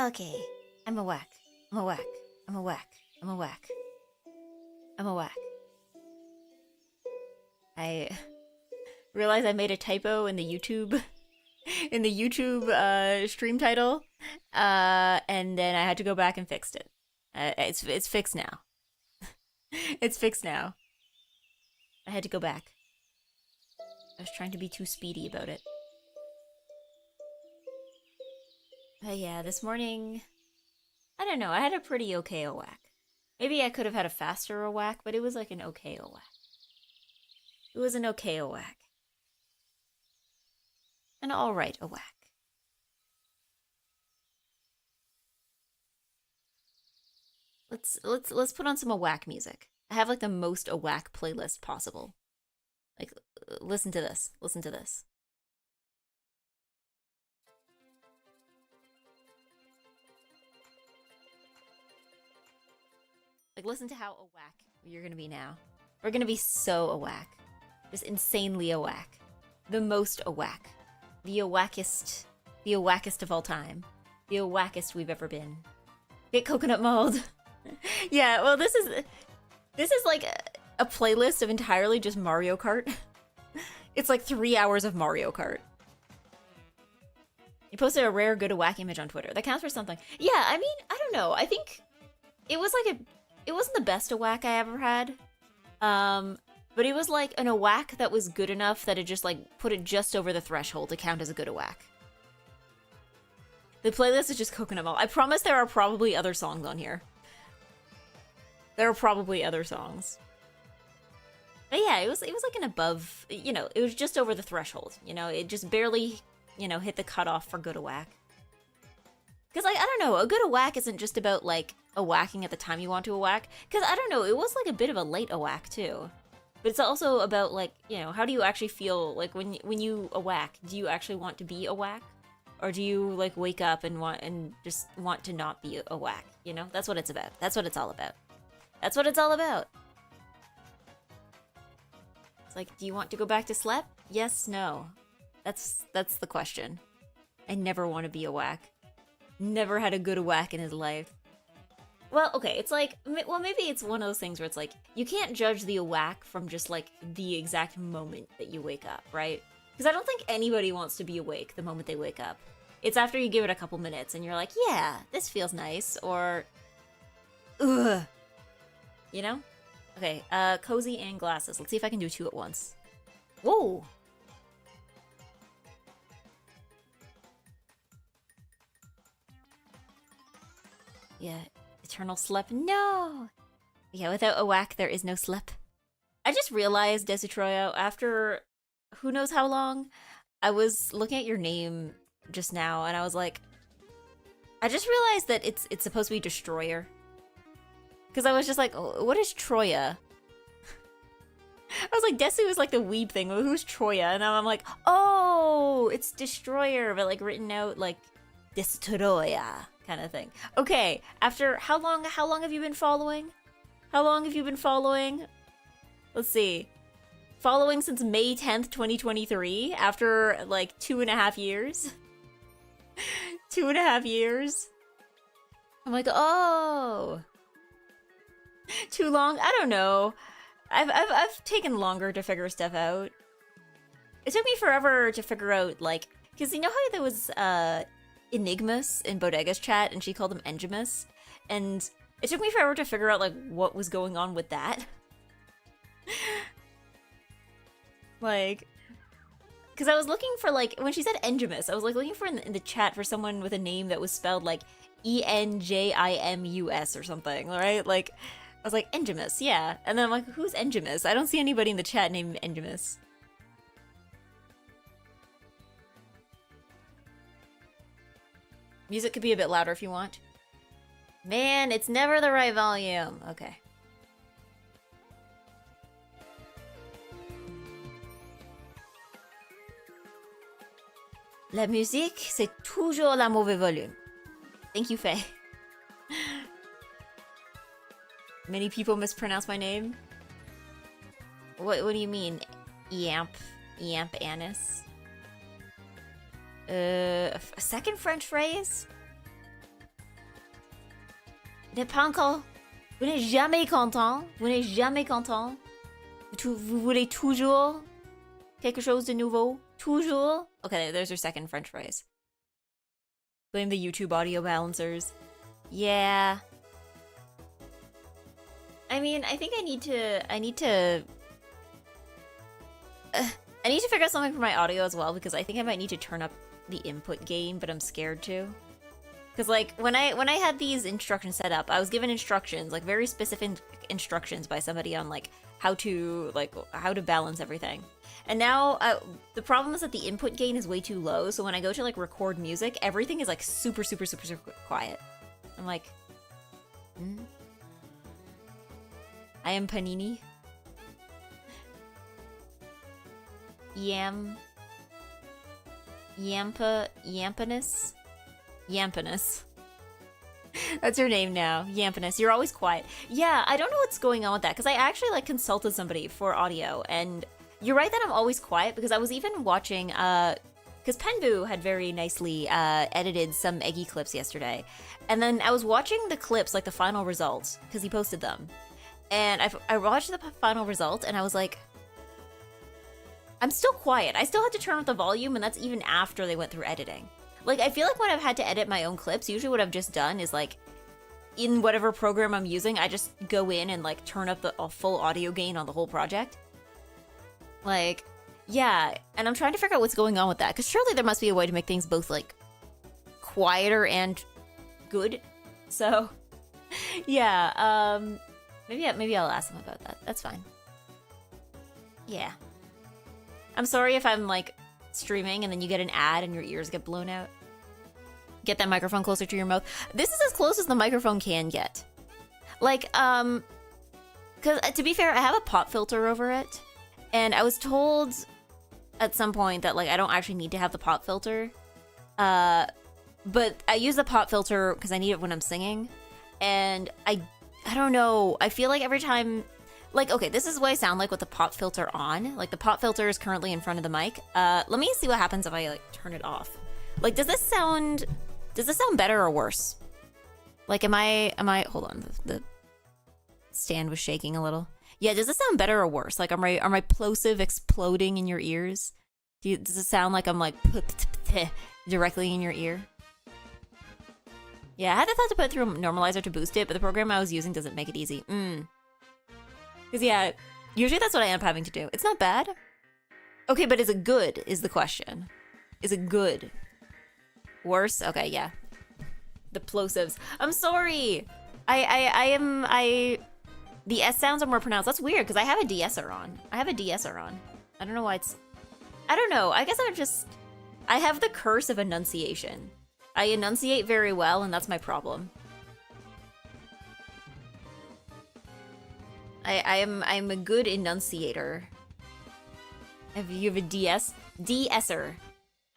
Okay. I'm a whack. I'm a whack. I'm a whack. I'm a whack. I'm a whack. I realized I made a typo in the YouTube stream title. And then I had to go back and fixed it. It's fixed now. It's fixed now. I had to go back. I was trying to be too speedy about it. But yeah, this morning, I don't know, I had a pretty okay whack. Maybe I could have had a faster whack, but it was like an okay whack. It was an okay whack. An alright whack. Let's put on some whack music. I have like the most whack playlist possible. Like, listen to this. Listen to this. Like, listen to how whack you're gonna be now. We're gonna be so whack. Just insanely whack. The most whack. The wackest of all time. The wackest we've ever been. Get coconut mold. Yeah, well, this is like a playlist of entirely just Mario Kart. It's like 3 hours of Mario Kart. You posted a rare good whack image on Twitter. That counts for something. Yeah, I mean, I don't know. I think it was like it wasn't the best whack I ever had. But it was like an whack that was good enough that it just like put it just over the threshold to count as a good whack. The playlist is just coconut milk. I promise there are probably other songs on here. There are probably other songs. But yeah, it was like an above, you know, it was just over the threshold. You know, it just barely, you know, hit the cutoff for good whack. Because, like, I don't know, a good whack isn't just about, like, whacking at the time you want to whack. Because, I don't know, it was, like, a bit of a late whack, too. But it's also about, like, you know, how do you actually feel, like, when you whack? Do you actually want to be a whack? Or do you, like, wake up and just want to not be a whack, you know? That's what it's about. That's what it's all about. That's what it's all about. It's like, do you want to go back to slep? Yes, no. That's the question. I never want to be a whack. Never had a good whack in his life. Well, okay, it's like, well, maybe it's one of those things where it's like, you can't judge the whack from just like the exact moment that you wake up, right? Because I don't think anybody wants to be awake the moment they wake up. It's after you give it a couple minutes and you're like, yeah, this feels nice, or, ugh. You know? Okay, cozy and glasses. Let's see if I can do two at once. Whoa! Yeah, eternal slep. No! Yeah, without a whack, there is no slep. I just realized, Desitroyo, after who knows how long, I was looking at your name just now, and I was like, I just realized that it's supposed to be Destroyer. Because I was just like, oh, what is Troya? I was like, Desu is like the weeb thing. Well, who's Troya? And now I'm like, oh, it's Destroyer, but like written out like Destroya kind of thing. Okay, after how long have you been following? How long have you been following? Let's see. Following since May 10th, 2023, after like 2.5 years. 2.5 years. I'm like, oh. Too long? I don't know. I've taken longer to figure stuff out. It took me forever to figure out, like, because you know how there was Enigmas in Bodega's chat and she called him Engimus? And it took me forever to figure out, like, what was going on with that. Like, because I was looking for, like, when she said Engimus, I was, like, looking for in the chat for someone with a name that was spelled, like, Enjimus or something, right? Like, I was like, Engimus, yeah. And then I'm like, who's Engimus? I don't see anybody in the chat named Engimus. Music could be a bit louder if you want. Man, it's never the right volume. Okay. La musique, c'est toujours la mauvais volume. Thank you, Faye. Many people mispronounce my name. What do you mean? Eamp Annis? A second French phrase? n'êtes pas encore... Vous n'êtes jamais content. Vous n'êtes jamais content. Vous voulez toujours quelque chose de nouveau. Toujours. Okay, there's your second French phrase. Blame the YouTube audio balancers. Yeah. I mean, I think I need to figure out something for my audio as well, because I think I might need to turn up the input gain, but I'm scared to. Because like when I had these instructions set up, I was given instructions, like very specific instructions by somebody on like how to balance everything. And now the problem is that the input gain is way too low, so when I go to like record music, everything is like super quiet. I'm like, I am Panini. Yampinus. That's your name now, Yampinus. You're always quiet. Yeah, I don't know what's going on with that, because I actually like consulted somebody for audio, and you're right that I'm always quiet, because I was even watching, because Penbu had very nicely edited some Eggy clips yesterday, and then I was watching the clips, like the final results, because he posted them, and I watched the final result, and I was like, I'm still quiet. I still had to turn up the volume, and that's even after they went through editing. Like, I feel like when I've had to edit my own clips, usually what I've just done is, like, in whatever program I'm using, I just go in and, like, turn up a full audio gain on the whole project. Like, yeah, and I'm trying to figure out what's going on with that, because surely there must be a way to make things both, like, quieter and good. So, yeah, maybe I'll ask them about that. That's fine. Yeah. I'm sorry if I'm, like, streaming and then you get an ad and your ears get blown out. Get that microphone closer to your mouth. This is as close as the microphone can get. Like, because to be fair, I have a pop filter over it, and I was told at some point that, like, I don't actually need to have the pop filter, but I use the pop filter because I need it when I'm singing, and I don't know, I feel like every time, like, okay, this is what I sound like with the pop filter on. Like, the pop filter is currently in front of the mic. Let me see what happens if I, like, turn it off. Like, does this sound better or worse? Like, am I, hold on, the stand was shaking a little. Yeah, does this sound better or worse? Like, are my plosive exploding in your ears? Does it sound like I'm, like, directly in your ear? Yeah, I had the thought to put it through a normalizer to boost it, but the program I was using doesn't make it easy. Because, yeah, usually that's what I end up having to do. It's not bad. Okay, but is it good, is the question. Is it good? Worse? Okay, yeah. The plosives. I'm sorry! The S sounds are more pronounced. That's weird, because I have a de-esser on. I don't know why it's... I don't know. I guess I have the curse of enunciation. I enunciate very well, and that's my problem. I'm a good enunciator. You have a de-esser.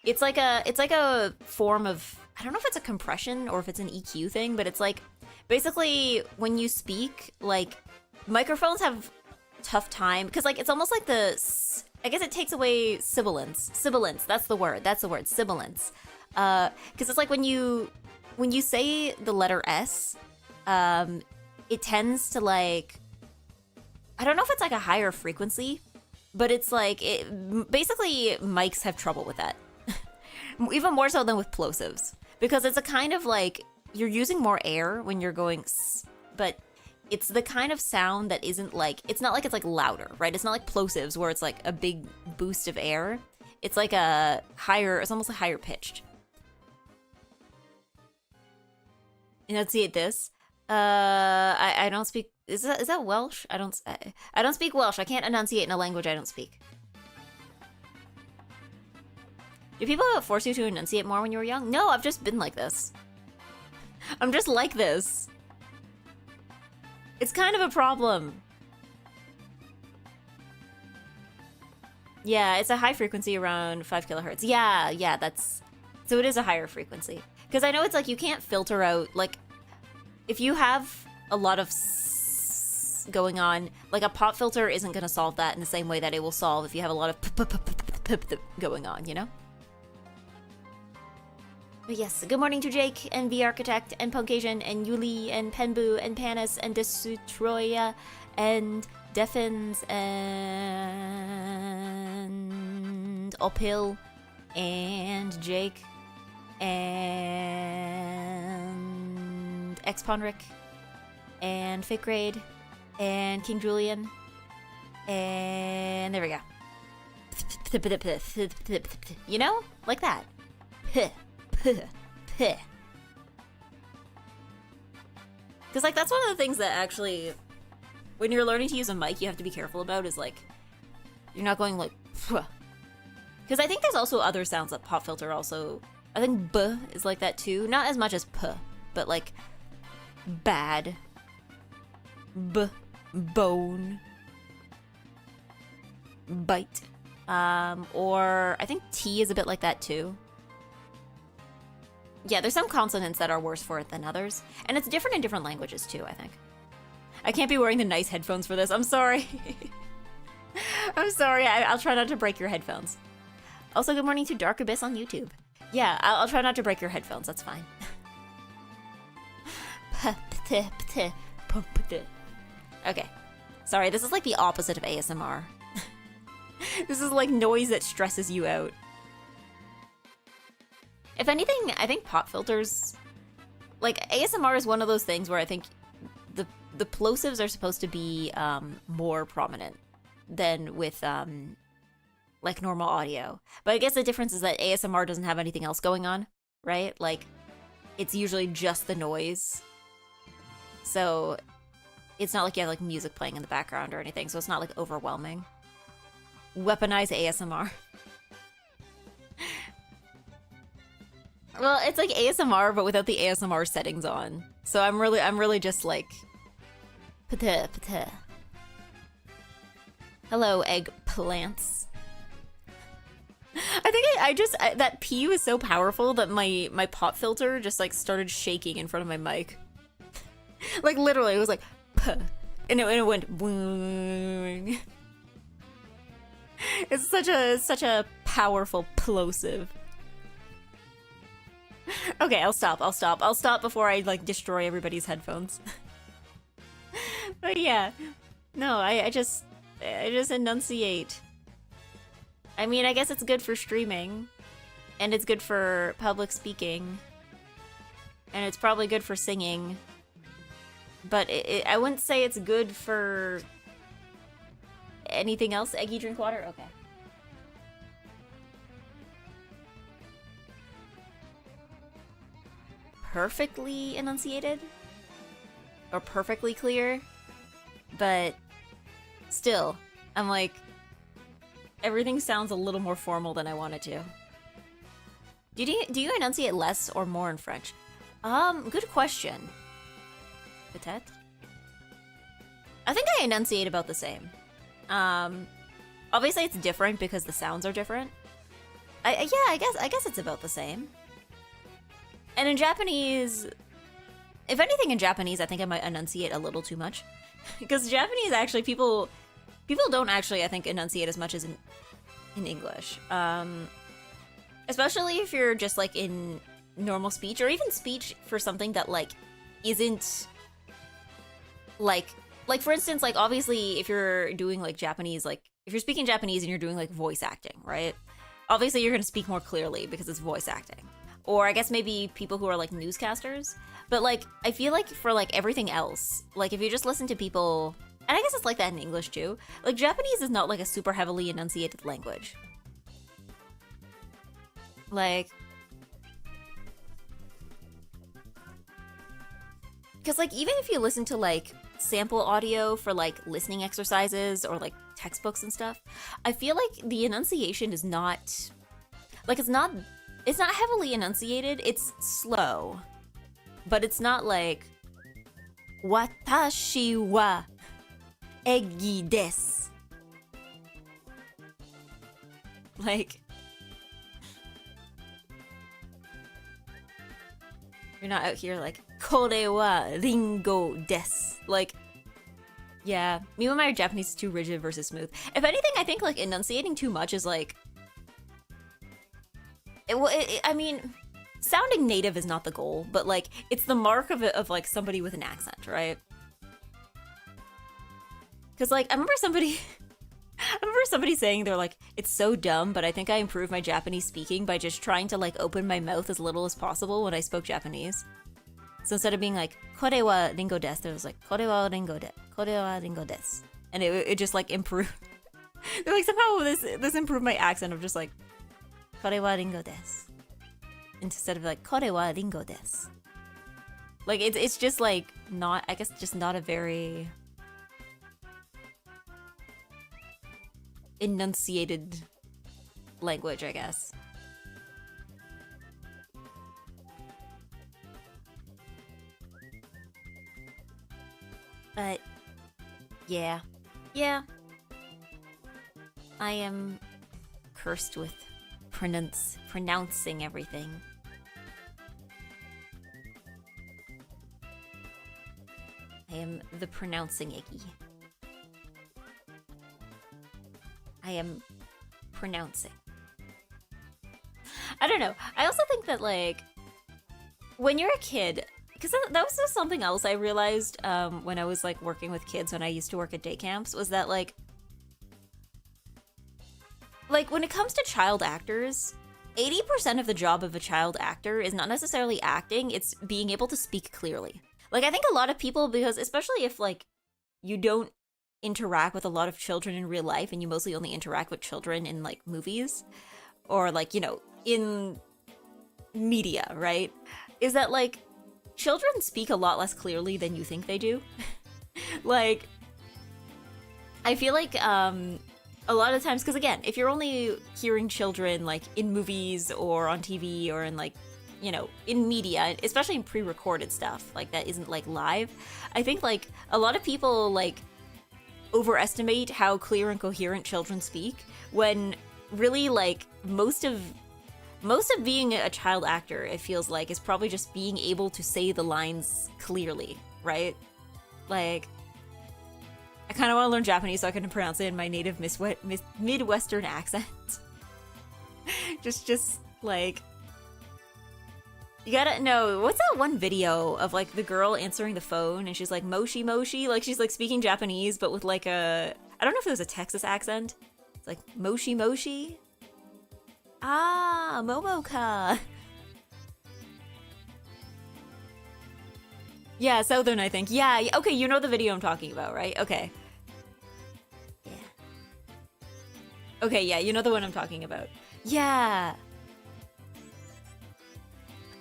It's like a form of, I don't know if it's a compression or if it's an EQ thing, but it's like, basically when you speak, like, microphones have tough time, because like it's almost like I guess it takes away sibilance. Sibilance, that's the word, sibilance. Because it's like when you say the letter S, it tends to, like, I don't know if it's like a higher frequency, but it's like, basically mics have trouble with that. Even more so than with plosives. Because it's a kind of like, you're using more air when you're going s, but it's the kind of sound that isn't like, it's not like it's like louder, right? It's not like plosives where it's like a big boost of air. It's like a higher, it's almost like higher pitched. Enunciate this. I don't speak. Is that Welsh? I don't speak Welsh. I can't enunciate in a language I don't speak. Do people force you to enunciate more when you were young? No, I've just been like this. I'm just like this. It's kind of a problem. Yeah, it's a high frequency around 5 kilohertz. Yeah, that's... So it is a higher frequency. Because I know it's like you can't filter out, like, if you have a lot of going on, like a pop filter isn't going to solve that in the same way that it will solve if you have a lot of going on, you know? But yes, good morning to Jake, and the Architect, and Punkasian, and Yuli, and Penbu, and Panis, and Desutroya, and Defins, and Uphill, and Jake, and Xponric, and Fake Grade, and King Julian, and there we go. You know? Like that. Because, like, that's one of the things that actually, when you're learning to use a mic, you have to be careful about is, like, you're not going, like, because I think there's also other sounds that pop filter also, I think B is like that too. Not as much as P, but, like, bad, B, bone, bite, or I think T is a bit like that too. Yeah, there's some consonants that are worse for it than others. And it's different in different languages too, I think. I can't be wearing the nice headphones for this. I'm sorry. I'm sorry. I'll try not to break your headphones. Also, good morning to Dark Abyss on YouTube. Yeah, I'll try not to break your headphones. That's fine. Okay. Sorry, this is like the opposite of ASMR. This is like noise that stresses you out. If anything, I think pop filters, like ASMR is one of those things where I think the plosives are supposed to be more prominent than with like normal audio. But I guess the difference is that ASMR doesn't have anything else going on, right? Like it's usually just the noise. So it's not like you have like music playing in the background or anything, so it's not like overwhelming. Weaponize ASMR. Well, it's like ASMR, but without the ASMR settings on. So I'm really just like... Pata, pata. Hello, eggplants. I think that P was so powerful that my pop filter just like started shaking in front of my mic. Like literally, it was like, P, and it went boing. It's such a powerful plosive. Okay, I'll stop before I, like, destroy everybody's headphones. But yeah. No, I just enunciate. I mean, I guess it's good for streaming. And it's good for public speaking. And it's probably good for singing. But I wouldn't say it's good for... anything else. Eggy, drink water? Okay. Perfectly enunciated or perfectly clear, but still, I'm like, everything sounds a little more formal than I want it to. Do you enunciate less or more in French? Good question. Peut-être. I think I enunciate about the same. Obviously it's different because the sounds are different. I guess it's about the same. And in Japanese, if anything in Japanese, I think I might enunciate a little too much. Because Japanese, actually, people don't actually, I think, enunciate as much as in English. Especially if you're just, like, in normal speech, or even speech for something that, like, isn't, like, for instance, like, obviously, if you're doing, like, Japanese, like, if you're speaking Japanese and you're doing, like, voice acting, right? Obviously, you're gonna speak more clearly because it's voice acting. Or I guess maybe people who are like newscasters. But like, I feel like for like everything else, like if you just listen to people, and I guess it's like that in English too, like Japanese is not like a super heavily enunciated language. Like, because like even if you listen to like sample audio for like listening exercises or like textbooks and stuff, I feel like the enunciation is not, like it's not heavily enunciated, it's slow. But it's not like Watashi wa EGGY desu. Like you're not out here like Kore wa ringo desu. Like yeah, me when my Japanese is too rigid versus smooth. If anything, I think like enunciating too much is like I mean, sounding native is not the goal, but like it's the mark of it, of like somebody with an accent, right? Because like I remember somebody saying they're like, it's so dumb, but I think I improved my Japanese speaking by just trying to like open my mouth as little as possible when I spoke Japanese. So instead of being like, kore wa ringo desu, it was like, kore wa ringo desu. And it just like improved. They're like, somehow this improved my accent of just like, kore wa ringo desu. Instead of like, kore wa ringo desu. Like, it's just like, not, I guess just not a very enunciated language, I guess. But yeah. I am cursed with pronouncing everything. I am the pronouncing Iggy. I am pronouncing. I don't know. I also think that, like, when you're a kid, because that was just something else I realized when I was, like, working with kids when I used to work at day camps, was that, like, when it comes to child actors, 80% of the job of a child actor is not necessarily acting, it's being able to speak clearly. Like, I think a lot of people, because especially if, like, you don't interact with a lot of children in real life and you mostly only interact with children in, like, movies or, like, you know, in media, right? Is that, like, children speak a lot less clearly than you think they do. Like, I feel like, a lot of times, because again, if you're only hearing children, like, in movies or on TV or in, like, you know, in media, especially in pre-recorded stuff, like, that isn't, like, live, I think, like, a lot of people, like, overestimate how clear and coherent children speak, when really, like, most of being a child actor, it feels like, is probably just being able to say the lines clearly, right? Like, I kind of want to learn Japanese so I can pronounce it in my native Midwestern accent. just like, you gotta know, what's that one video of, like, the girl answering the phone and she's like, moshi moshi, like, she's, like, speaking Japanese but with, like, I don't know if it was a Texas accent. It's like, moshi moshi? Ah, Momoka. Yeah, Southern, I think. Yeah, okay, you know the video I'm talking about, right? Okay. Yeah. Okay, yeah, you know the one I'm talking about. Yeah.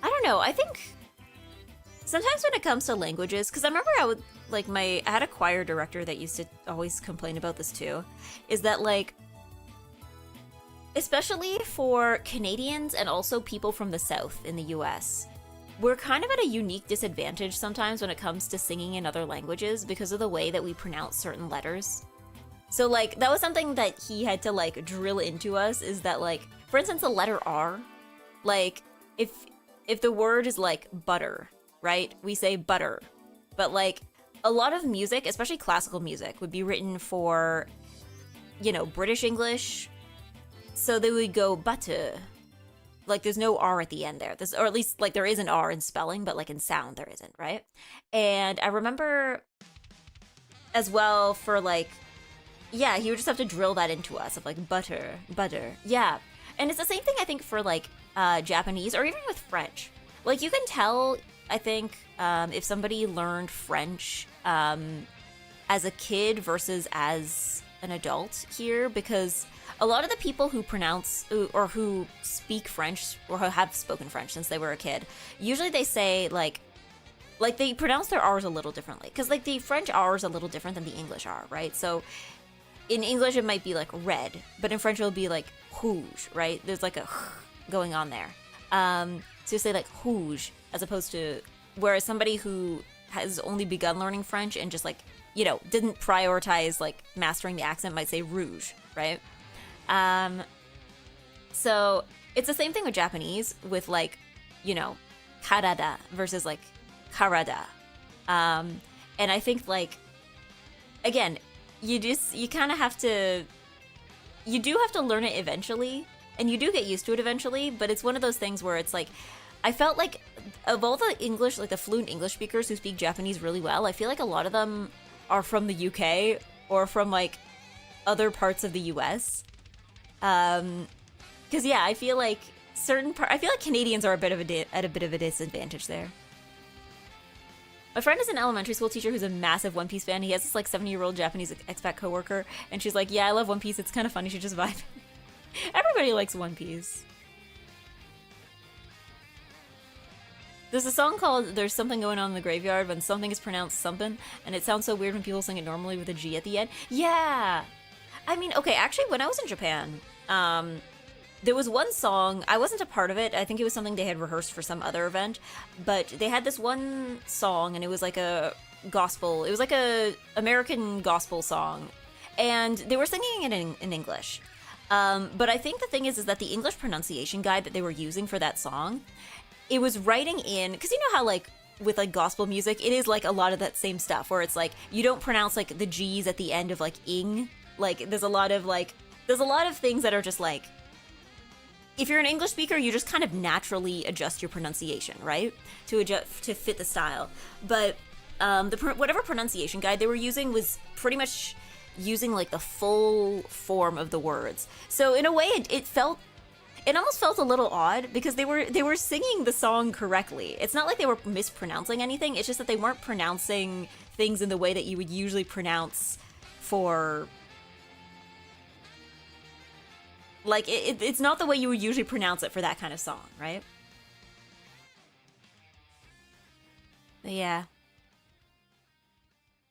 I don't know, I think sometimes when it comes to languages, because I remember I would, like, I had a choir director that used to always complain about this too, is that, like, especially for Canadians and also people from the South in the US, we're kind of at a unique disadvantage sometimes when it comes to singing in other languages because of the way that we pronounce certain letters. So, like, that was something that he had to, like, drill into us, is that, like, for instance, the letter R, like, if the word is, like, butter, right? We say butter. But, like, a lot of music, especially classical music, would be written for, you know, British English. So they would go butter. Like, there's no R at the end there. Or at least, like, there is an R in spelling, but, like, in sound there isn't, right? And I remember as well for, like, yeah, he would just have to drill that into us of, like, butter. Yeah. And it's the same thing, I think, for, like, Japanese or even with French. Like, you can tell, I think, if somebody learned French as a kid versus as an adult here, because a lot of the people who pronounce or who speak French or who have spoken French since they were a kid, usually they say, like they pronounce their R's a little differently. Because, like, the French R is a little different than the English R, right? So in English it might be, like, red, but in French it'll be, like, rouge, right? There's, like, a going on there. So you say, like, rouge, as opposed to, whereas somebody who has only begun learning French and just, like, you know, didn't prioritize, like, mastering the accent might say rouge, right? So it's the same thing with Japanese, with, like, you know, karada versus, like, karada. And I think, like, again, you kind of have to, you do have to learn it eventually, and you do get used to it eventually, but it's one of those things where it's like, I felt like of all the English, like the fluent English speakers who speak Japanese really well, I feel like a lot of them are from the UK or from like other parts of the US. Because yeah, I feel like I feel like Canadians are at a bit of a disadvantage there. My friend is an elementary school teacher who's a massive One Piece fan. He has this like 70-year-old Japanese expat coworker, and she's like, "Yeah, I love One Piece. It's kind of funny. You should just vibe." Everybody likes One Piece. There's a song called "There's Something Going On in the Graveyard" when something is pronounced something, and it sounds so weird when people sing it normally with a G at the end. Yeah, I mean, okay, actually, when I was in Japan, there was one song, I wasn't a part of it, I think it was something they had rehearsed for some other event, but they had this one song, and it was like a gospel, it was like a American gospel song, and they were singing it in English. But I think the thing is that the English pronunciation guide that they were using for that song, it was writing in, because you know how like, with like gospel music, it is like a lot of that same stuff, where it's like, you don't pronounce like the G's at the end of like ing, like there's a lot of things that are just like, if you're an English speaker, you just kind of naturally adjust your pronunciation, right? To fit the style. But whatever pronunciation guide they were using was pretty much using like the full form of the words. So in a way, it almost felt a little odd because they were singing the song correctly. It's not like they were mispronouncing anything. It's just that they weren't pronouncing things in the way that you would usually pronounce for. Like, it's not the way you would usually pronounce it for that kind of song, right? But yeah.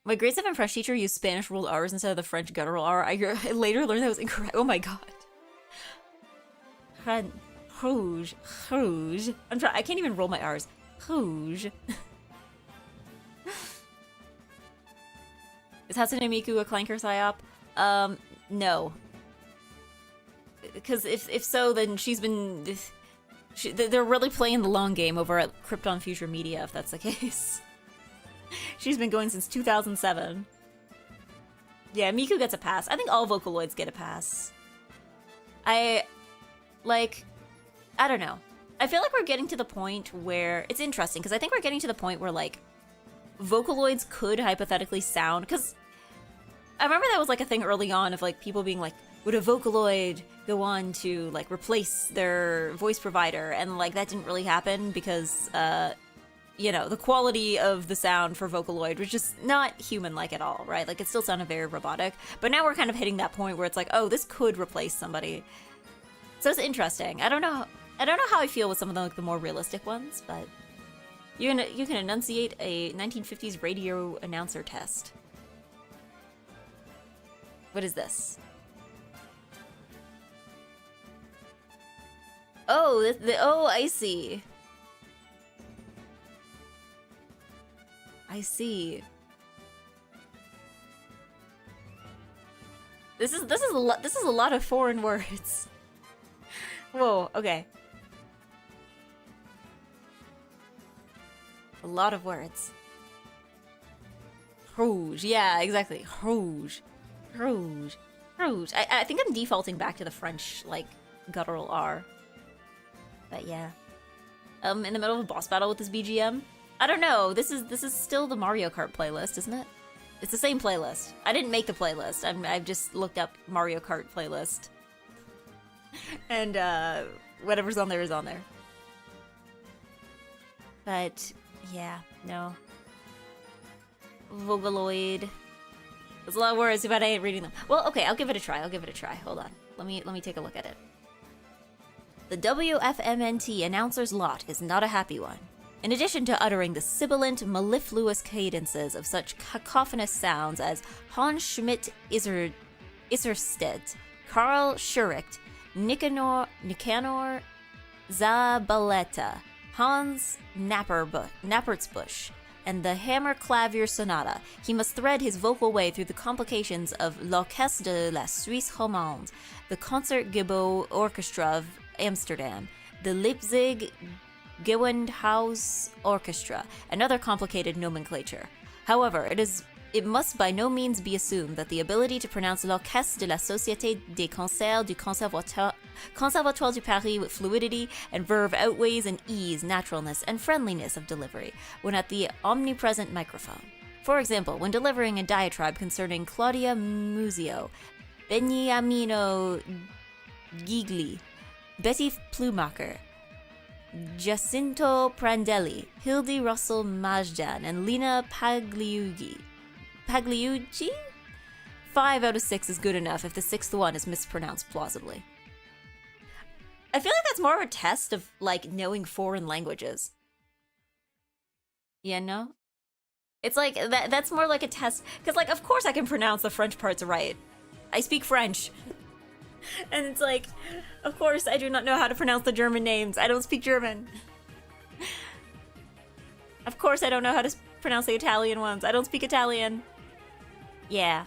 My grade 7 French teacher used Spanish ruled R's instead of the French guttural R. I later learned that was incorrect. Oh my god. Rouge. I can't even roll my R's. Rouge. Is Hatsune Miku a clanker psyop? No. Because if so, then they're really playing the long game over at Krypton Future Media, if that's the case. She's been going since 2007. Yeah, Miku gets a pass. I think all Vocaloids get a pass. I don't know. I feel like we're getting to the point where it's interesting, because I think we're getting to the point where like Vocaloids could hypothetically sound, because I remember that was like a thing early on of like people being like, would a Vocaloid go on to like replace their voice provider? And like that didn't really happen because you know, the quality of the sound for Vocaloid was just not human-like at all, right? Like it still sounded very robotic. But now we're kind of hitting that point where it's like, oh, this could replace somebody. So it's interesting. I don't know how I feel with some of the, like, the more realistic ones, but you can enunciate a 1950s radio announcer test. What is this? Oh, oh, I see. I see. This is a lot of foreign words. Whoa, okay. A lot of words. Rouge, yeah, exactly. Rouge. Rouge. Rouge. I think I'm defaulting back to the French, like, guttural R. But yeah. In the middle of a boss battle with this BGM? I don't know. This is still the Mario Kart playlist, isn't it? It's the same playlist. I didn't make the playlist. I've just looked up Mario Kart playlist. And whatever's on there is on there. But yeah, no. Vocaloid. There's a lot of words, but I ain't reading them. Well, okay, I'll give it a try. Hold on. Let me take a look at it. The WFMNT announcer's lot is not a happy one. In addition to uttering the sibilant, mellifluous cadences of such cacophonous sounds as Hans Schmidt Isserstedt, Karl Schuricht, Nicanor Zabaleta, Hans Nappertsbusch, and the Hammer Clavier Sonata, he must thread his vocal way through the complications of L'Orchestre de la Suisse Romande, the Concertgebouw Orchestra of Amsterdam, the Leipzig Gewandhaus Orchestra, and other complicated nomenclature. However, it must by no means be assumed that the ability to pronounce L'Orchestre de la Société des Concerts du Conservatoire du Paris with fluidity and verve outweighs an ease, naturalness, and friendliness of delivery when at the omnipresent microphone. For example, when delivering a diatribe concerning Claudia Muzio, Beniamino Gigli, Betty Plumacher, Jacinto Prandelli, Hildy Russell Majdan, and Lena Pagliugi. Pagliugi? 5 out of 6 is good enough if the 6th one is mispronounced plausibly. I feel like that's more of a test of, like, knowing foreign languages. Yeah, no? It's like, that's more like a test, because, like, of course I can pronounce the French parts right. I speak French. And it's like, of course I do not know how to pronounce the German names. I don't speak German. Of course I don't know how to pronounce the Italian ones. I don't speak Italian. Yeah.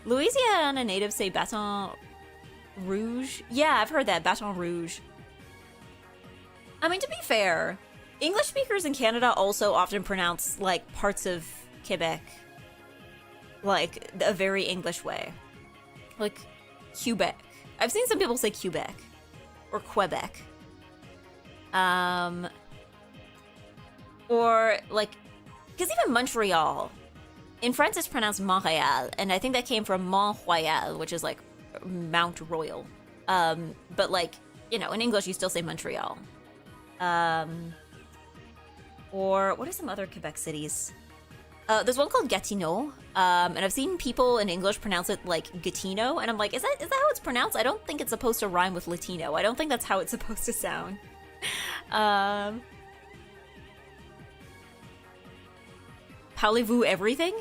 Louisiana natives say Baton Rouge? Yeah, I've heard that. Baton Rouge. I mean, to be fair, English speakers in Canada also often pronounce, like, parts of Quebec, like, a very English way. Like, Quebec. I've seen some people say Quebec. Or Quebec. Or, like, because even Montreal, in France it's pronounced Montréal, and I think that came from Mont Royal, which is, like, Mount Royal. But, like, you know, in English you still say Montreal. Or, what are some other Quebec cities? There's one called Gatineau, and I've seen people in English pronounce it like Gatineau, and I'm like, is that how it's pronounced? I don't think it's supposed to rhyme with Latino. I don't think that's how it's supposed to sound. Parlez-vous everything?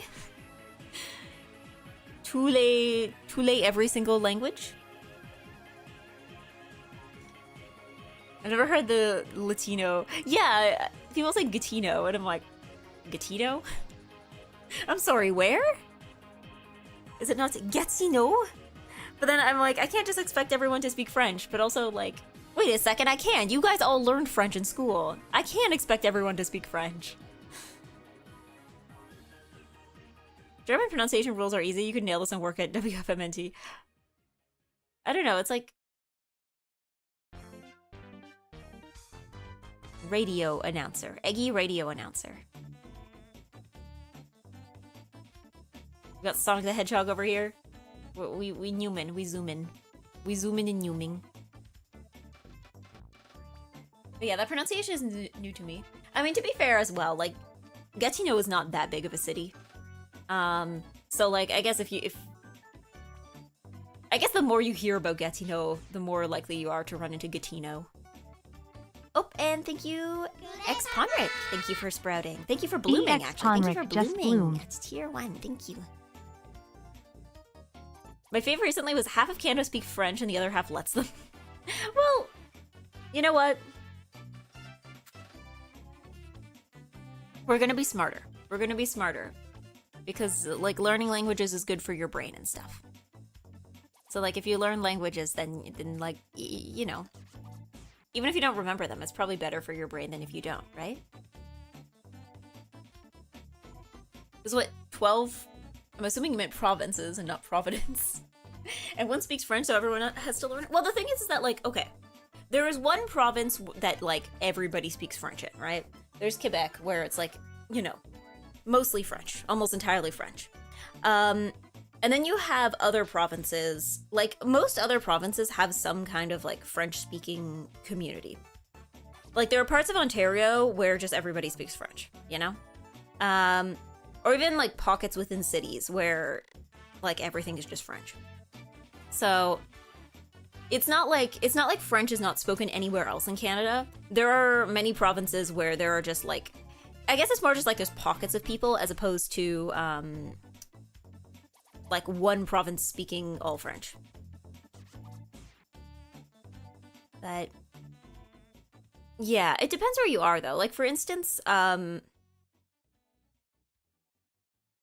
Tous les every single language? I've never heard the Latino. Yeah, people say Gatineau, and I'm like, Gatineau? I'm sorry, where? Is it not Gatineau? But then I'm like, I can't just expect everyone to speak French, but also like, wait a second, I can. You guys all learned French in school. I can't expect everyone to speak French. German pronunciation rules are easy. You can nail this and work at WFMNT. I don't know, it's like... Radio announcer. EGGY radio announcer. We got Sonic the Hedgehog over here. We Newman. We zoom in. We zoom in and Newming. But yeah, that pronunciation is new to me. I mean, to be fair as well, like, Gatineau is not that big of a city. So like, I guess I guess the more you hear about Gatineau, the more likely you are to run into Gatineau. Oh, and thank you, X Ponric. Thank you for sprouting. Thank you for blooming, actually. Thank you for blooming. That's tier 1. Thank you. My favorite recently was half of Canada speak French and the other half lets them. Well, you know what? We're gonna be smarter. We're gonna be smarter. Because, like, learning languages is good for your brain and stuff. So, like, if you learn languages, then like, you know, even if you don't remember them, it's probably better for your brain than if you don't, right? This is what, 12? I'm assuming you meant provinces and not Providence. And one speaks French, so everyone has to learn it. Well, the thing is that, like, okay, there is one province that, like, everybody speaks French in, right? There's Quebec, where it's, like, you know, mostly French, almost entirely French. And then you have other provinces, like, most other provinces have some kind of, like, French-speaking community. Like, there are parts of Ontario where just everybody speaks French, you know? Or even, like, pockets within cities where, like, everything is just French. So, it's not like French is not spoken anywhere else in Canada. There are many provinces where there are just, like, I guess it's more just, like, there's pockets of people as opposed to, like, one province speaking all French. But, yeah, it depends where you are, though. Like, for instance,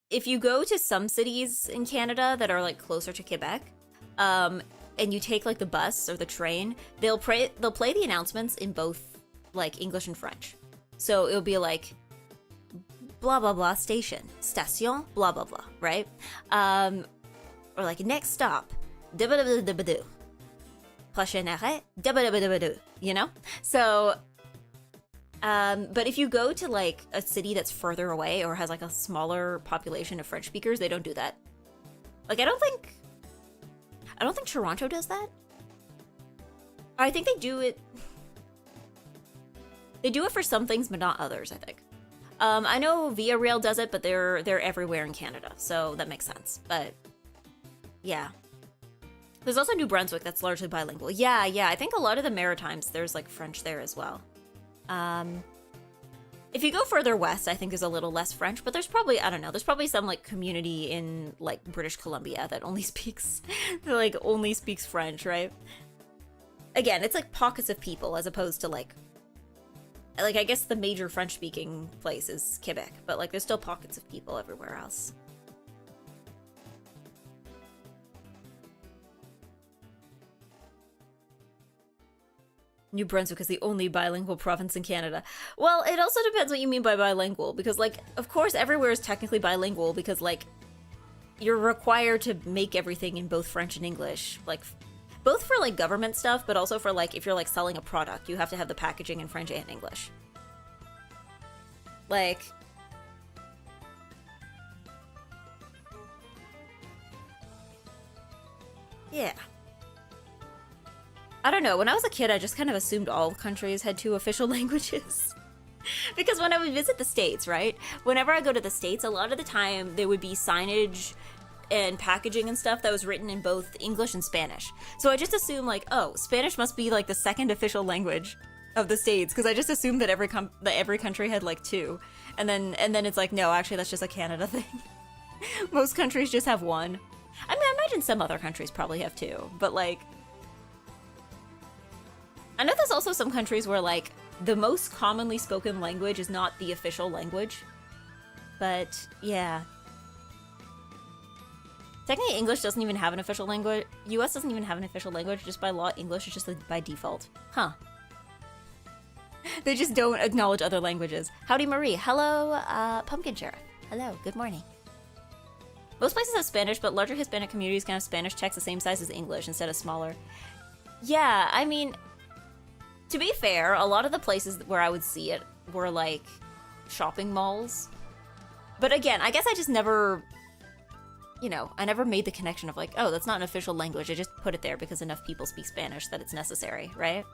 if you go to some cities in Canada that are, like, closer to Quebec, and you take, like, the bus or the train, they'll play the announcements in both, like, English and French. So it'll be like, blah blah blah station, station, blah blah blah, right? Or like, next stop, prochain arrêt, dabadabadabadu, you know? So, but if you go to like a city that's further away or has like a smaller population of French speakers, they don't do that. Like, I don't think Toronto does that. I think they do it for some things, but not others, I think. I know Villarreal does it, but they're everywhere in Canada, so that makes sense. But yeah. There's also New Brunswick that's largely bilingual. Yeah, I think a lot of the Maritimes, there's like French there as well. If you go further west, I think there's a little less French, but there's probably, I don't know, there's probably some like community in like British Columbia that only speaks French, right? Again, it's like pockets of people as opposed to like I guess the major French-speaking place is Quebec, but like there's still pockets of people everywhere else. New Brunswick is the only bilingual province in Canada. Well, it also depends what you mean by bilingual, because like, of course, everywhere is technically bilingual because like, you're required to make everything in both French and English, like, both for like government stuff, but also for like, if you're like selling a product, you have to have the packaging in French and English. Like, yeah. I don't know, when I was a kid, I just kind of assumed all countries had 2 official languages. Because when I would visit the States, right? Whenever I go to the States, a lot of the time there would be signage and packaging and stuff that was written in both English and Spanish. So I just assumed like, oh, Spanish must be like the second official language of the States, because I just assumed that every country had like 2. And then it's like, no, actually that's just a Canada thing. Most countries just have 1. I mean, I imagine some other countries probably have 2, but like, I know there's also some countries where like the most commonly spoken language is not the official language. But yeah. Technically, English doesn't even have an official language. US doesn't even have an official language. Just by law, English is just like, by default. Huh. They just don't acknowledge other languages. Howdy, Marie. Hello, Pumpkin Sheriff. Hello, good morning. Most places have Spanish, but larger Hispanic communities can have Spanish texts the same size as English instead of smaller. Yeah, I mean, to be fair, a lot of the places where I would see it were like shopping malls. But again, I guess I just never, you know, I never made the connection of like, oh, that's not an official language. I just put it there because enough people speak Spanish that it's necessary, right?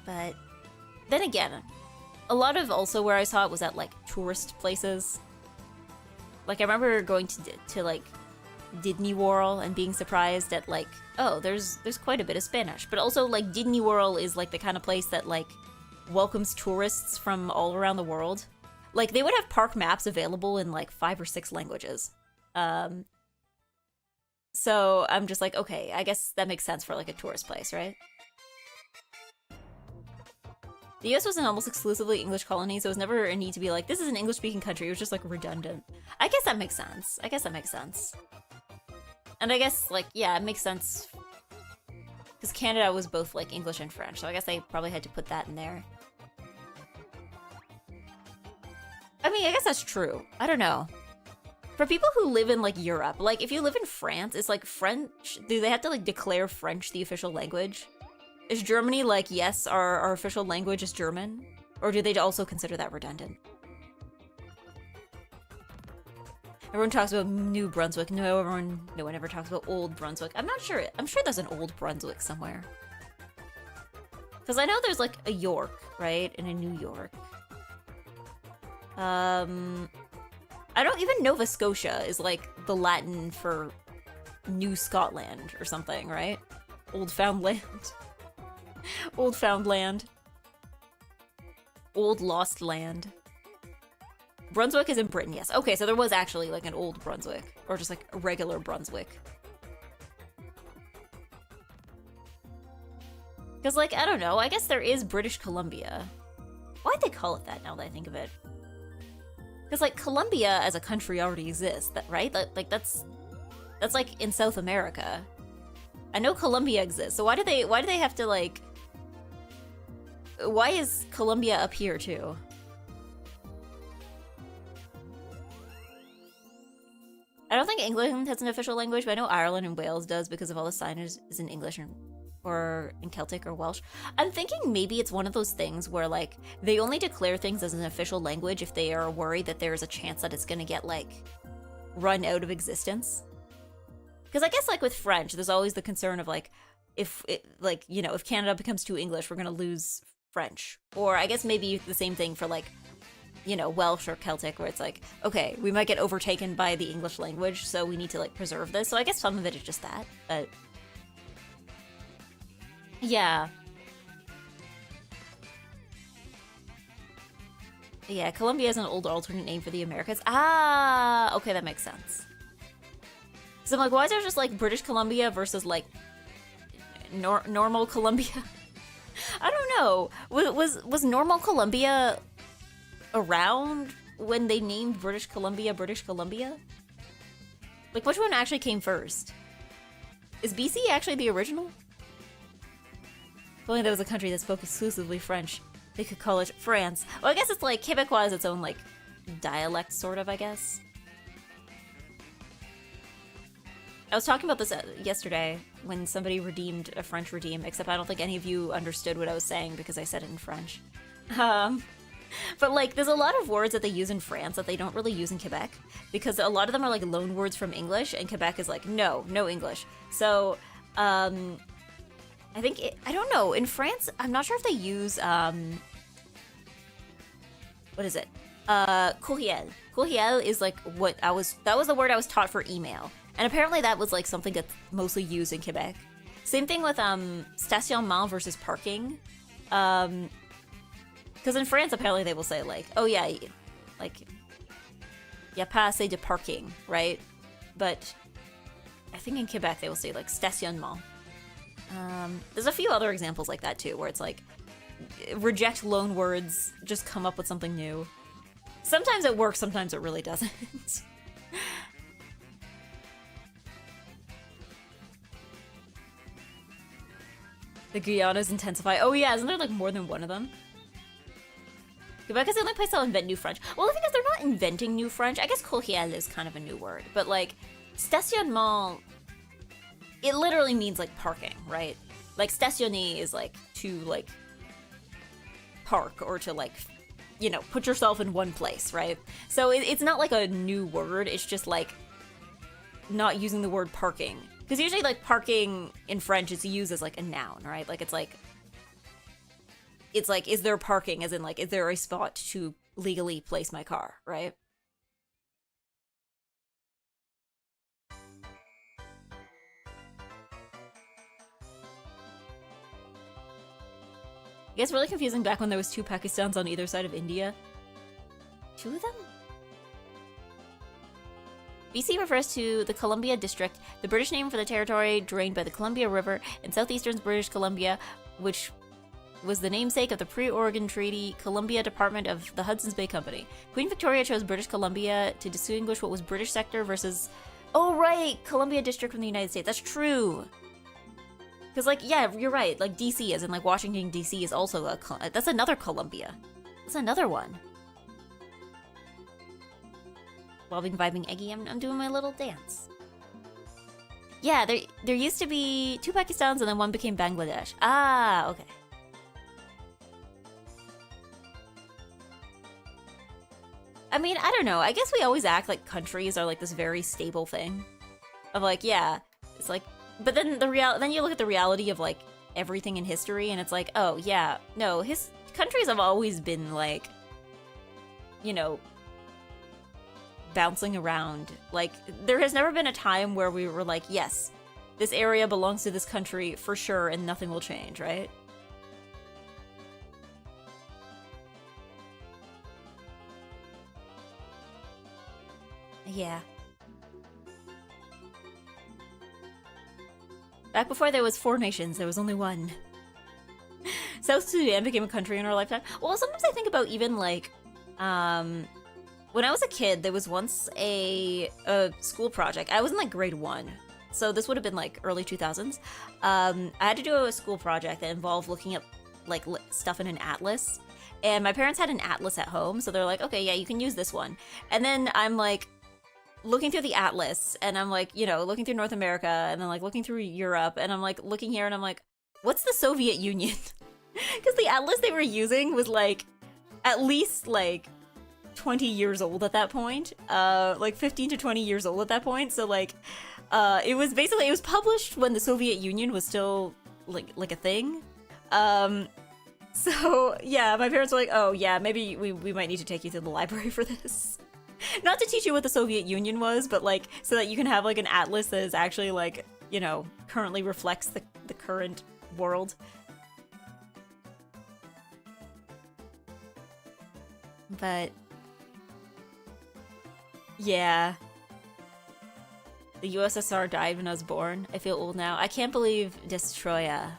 But then again, a lot of also where I saw it was at like tourist places. Like I remember going to like Disney World and being surprised at like, oh, there's quite a bit of Spanish. But also like Disney World is like the kind of place that like welcomes tourists from all around the world. Like they would have park maps available in like 5 or 6 languages. So I'm just like, okay, I guess that makes sense for like a tourist place, right? The US was an almost exclusively English colony, so it was never a need to be like, this is an English-speaking country. It was just like redundant. I guess that makes sense. And I guess, like, yeah, it makes sense. Because Canada was both, like, English and French, so I guess they probably had to put that in there. I mean, I guess that's true. I don't know. For people who live in, like, Europe, like, if you live in France, it's, like, French... Do they have to, like, declare French the official language? Is Germany, like, yes, our official language is German? Or do they also consider that redundant? Everyone talks about New Brunswick. No one ever talks about Old Brunswick. I'm not sure. I'm sure there's an Old Brunswick somewhere. Because I know there's, like, a York, right? And a New York. I don't even Nova Scotia is, like, the Latin for New Scotland or something, right? Old Found Land. Old Found Land. Old Lost Land. Brunswick is in Britain, yes. Okay, so there was actually, like, an Old Brunswick. Or just, like, a regular Brunswick. Because, like, I don't know. I guess there is British Columbia. Why'd they call it that now that I think of it? Because, like, Colombia as a country already exists, right? Like, that's like, in South America. I know Colombia exists, so why do they have to, like... Why is Colombia up here, too? I don't think England has an official language, but I know Ireland and Wales does because of all the signage is in English or in Celtic or Welsh. I'm thinking maybe it's one of those things where like they only declare things as an official language if they are worried that there's a chance that it's gonna get like run out of existence. Because I guess like with French, there's always the concern of like if it, like you know, if Canada becomes too English, we're gonna lose French. Or I guess maybe the same thing for like, you know, Welsh or Celtic, where it's like, okay, we might get overtaken by the English language, so we need to like preserve this. So I guess some of it is just that, but yeah. Yeah, Colombia is an old alternate name for the Americas. Ah, okay, that makes sense. So I'm like, why is there just like British Columbia versus like normal Columbia? I don't know. Was normal Columbia around when they named British Columbia British Columbia? Like, which one actually came first? Is BC actually the original? If only there was a country that spoke exclusively French, they could call it France. Well, I guess it's like Quebecois is its own like dialect, sort of, I guess. I was talking about this yesterday when somebody redeemed a French redeem, except I don't think any of you understood what I was saying because I said it in French. But like, there's a lot of words that they use in France that they don't really use in Quebec because a lot of them are like loan words from English, and Quebec is like, no English. So, I think I don't know. In France, I'm not sure if they use what is it? Courriel. Courriel is like that was the word I was taught for email, and apparently that was like something that's mostly used in Quebec. Same thing with stationnement versus parking. Because in France, apparently they will say like, oh yeah, like y'a pas assez de parking, right? But I think in Quebec they will say like stationnement. There's a few other examples like that too, where it's like reject loan words, just come up with something new. Sometimes it works, sometimes it really doesn't. The Guyanas intensify. Oh yeah, isn't there like more than one of them? Quebec is the only place that'll invent new French. Well, the thing is, they're not inventing new French. I guess courriel is kind of a new word, but like stationnement, it literally means like parking, right? Like stationner is like to like park or to like, you know, put yourself in one place, right? So it's not like a new word. It's just like not using the word parking. Because usually like parking in French is used as like a noun, right? Like it's like, is there parking? As in like, is there a spot to legally place my car, right? It gets really confusing back when there was two Pakistans on either side of India. Two of them? BC refers to the Columbia District, the British name for the territory drained by the Columbia River in southeastern British Columbia, which was the namesake of the pre-Oregon Treaty Columbia Department of the Hudson's Bay Company. Queen Victoria chose British Columbia to distinguish what was British sector versus... Oh, right! Columbia District from the United States. That's true! Because, like, yeah, you're right. Like, D.C., as in, like, Washington, D.C. is also a... That's another Columbia. That's another one. While being vibing Eggy, I'm doing my little dance. Yeah, there used to be two Pakistans and then one became Bangladesh. Ah, okay. I mean, I don't know. I guess we always act like countries are like this very stable thing. Of like, yeah, it's like... But then then you look at the reality of like everything in history and it's like, oh yeah, no, countries have always been like, you know, bouncing around. Like, there has never been a time where we were like, yes, this area belongs to this country for sure and nothing will change, right? Yeah. Back before there was 4 nations, there was only one. South Sudan became a country in our lifetime. Well, sometimes I think about even like, when I was a kid, there was once a school project. I was in like grade 1, so this would have been like early 2000s. I had to do a school project that involved looking at like stuff in an atlas. And my parents had an atlas at home, so they're like, okay, yeah, you can use this one. And then I'm like, looking through the atlas, and I'm like, you know, looking through North America, and then like looking through Europe, and I'm like looking here, and I'm like, what's the Soviet Union? Because the atlas they were using was like at least like 20 years old at that point, like 15 to 20 years old at that point. So like, it was published when the Soviet Union was still like a thing. So yeah, my parents were like, oh yeah, maybe we might need to take you to the library for this. Not to teach you what the Soviet Union was, but like so that you can have like an atlas that is actually like, you know, currently reflects the current world. But yeah. The USSR died when I was born. I feel old now. I can't believe Destroya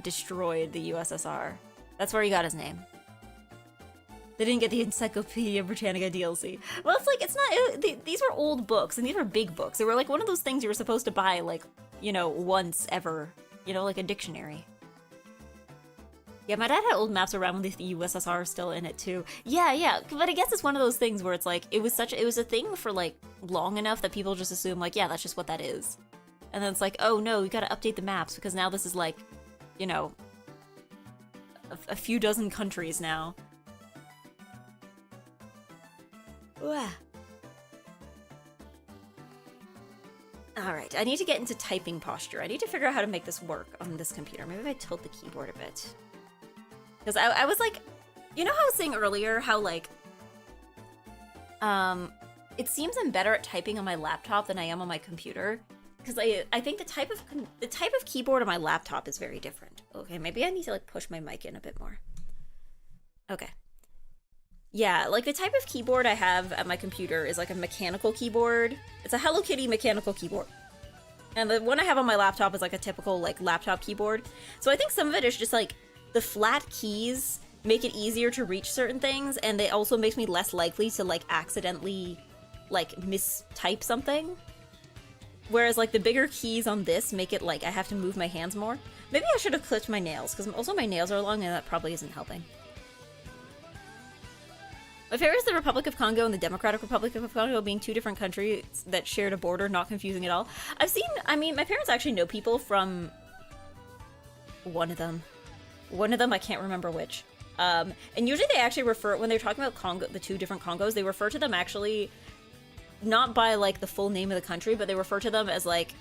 destroyed the USSR. That's where he got his name. They didn't get the Encyclopedia Britannica DLC. Well, it's like, it's not, these were old books, and these were big books. They were like one of those things you were supposed to buy, like, you know, once ever. You know, like a dictionary. Yeah, my dad had old maps around with the USSR still in it, too. Yeah, but I guess it's one of those things where it's like, it was a thing for, like, long enough that people just assume, like, yeah, that's just what that is. And then it's like, oh, no, you gotta update the maps, because now this is, like, you know, a few dozen countries now. Alright, I need to get into typing posture. I need to figure out how to make this work on this computer. Maybe if I tilt the keyboard a bit. Because I was like, you know how I was saying earlier how, like, it seems I'm better at typing on my laptop than I am on my computer. Because I think the type of keyboard on my laptop is very different. Okay, maybe I need to, like, push my mic in a bit more. Okay. Yeah, like, the type of keyboard I have at my computer is, like, a mechanical keyboard. It's a Hello Kitty mechanical keyboard. And the one I have on my laptop is, like, a typical, like, laptop keyboard. So I think some of it is just, like, the flat keys make it easier to reach certain things, and it also makes me less likely to, like, accidentally, like, mistype something. Whereas, like, the bigger keys on this make it, like, I have to move my hands more. Maybe I should have clipped my nails, because also my nails are long, and that probably isn't helping. My favorite is the Republic of Congo and the Democratic Republic of Congo being two different countries that shared a border, not confusing at all. I mean, my parents actually know people from one of them. One of them, I can't remember which. And usually they actually refer, when they're talking about Congo, the two different Congos, they refer to them actually not by, like, the full name of the country, but they refer to them as, like,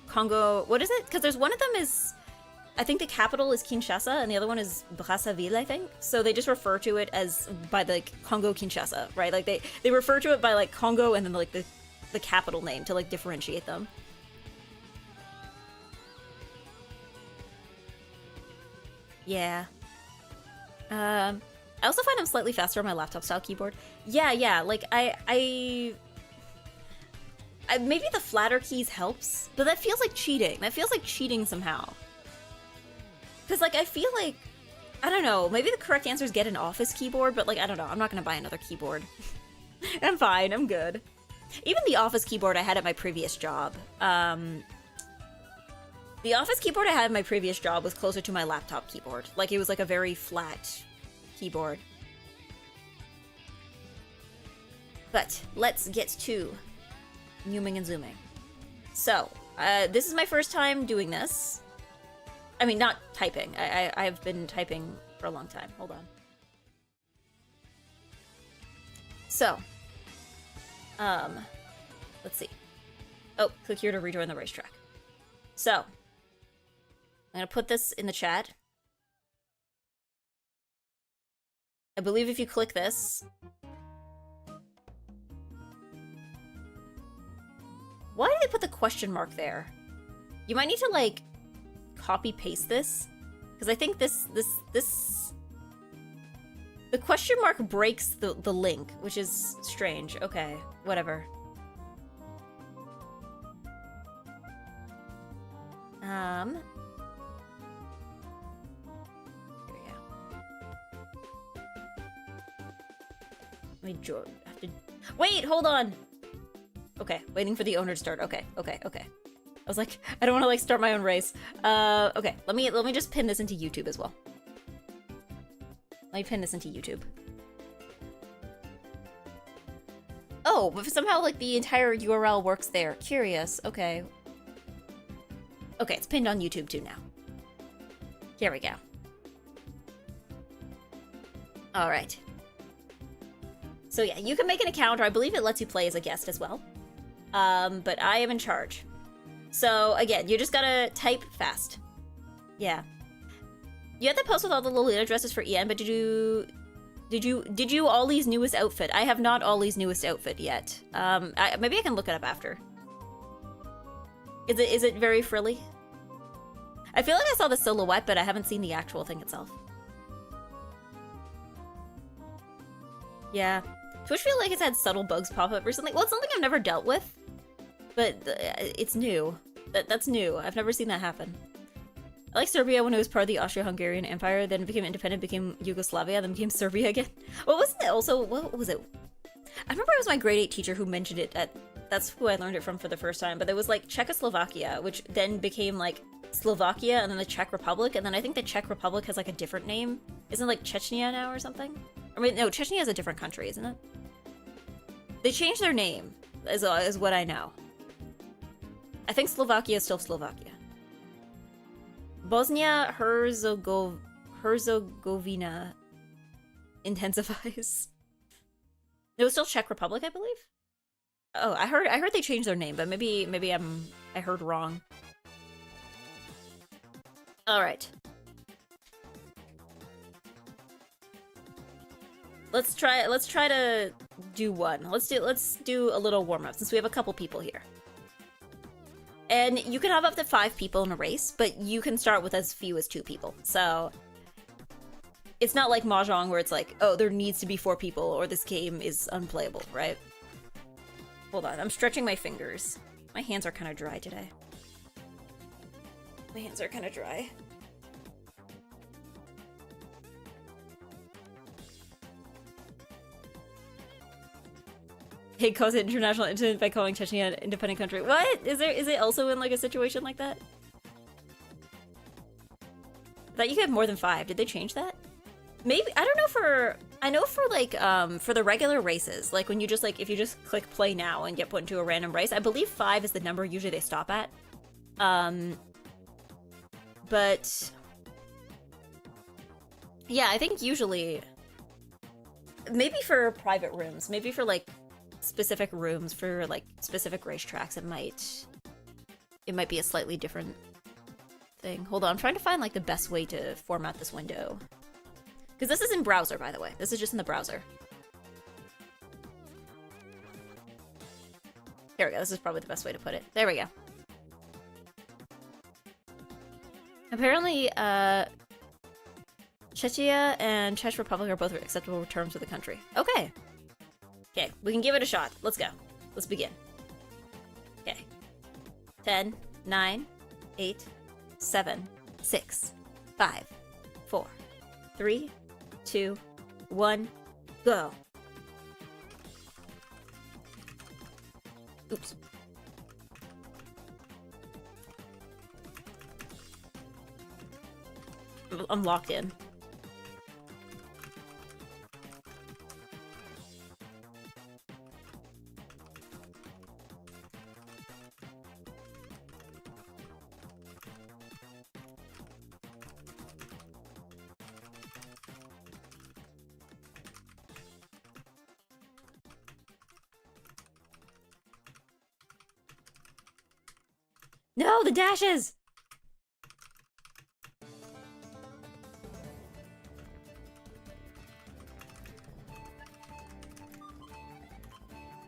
Congo, what is it? Because there's one of them is, I think the capital is Kinshasa, and the other one is Brazzaville, I think. So they just refer to it as, by, like, Congo-Kinshasa, right? Like, they refer to it by, like, Congo and then, like, the capital name to, like, differentiate them. Yeah. I also find I'm slightly faster on my laptop-style keyboard. Yeah, like, maybe the flatter keys helps, but that feels like cheating. That feels like cheating somehow. Because, like, I feel like, I don't know, maybe the correct answer is get an office keyboard, but, like, I don't know, I'm not gonna buy another keyboard. I'm fine, I'm good. Even the office keyboard I had at my previous job, the office keyboard I had at my previous job was closer to my laptop keyboard. Like, it was, like, a very flat keyboard. But, let's get to zooming and zooming. So, this is my first time doing this. I mean, not typing. I've been typing for a long time. Hold on. So, let's see. Oh, click here to rejoin the racetrack. So, I'm gonna put this in the chat. I believe if you click this... Why did they put the question mark there? You might need to, like, copy-paste this. Because I think this... The question mark breaks the link, which is strange. Okay, whatever. Here we go. Let me have to... Wait, hold on! Okay, waiting for the owner to start. Okay. I was like, I don't want to, like, start my own race. Okay, let me just pin this into YouTube as well. Let me pin this into YouTube. Oh, Oh, but somehow like the entire URL works there. Curious. Okay. Okay, it's pinned on YouTube too now. Here we go. All right. So yeah, you can make an account, or I believe it lets you play as a guest as well. But I am in charge. So again, you just gotta type fast. Yeah. You had the post with all the Lolita dresses for Ian, but did you Ollie's newest outfit? I have not Ollie's newest outfit yet. Maybe I can look it up after. Is it very frilly? I feel like I saw the silhouette, but I haven't seen the actual thing itself. Yeah. Twitch feel like it's had subtle bugs pop up recently. Well, it's something I've never dealt with, but it's new. That's new. I've never seen that happen. I like Serbia when it was part of the Austro-Hungarian Empire, then it became independent, became Yugoslavia, then became Serbia again. What was it also? What was it? I remember it was my grade 8 teacher who mentioned it that's who I learned it from for the first time, but there was like Czechoslovakia, which then became like Slovakia, and then the Czech Republic, and then I think the Czech Republic has like a different name. Isn't it like Chechnya now or something? I mean, no, Chechnya is a different country, isn't it? They changed their name, is what I know. I think Slovakia is still Slovakia. Bosnia Herzegovina intensifies. It was still Czech Republic, I believe. Oh, I heard they changed their name, but maybe I heard wrong. All right. Let's try to do one. Let's do a little warm up since we have a couple people here. And you can have up to 5 people in a race, but you can start with as few as 2 people. So it's not like Mahjong where it's like, oh, there needs to be 4 people or this game is unplayable, right? Hold on, I'm stretching my fingers. My hands are kind of dry today. My hands are kind of dry. Hey, cause it international incident by calling Chechnya an independent country. What? Is it also in like a situation like that? I thought you could have more than 5. Did they change that? Maybe, I don't know I know for like, for the regular races, like when you just like, if you just click play now and get put into a random race, I believe 5 is the number usually they stop at. But yeah, I think usually, maybe for private rooms, maybe for like specific rooms for like specific racetracks, it might be a slightly different thing. Hold on, I'm trying to find like the best way to format this window. Because this is in browser, by the way. This is just in the browser. Here we go. This is probably the best way to put it. There we go. Apparently, Czechia and Czech Republic are both acceptable terms for the country. Okay. Okay, we can give it a shot. Let's go. Let's begin. Okay. 10, 9, 8, 7, 6, 5, 4, 3, 2, 1, go. Oops. I'm locked in. No, the dashes!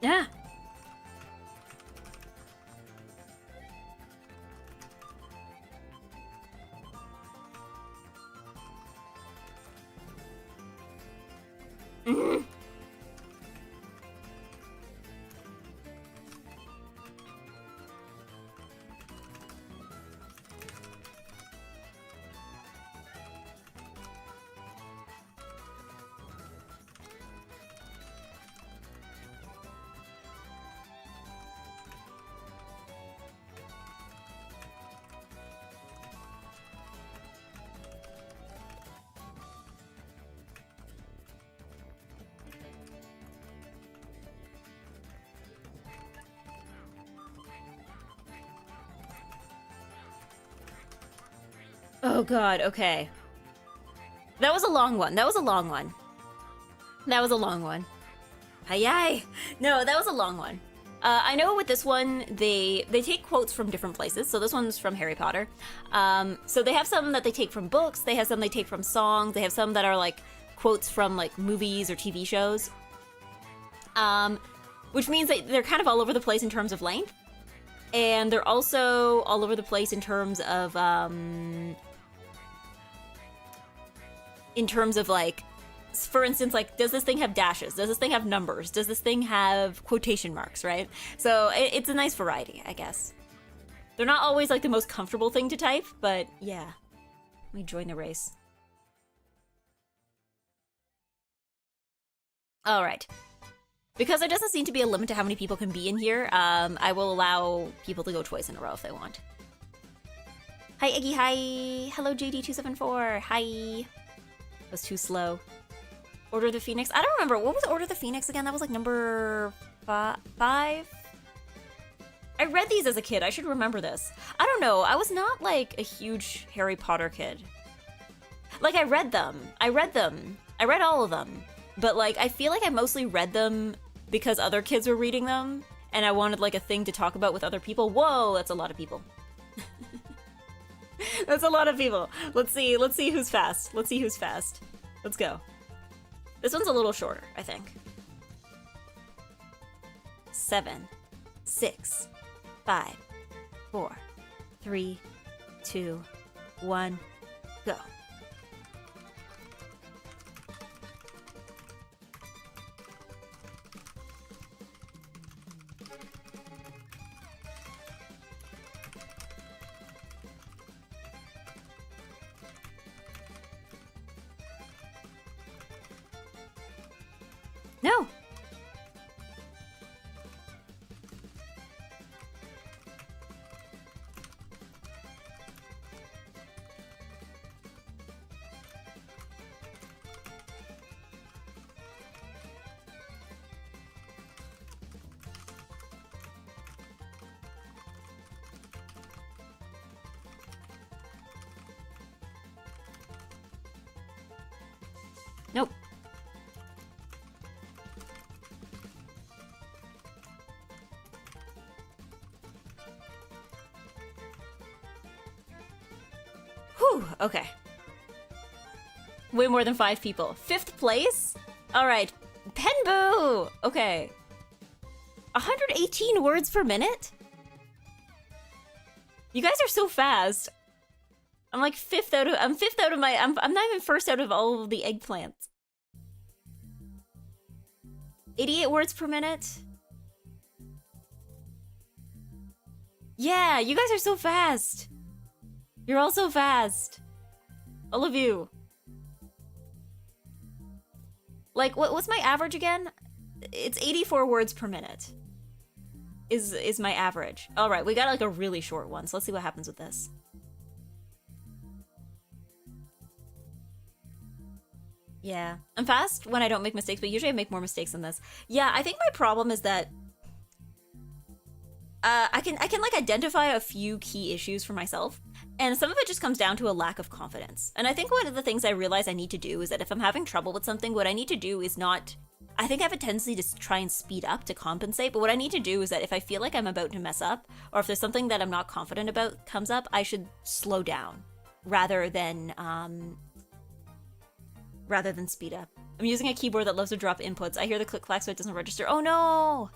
Yeah. Mm. Oh god, okay. That was a long one. That was a long one. That was a long one. Hi-yi! No, that was a long one. I know with this one, they take quotes from different places. So this one's from Harry Potter. So they have some that they take from books. They have some they take from songs. They have some that are like quotes from like movies or TV shows. Which means that they're kind of all over the place in terms of length. And they're also all over the place in terms of like, for instance, like, does this thing have dashes? Does this thing have numbers? Does this thing have quotation marks, right? So it's a nice variety, I guess. They're not always like the most comfortable thing to type, but yeah. Let me join the race. All right. Because there doesn't seem to be a limit to how many people can be in here, I will allow people to go twice in a row if they want. Hi, Eggy, hi! Hello, JD274, hi! That was too slow. Order the Phoenix? I don't remember. What was Order the Phoenix again? That was like number 5? I read these as a kid. I should remember this. I don't know. I was not like a huge Harry Potter kid. Like, I read them. I read all of them. But like, I feel like I mostly read them because other kids were reading them, and I wanted like a thing to talk about with other people. Whoa, that's a lot of people. That's a lot of people. Let's see who's fast. Let's see who's fast. Let's go. This one's a little shorter, I think. 7, 6, 5, 4, 3, 2, 1, go. No. Nope. Whew, okay. Way more than 5 people. 5th place? Alright. Penboo! Okay. 118 words per minute? You guys are so fast. I'm like I'm fifth out of my, I'm not even first out of all of the eggplants. 88 words per minute? Yeah, you guys are so fast. You're all so fast. All of you. Like, what's my average again? It's 84 words per minute. Is my average. Alright, we got like a really short one, so let's see what happens with this. Yeah. I'm fast when I don't make mistakes, but usually I make more mistakes than this. Yeah, I think my problem is that I can like identify a few key issues for myself, and some of it just comes down to a lack of confidence. And I think one of the things I realize I need to do is that if I'm having trouble with something, what I need to do is not... I think I have a tendency to try and speed up to compensate, but what I need to do is that if I feel like I'm about to mess up, or if there's something that I'm not confident about comes up, I should slow down rather than speed up. I'm using a keyboard that loves to drop inputs. I hear the click-clack so it doesn't register. Oh no!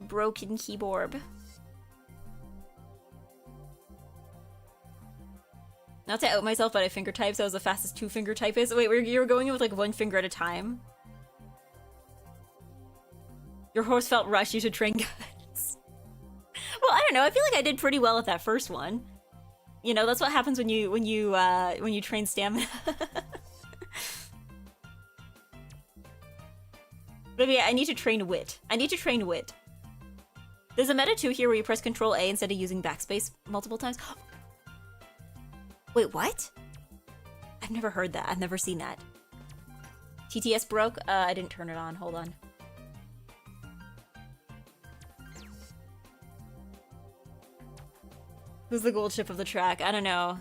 Broken keyboard. Not to out myself, but I finger type, so I was the fastest 2-finger typist. Wait, you were going in with like 1 finger at a time? Your horse felt rushed, you should train guns. Well, I don't know, I feel like I did pretty well at that first one. You know, that's what happens when you train stamina. But yeah, I need to train wit. I need to train wit. There's a meta too here where you press Control A instead of using backspace multiple times. Wait, what? I've never heard that. I've never seen that. TTS broke? I didn't turn it on. Hold on. Who's the gold chip of the track? I don't know.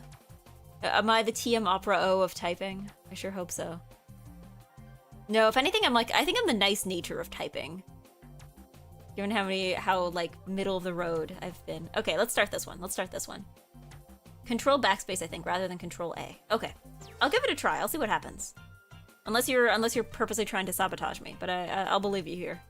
Am I the TM Opera O of typing? I sure hope so. No, if anything, I think I'm the nice nature of typing. Given how like middle of the road I've been. Okay, let's start this one. Control backspace, I think, rather than Control A. Okay, I'll give it a try. I'll see what happens. Unless you're purposely trying to sabotage me, but I'll believe you here.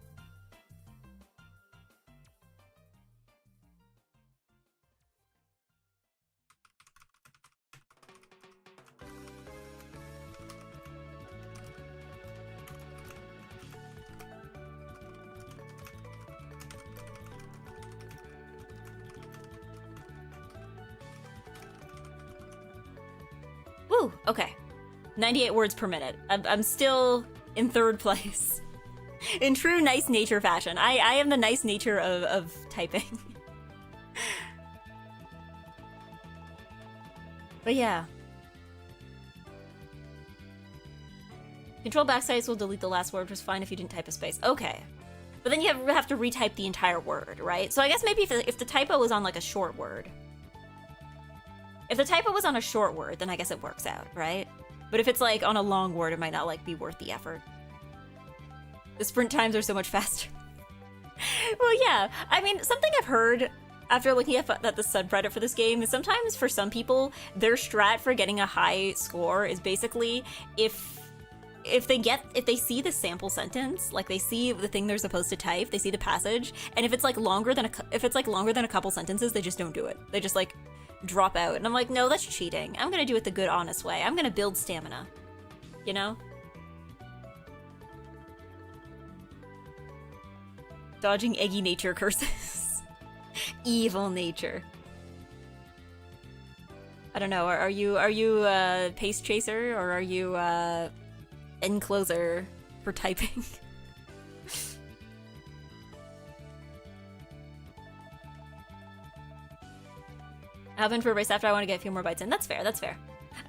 Woo, okay. 98 words per minute. I'm still in third place. In true nice nature fashion. I am the nice nature of typing. But yeah. Control backspace will delete the last word, which is fine if you didn't type a space. Okay. But then you have to retype the entire word, right? So I guess maybe if the typo was on like a short word. If the typo was on a short word, then I guess it works out, right? But if it's like on a long word, it might not like be worth the effort. The sprint times are so much faster. Well, yeah. I mean, something I've heard after looking at the subreddit for this game is sometimes for some people, their strat for getting a high score is basically if they see the sample sentence, like they see the thing they're supposed to type, they see the passage, and if it's like longer than a couple sentences, they just don't do it. They just like drop out. And I'm like, no, that's cheating. I'm gonna do it the good, honest way. I'm gonna build stamina. You know? Dodging eggy nature curses. Evil nature. I don't know. Are you a pace chaser or are you encloser for typing? Hop in for a race after I want to get a few more bites in. That's fair, that's fair.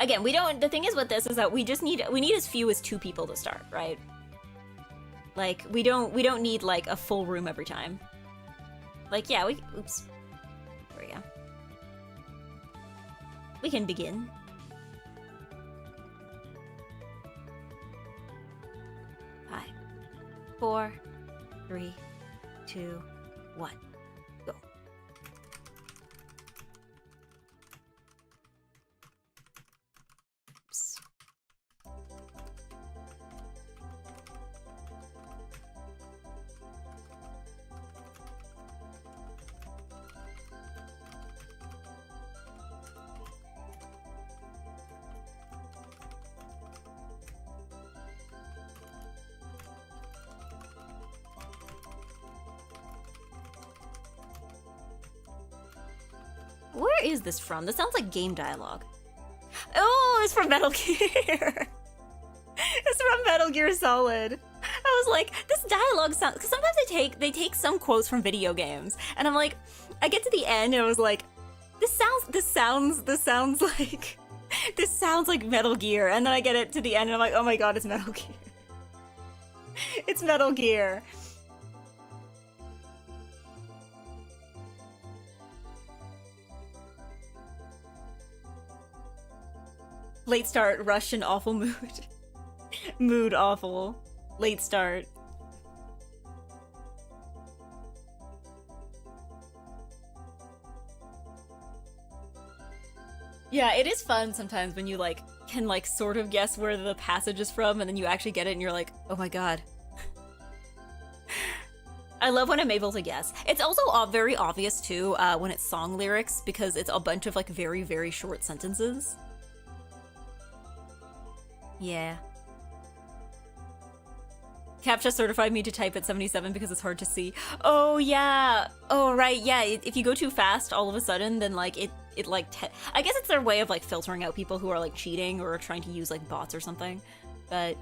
Again, the thing is with this is that we need as few as 2 people to start, right? Like, we don't need like a full room every time. Like, yeah, oops. There we go. We can begin. 5, 4, 3, 2, 1. Go. Oops. Where is this from? This sounds like game dialogue. Oh, it's from Metal Gear. It's from Metal Gear Solid. I was like, this dialogue sounds, because sometimes they take some quotes from video games, and I'm like, I get to the end and I was like, this sounds like Metal Gear, and then I get it to the end and I'm like, oh my god, it's Metal Gear. It's Metal Gear. Late start, rush, and awful mood. Mood awful. Late start. Yeah, it is fun sometimes when you like can like sort of guess where the passage is from and then you actually get it and you're like, oh my god. I love when I'm able to guess. It's also very obvious too when it's song lyrics because it's a bunch of like very, very short sentences. Yeah. CAPTCHA certified me to type at 77 because it's hard to see. Oh yeah. Oh right, yeah. If you go too fast all of a sudden, then like it like I guess it's their way of like filtering out people who are like cheating or trying to use like bots or something. But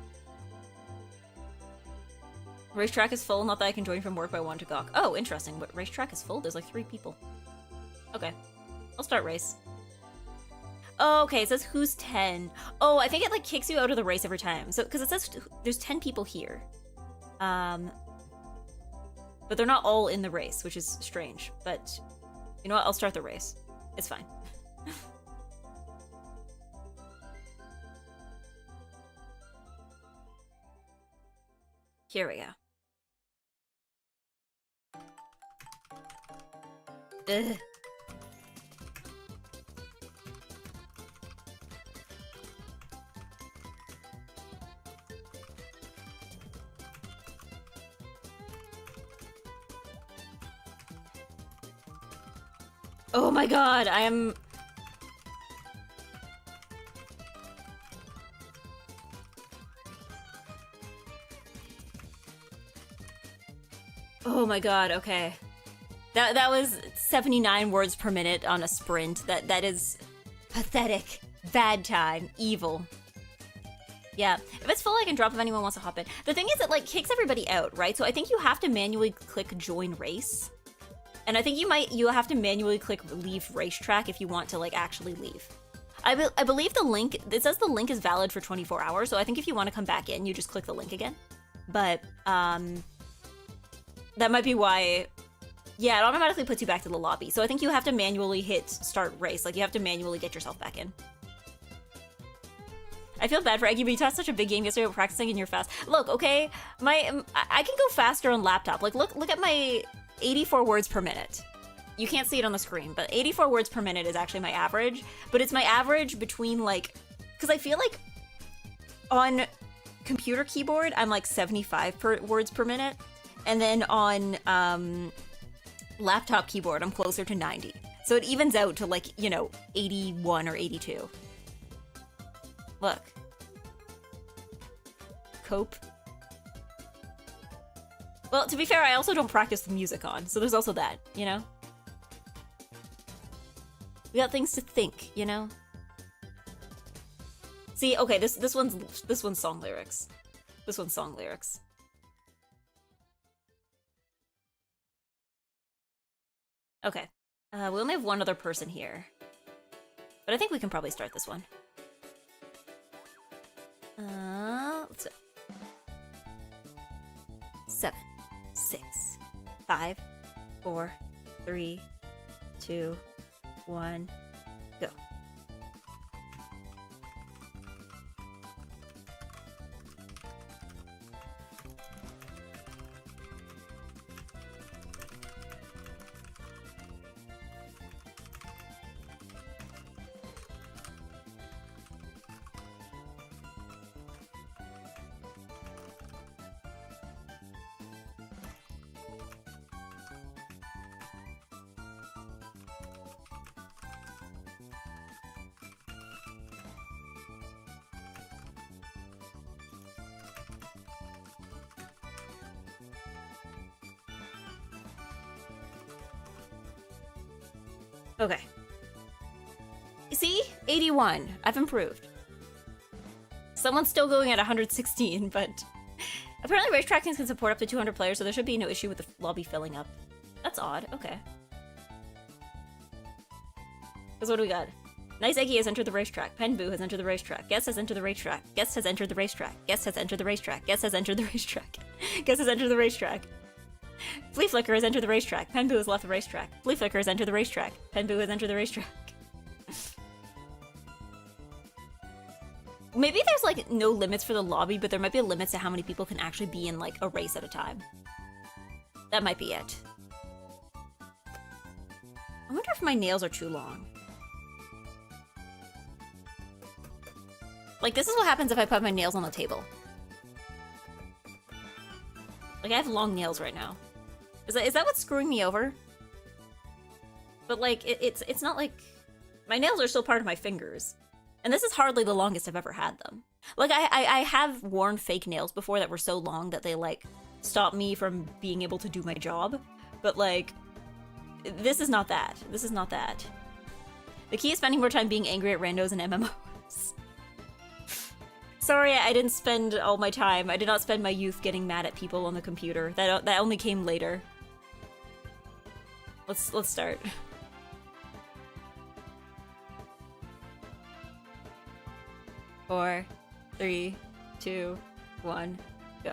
racetrack is full. Not that I can join from work, but I want to gawk. Oh, interesting. But racetrack is full. There's like 3 people. Okay, I'll start race. Oh, okay, it says who's 10. Oh, I think it like kicks you out of the race every time. So, because it says there's 10 people here. But they're not all in the race, which is strange. But, you know what, I'll start the race. It's fine. Here we go. Ugh. Oh my god, I am... Oh my god, okay. That was 79 words per minute on a sprint. That is pathetic. Bad time. Evil. Yeah. If it's full, I can drop if anyone wants to hop in. The thing is, it like kicks everybody out, right? So I think you have to manually click join race. And I think you have to manually click leave racetrack if you want to like actually leave. I believe the link, it says the link is valid for 24 hours, so I think if you want to come back in, you just click the link again. But, that might be why... Yeah, it automatically puts you back to the lobby. So I think you have to manually hit start race. Like, you have to manually get yourself back in. I feel bad for Eggy, but you taught such a big game yesterday about practicing and you're fast. Look, okay, I can go faster on laptop. Like, look at my 84 words per minute. You can't see it on the screen, but 84 words per minute is actually my average. But it's my average between, like... Because I feel like on computer keyboard, I'm like 75 words per minute. And then on laptop keyboard, I'm closer to 90. So it evens out to like, you know, 81 or 82. Look. Cope. Well, to be fair, I also don't practice the music on, so there's also that, you know? We got things to think, you know? See, okay, this one's song lyrics. This one's song lyrics. Okay. We only have one other person here. But I think we can probably start this one. Let's see. 7, 6, 5, 4, 3, 2, 1, go. Okay. See? 81. I've improved. Someone's still going at 116, but... Apparently racetrack teams can support up to 200 players, so there should be no issue with the lobby filling up. That's odd. Okay. Because what do we got? NiceEggy has entered the racetrack. Penboo has entered the racetrack. Guest has entered the racetrack. Guest has entered the racetrack. Guest has entered the racetrack. Guest has entered the racetrack. Guest has entered the racetrack. Flea Flicker has entered the racetrack. Penboo has left the racetrack. Flea Flicker has entered the racetrack. Penboo has entered the racetrack. Maybe there's like no limits for the lobby, but there might be limits to how many people can actually be in like a race at a time. That might be it. I wonder if my nails are too long. Like, this is what happens if I put my nails on the table. Like, I have long nails right now. Is that what's screwing me over? But like, it's not like... My nails are still part of my fingers. And this is hardly the longest I've ever had them. Like, I have worn fake nails before that were so long that they, like, stopped me from being able to do my job. But, like, this is not that. This is not that. The key is spending more time being angry at randos and MMOs. Sorry, I didn't spend all my time. I did not spend my youth getting mad at people on the computer. That only came later. Let's start. Four, 3, 2, 1, go.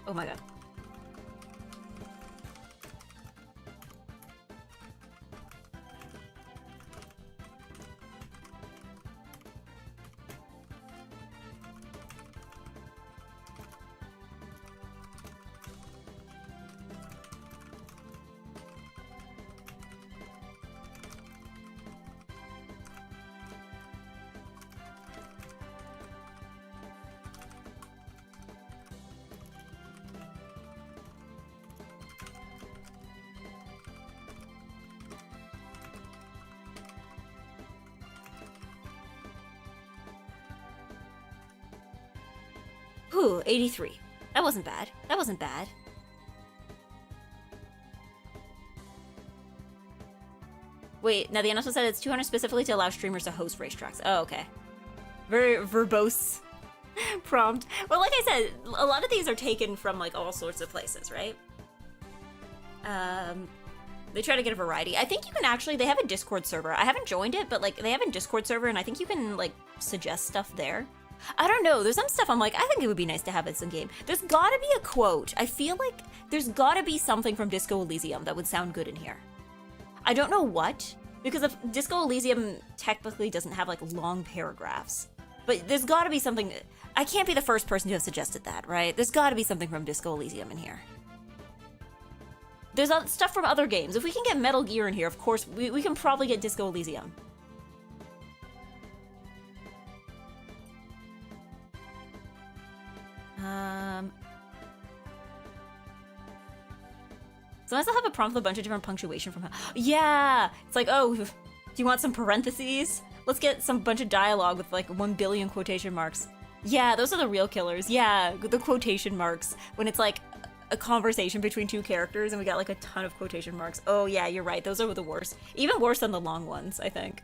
Oh my god. Whew, 83. That wasn't bad. That wasn't bad. Wait, now the announcement said it's 200 specifically to allow streamers to host racetracks. Oh, okay. Very verbose prompt. Well, like I said, a lot of these are taken from like all sorts of places, right? They try to get a variety. I think you can actually, they have a Discord server. I haven't joined it, but like they have a Discord server and I think you can like suggest stuff there. I don't know, there's some stuff I'm like, I think it would be nice to have this in game. There's gotta be a quote. I feel like there's gotta be something from Disco Elysium that would sound good in here. I don't know what, because if Disco Elysium technically doesn't have like long paragraphs. But there's gotta be something, I can't be the first person to have suggested that, right? There's gotta be something from Disco Elysium in here. There's stuff from other games. If we can get Metal Gear in here, of course, we can probably get Disco Elysium. So I still have a prompt with a bunch of different punctuation from her. Yeah! It's like, oh, do you want some parentheses? Let's get some bunch of dialogue with like 1 billion quotation marks. Yeah, those are the real killers. Yeah, the quotation marks. When it's like a conversation between two characters and we got like a ton of quotation marks. Oh yeah, you're right. Those are the worst. Even worse than the long ones, I think.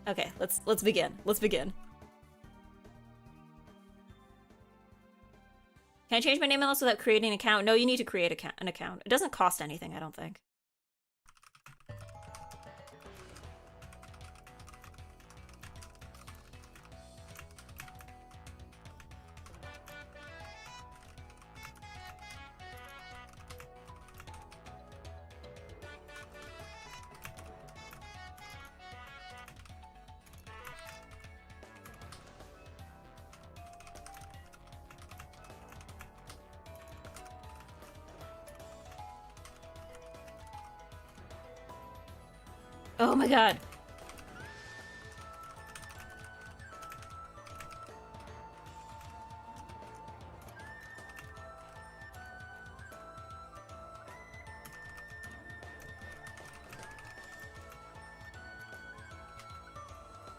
Okay, let's begin. Let's begin. Can I change my name unless without creating an account? No, you need to create an account. It doesn't cost anything, I don't think. Oh my god.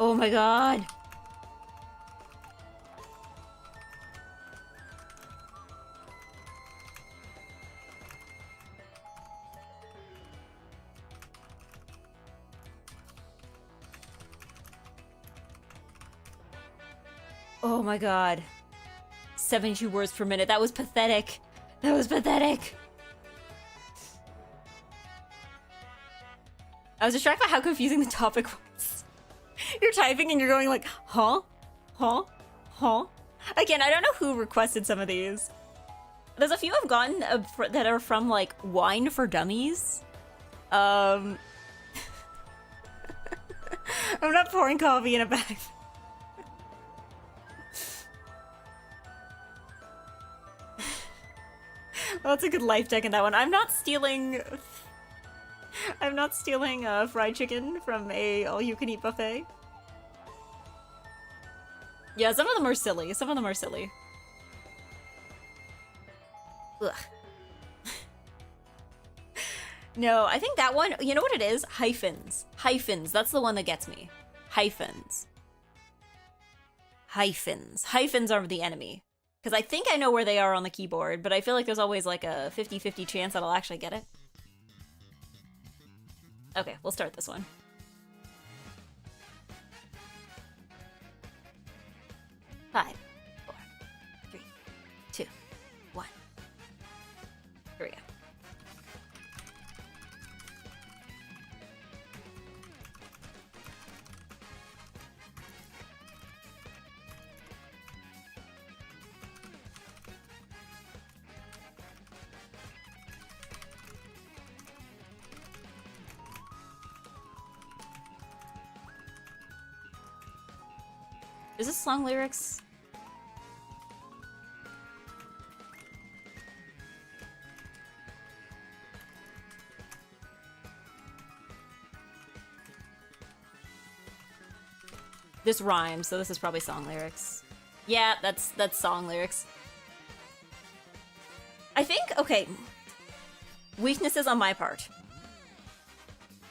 Oh my god. Oh my god. 72 words per minute. That was pathetic. That was pathetic. I was distracted by how confusing the topic was. You're typing and you're going like, huh? Huh? Huh? Again, I don't know who requested some of these. There's a few I've gotten that are from like Wine for Dummies. I'm not pouring coffee in a bag. Well, that's a good life deck in that one. I'm not stealing fried chicken from a all-you-can-eat buffet. Yeah, some of them are silly. Some of them are silly. Ugh. No, I think that one, you know what it is? Hyphens. Hyphens. That's the one that gets me. Hyphens. Hyphens. Hyphens are the enemy. Because I think I know where they are on the keyboard, but I feel like there's always like a 50-50 chance that I'll actually get it. Okay, we'll start this one. Five, 4, 3, 2, 1. Here we go. Is this song lyrics? This rhymes, so this is probably song lyrics. Yeah, that's song lyrics. I think, okay, weaknesses on my part.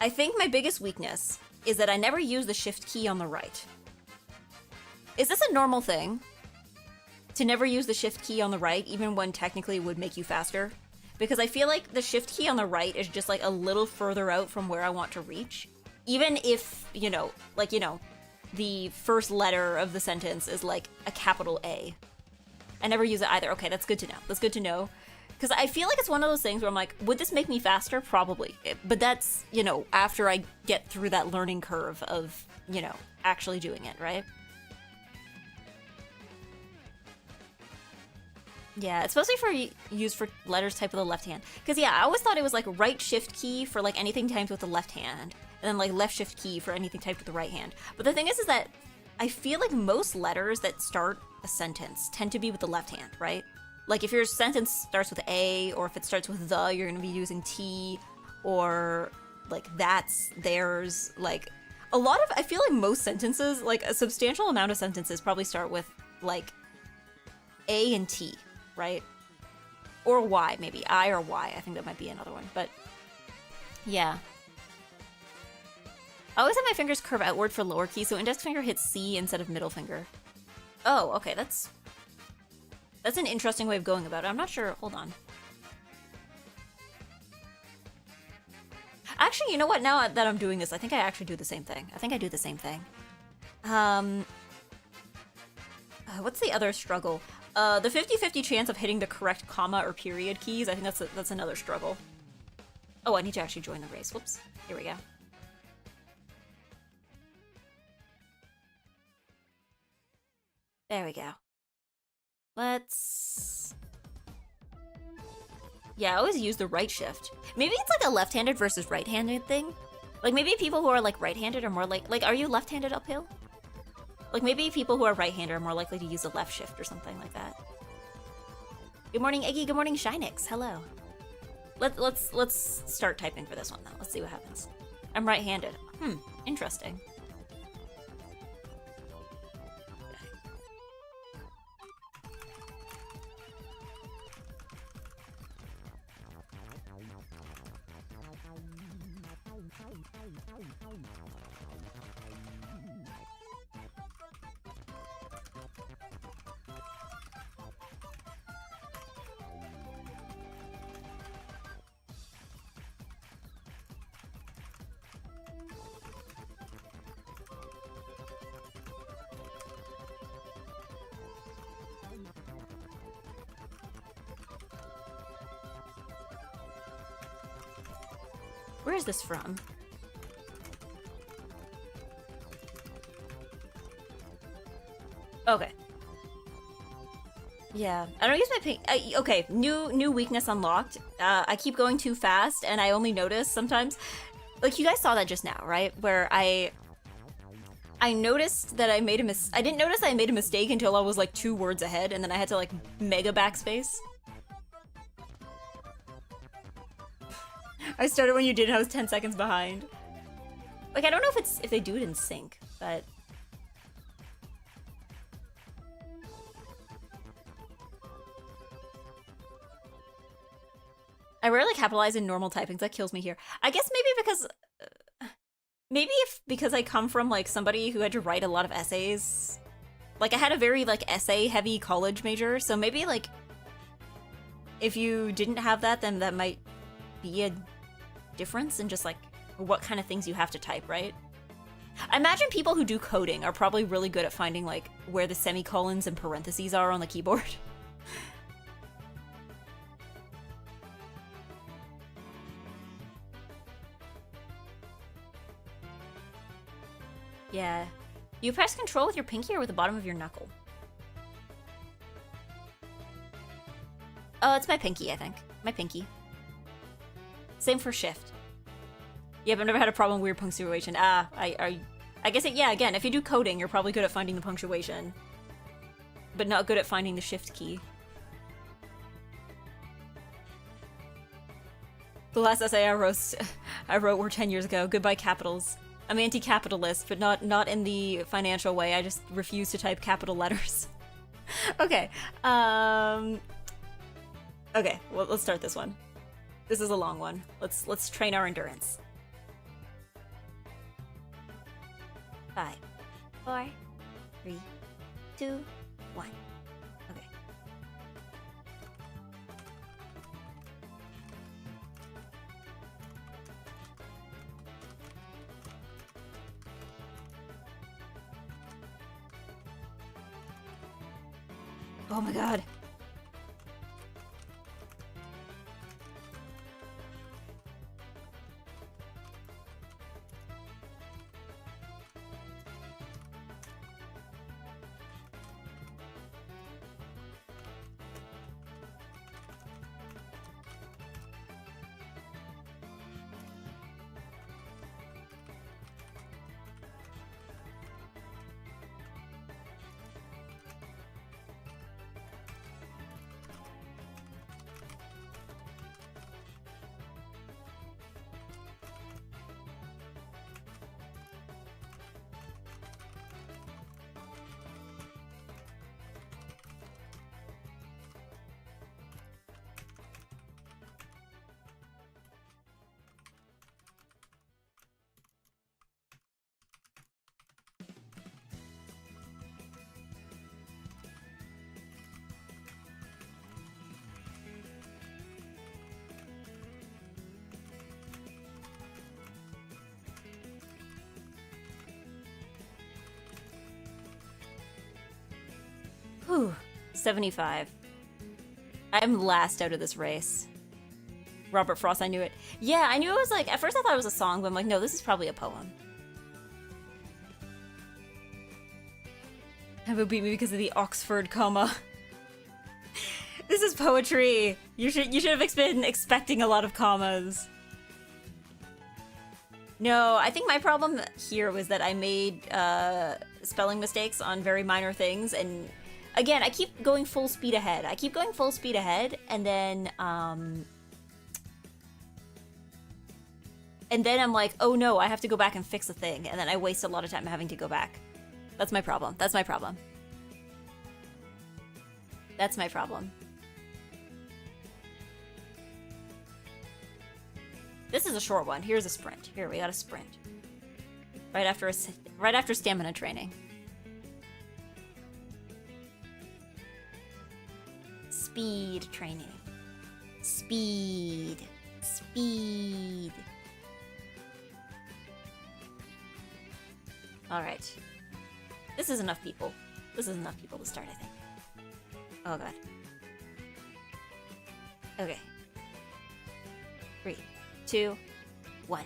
I think my biggest weakness is that I never use the shift key on the right. Is this a normal thing? to never use the shift key on the right, even when technically it would make you faster. Because I feel like the shift key on the right is just like a little further out from where I want to reach. Even if, you know, like, you know, the first letter of the sentence is like a capital A. I never use it either. Okay, that's good to know. That's good to know. Because I feel like it's one of those things where I'm like, would this make me faster? Probably. But that's, you know, after I get through that learning curve of, you know, actually doing it, right? Yeah, it's supposed to be used for letters typed with the left hand. Because, yeah, I always thought it was like right shift key for like anything typed with the left hand. And then like left shift key for anything typed with the right hand. But the thing is that I feel like most letters that start a sentence tend to be with the left hand, right? Like if your sentence starts with A, or if it starts with the, you're gonna be using T, or like that's, theirs, like a lot of, I feel like most sentences, like a substantial amount of sentences probably start with like A and T, right? Or Y, maybe, I or Y, I think that might be another one, but yeah. I always have my fingers curve outward for lower keys, so index finger hits C instead of middle finger. Oh, okay, that's an interesting way of going about it. I'm not sure. Hold on. Actually, you know what? Now that I'm doing this, I think I actually do the same thing. I think I do the same thing. What's the other struggle? The 50-50 chance of hitting the correct comma or period keys. I think that's another struggle. Oh, I need to actually join the race. Whoops. Here we go. There we go. Let's... Yeah, I always use the right shift. Maybe it's like a left-handed versus right-handed thing. Like maybe people who are like right-handed are more like are you left-handed uphill? Like maybe people who are right-handed are more likely to use a left shift or something like that. Good morning, Eggy. Good morning, Shinix. Hello. Let's start typing for this one though. Let's see what happens. I'm right-handed. Interesting. Where is this from? Okay. Yeah, I don't use my pink. Okay, new weakness unlocked. I keep going too fast, and I only notice sometimes. Like you guys saw that just now, right? Where I noticed that I made a I didn't notice I made a mistake until I was like 2 words ahead, and then I had to like mega backspace. I started when you did, and I was 10 seconds behind. Like I don't know if they do it in sync, but. I rarely capitalize in normal typings. That kills me here. I guess maybe because I come from like somebody who had to write a lot of essays. Like I had a very like essay heavy college major, so maybe like if you didn't have that, then that might be a difference in just like what kind of things you have to type, right? I imagine people who do coding are probably really good at finding like where the semicolons and parentheses are on the keyboard. Yeah. You press control with your pinky or with the bottom of your knuckle? Oh, it's my pinky, I think. My pinky. Same for shift. Yeah, but I've never had a problem with weird punctuation. I guess yeah, again, if you do coding, you're probably good at finding the punctuation. But not good at finding the shift key. The last essay I wrote were 10 years ago. Goodbye capitals. I'm anti-capitalist, but not in the financial way. I just refuse to type capital letters. Okay. Okay, well, let's start this one. This is a long one. Let's train our endurance. 5, 4, 3, 2, 1. Okay. Oh my god. Whew. 75. I'm last out of this race. Robert Frost, I knew it. Yeah, I knew it was like, at first I thought it was a song, but I'm like, no, this is probably a poem. Have it beat me because of the Oxford comma. This is poetry. You should have been expecting a lot of commas. No, I think my problem here was that I made spelling mistakes on very minor things, and again, I keep going full speed ahead. And then I'm like, oh no, I have to go back and fix a thing, and then I waste a lot of time having to go back. That's my problem. That's my problem. That's my problem. This is a short one. Here's a sprint. Here, we got a sprint. Right after stamina training. Speed training. Speed. Speed. Alright. This is enough people. This is enough people to start, I think. Oh god. Okay. 3, 2, 1.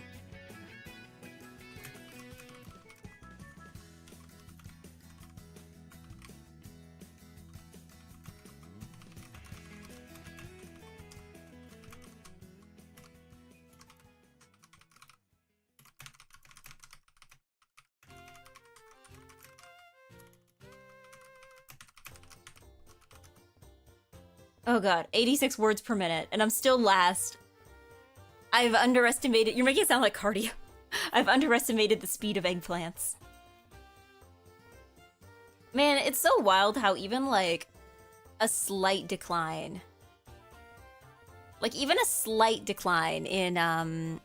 Oh god, 86 words per minute, and I'm still last. I've underestimated— you're making it sound like cardio. I've underestimated the speed of eggplants. Man, it's so wild how even, like, a slight decline— like, even a slight decline in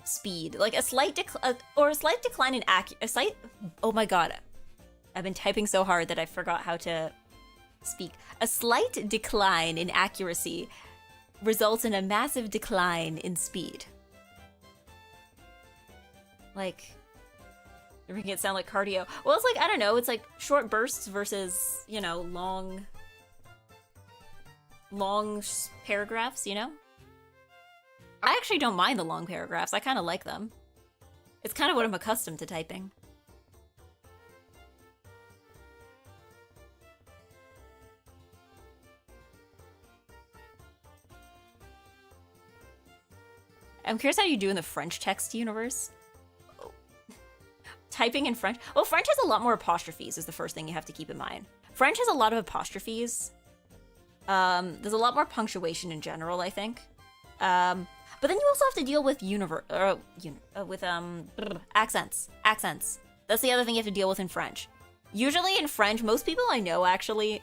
speed. Like, a slight decline in oh my god. I've been typing so hard that I forgot how to speak. A slight decline in accuracy results in a massive decline in speed. Like, you're making it sound like cardio. Well, it's like, I don't know, it's like short bursts versus, you know, long paragraphs, you know? I actually don't mind the long paragraphs. I kind of like them. It's kind of what I'm accustomed to typing. I'm curious how you do in the French text universe. Typing in French. Well, French has a lot more apostrophes is the first thing you have to keep in mind. French has a lot of apostrophes. There's a lot more punctuation in general, I think. But then you also have to deal with accents. Accents. That's the other thing you have to deal with in French. Usually in French, most people I know actually,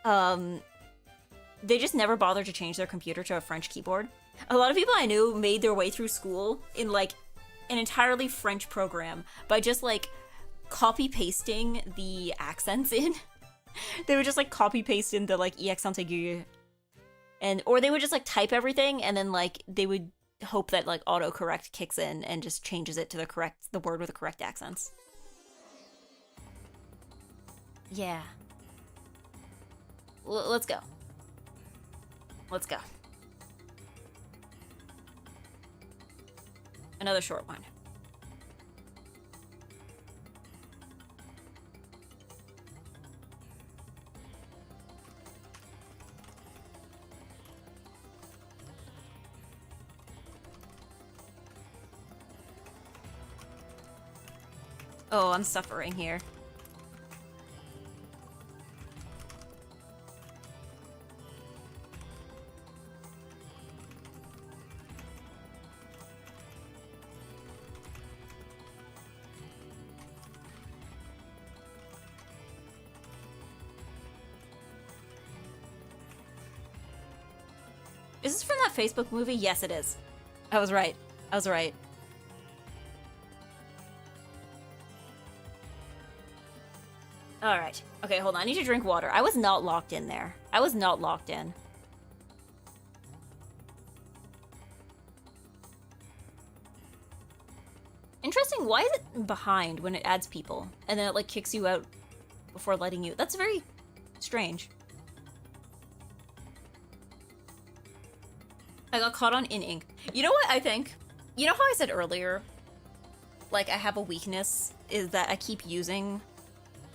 they just never bother to change their computer to a French keyboard. A lot of people I knew made their way through school in, like, an entirely French program by just, like, copy-pasting the accents in. They would just, like, copy-paste in the, like, accent aigu. Or they would just, like, type everything, and then, like, they would hope that, like, autocorrect kicks in and just changes it to the word with the correct accents. Yeah. Let's go. Let's go. Another short one. Oh, I'm suffering here. Is this from that Facebook movie? Yes, it is. I was right. I was right. Alright. Okay, hold on. I need to drink water. I was not locked in there. I was not locked in. Interesting. Why is it behind when it adds people? And then it, like, kicks you out before letting you... That's very strange. I got caught on in ink. You know what I think? You know how I said earlier, like, I have a weakness, is that I keep using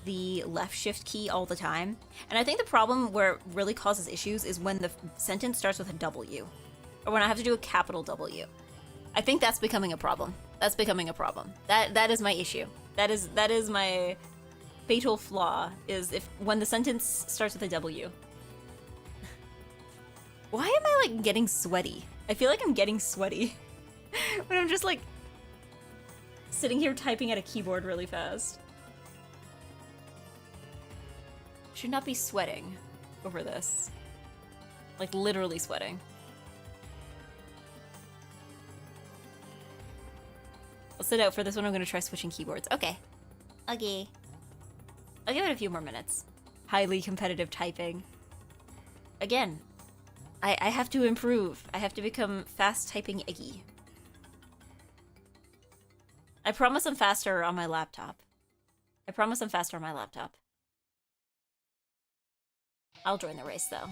the left shift key all the time. And I think the problem where it really causes issues is when the sentence starts with a W. Or when I have to do a capital W. I think that's becoming a problem. That's becoming a problem. That is my issue. That is my fatal flaw, is if when the sentence starts with a W. Why am I, like, getting sweaty? I feel like I'm getting sweaty when I'm just, like, sitting here typing at a keyboard really fast. Should not be sweating over this. Like, literally sweating. I'll sit out for this one. I'm gonna try switching keyboards. Okay. Okay. I'll give it a few more minutes. Highly competitive typing. Again, I have to improve. I have to become fast typing EGGY. I promise I'm faster on my laptop. I promise I'm faster on my laptop. I'll join the race, though.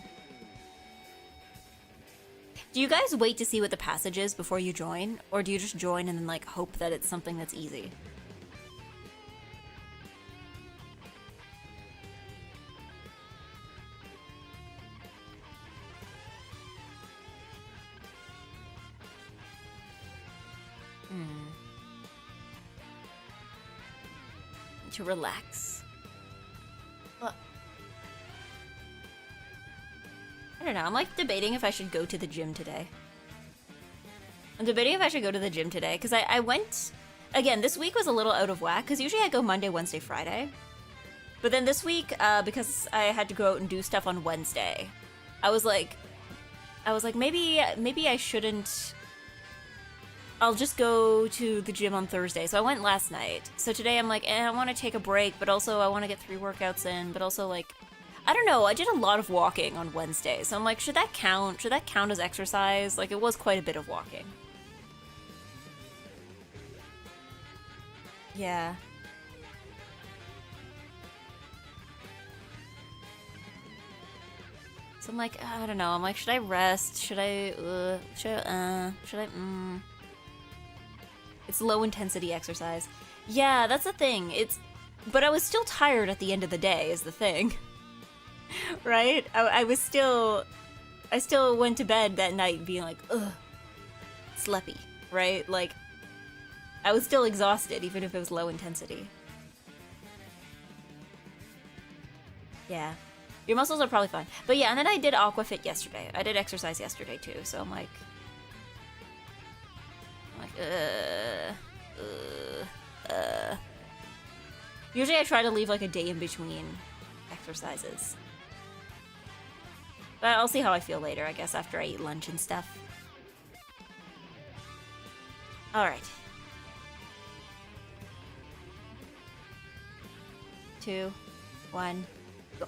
Do you guys wait to see what the passage is before you join? Or do you just join and then, like, hope that it's something that's easy? To relax. Well, I don't know. I'm, like, debating if I should go to the gym today. I'm debating if I should go to the gym today, because I went... Again, this week was a little out of whack, because usually I go Monday, Wednesday, Friday. But then this week, because I had to go out and do stuff on Wednesday, I was like, maybe I shouldn't... I'll just go to the gym on Thursday. So I went last night. So today I'm like, I want to take a break, but also I want to get 3 workouts in, but also, like, I don't know. I did a lot of walking on Wednesday. So I'm like, should that count? Should that count as exercise? Like, it was quite a bit of walking. Yeah. So I'm like, I don't know. I'm like, should I rest? Should I, It's low intensity exercise. Yeah, that's the thing. But I was still tired at the end of the day is the thing. Right? I still went to bed that night being like, ugh, sleepy, right? Like, I was still exhausted even if it was low intensity. Yeah. Your muscles are probably fine. But yeah, and then I did aquafit yesterday. I did exercise yesterday too, so I'm like, Usually I try to leave like a day in between exercises. But I'll see how I feel later, I guess, after I eat lunch and stuff. Alright. 2, 1, go.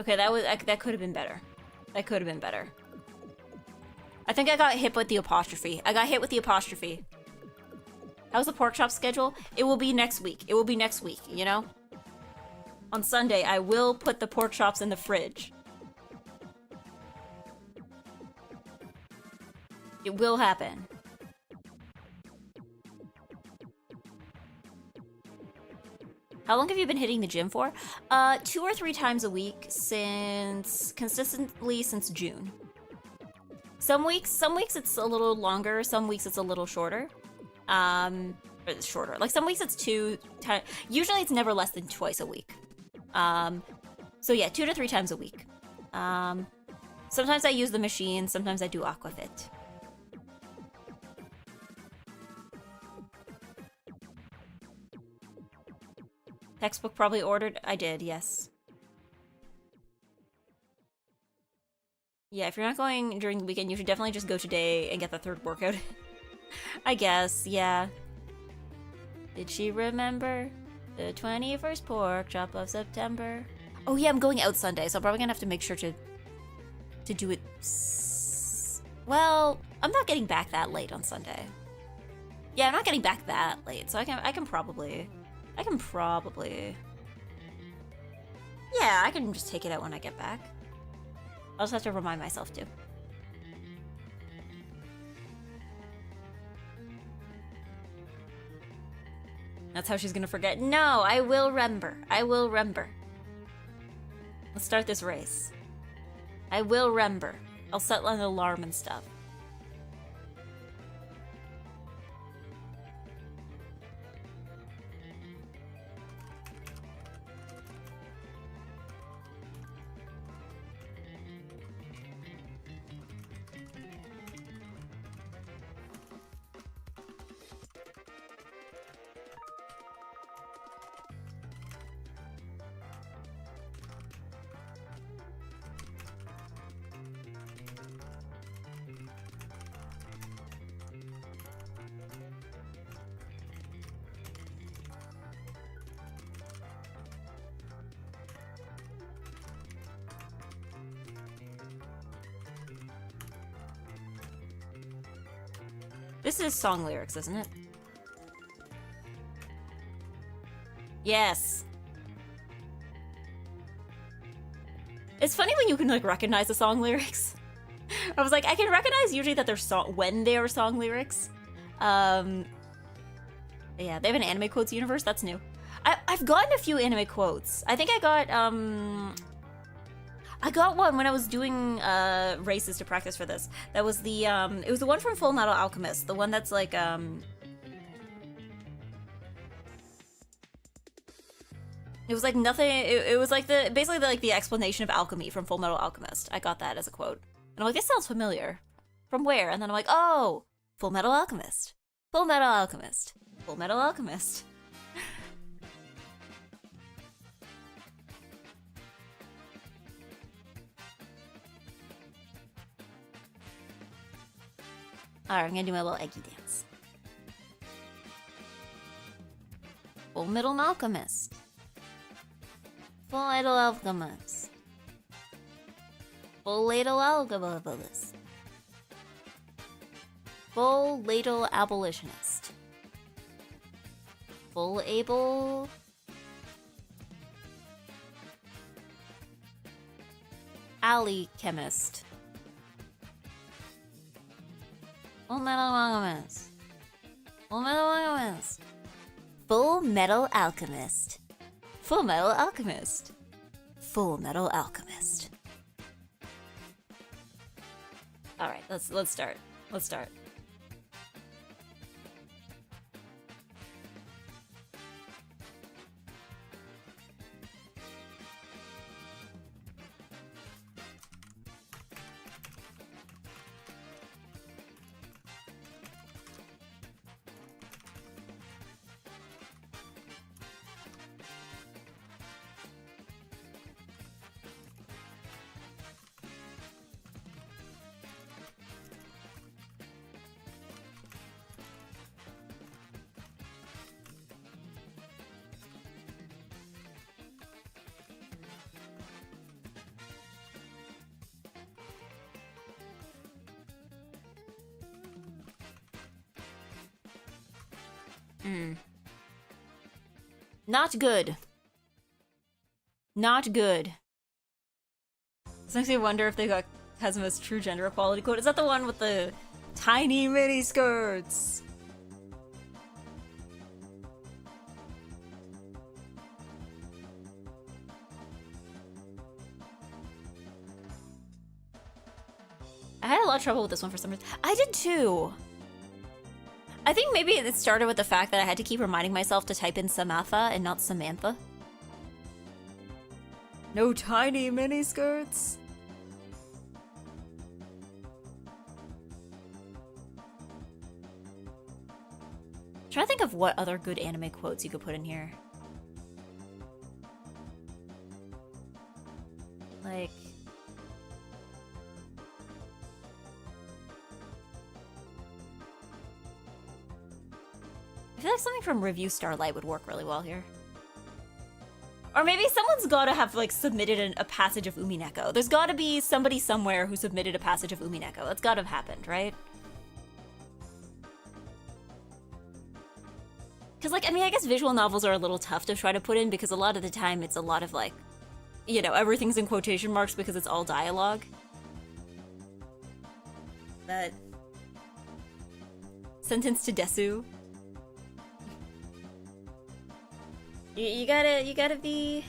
Okay, that could have been better. That could have been better. I think I got hit with the apostrophe. I got hit with the apostrophe. How's the pork chop schedule? It will be next week. It will be next week, you know? On Sunday, I will put the pork chops in the fridge. It will happen. How long have you been hitting the gym for? 2 or 3 times a week consistently since June. Some weeks it's a little longer, some weeks it's a little shorter. Shorter. Like some weeks it's 2 times. Usually it's never less than twice a week. So yeah, 2 to 3 times a week. Sometimes I use the machine, sometimes I do Aquafit. Textbook probably ordered? I did, yes. Yeah, if you're not going during the weekend, you should definitely just go today and get the 3rd workout. I guess, yeah. Did she remember the 21st pork chop of September? Oh yeah, I'm going out Sunday, so I'm probably gonna have to make sure to do it. Well, I'm not getting back that late on Sunday. Yeah, I'm not getting back that late, so I can probably. Yeah, I can just take it out when I get back. I'll just have to remind myself to. That's how she's gonna forget. No, I will remember. I will remember. Let's start this race. I will remember. I'll set an alarm and stuff. This is song lyrics, isn't it? Yes. It's funny when you can, like, recognize the song lyrics. I was like, I can recognize usually that they're when they are song lyrics. Yeah, they have an anime quotes universe. That's new. I've gotten a few anime quotes. I think I got one when I was doing races to practice for this. That was the it was the one from Full Metal Alchemist, the one that's like it was like nothing. It was like basically the explanation of alchemy from Full Metal Alchemist. I got that as a quote, and I'm like, this sounds familiar. From where? And then I'm like, oh, Full Metal Alchemist, Full Metal Alchemist, Full Metal Alchemist. Alright, I'm gonna do my little eggy dance. Full Metal Alchemist. Full Metal Alchemist. Full Metal Alchemist. Full ladle abolitionist. Full able. Alley chemist. Full Metal Alchemist. Full Metal Alchemist. Full Metal Alchemist. Full Metal Alchemist. Full Metal Alchemist. All right, let's start. Let's start. Not good. Not good. This makes me wonder if they got Kazuma's true gender equality quote. Is that the one with the tiny mini skirts? I had a lot of trouble with this one for some reason. I did too. I think maybe it started with the fact that I had to keep reminding myself to type in Samantha and not Samantha. No tiny mini skirts. I'm trying to think of what other good anime quotes you could put in here. Like... I feel like something from Review Starlight would work really well here. Or maybe someone's gotta have, like, submitted a passage of Umineko. There's gotta be somebody somewhere who submitted a passage of Umineko. That's gotta have happened, right? Because, like, I mean, I guess visual novels are a little tough to try to put in because a lot of the time it's a lot of, like, you know, everything's in quotation marks because it's all dialogue. But... Sentence to Desu. You gotta be...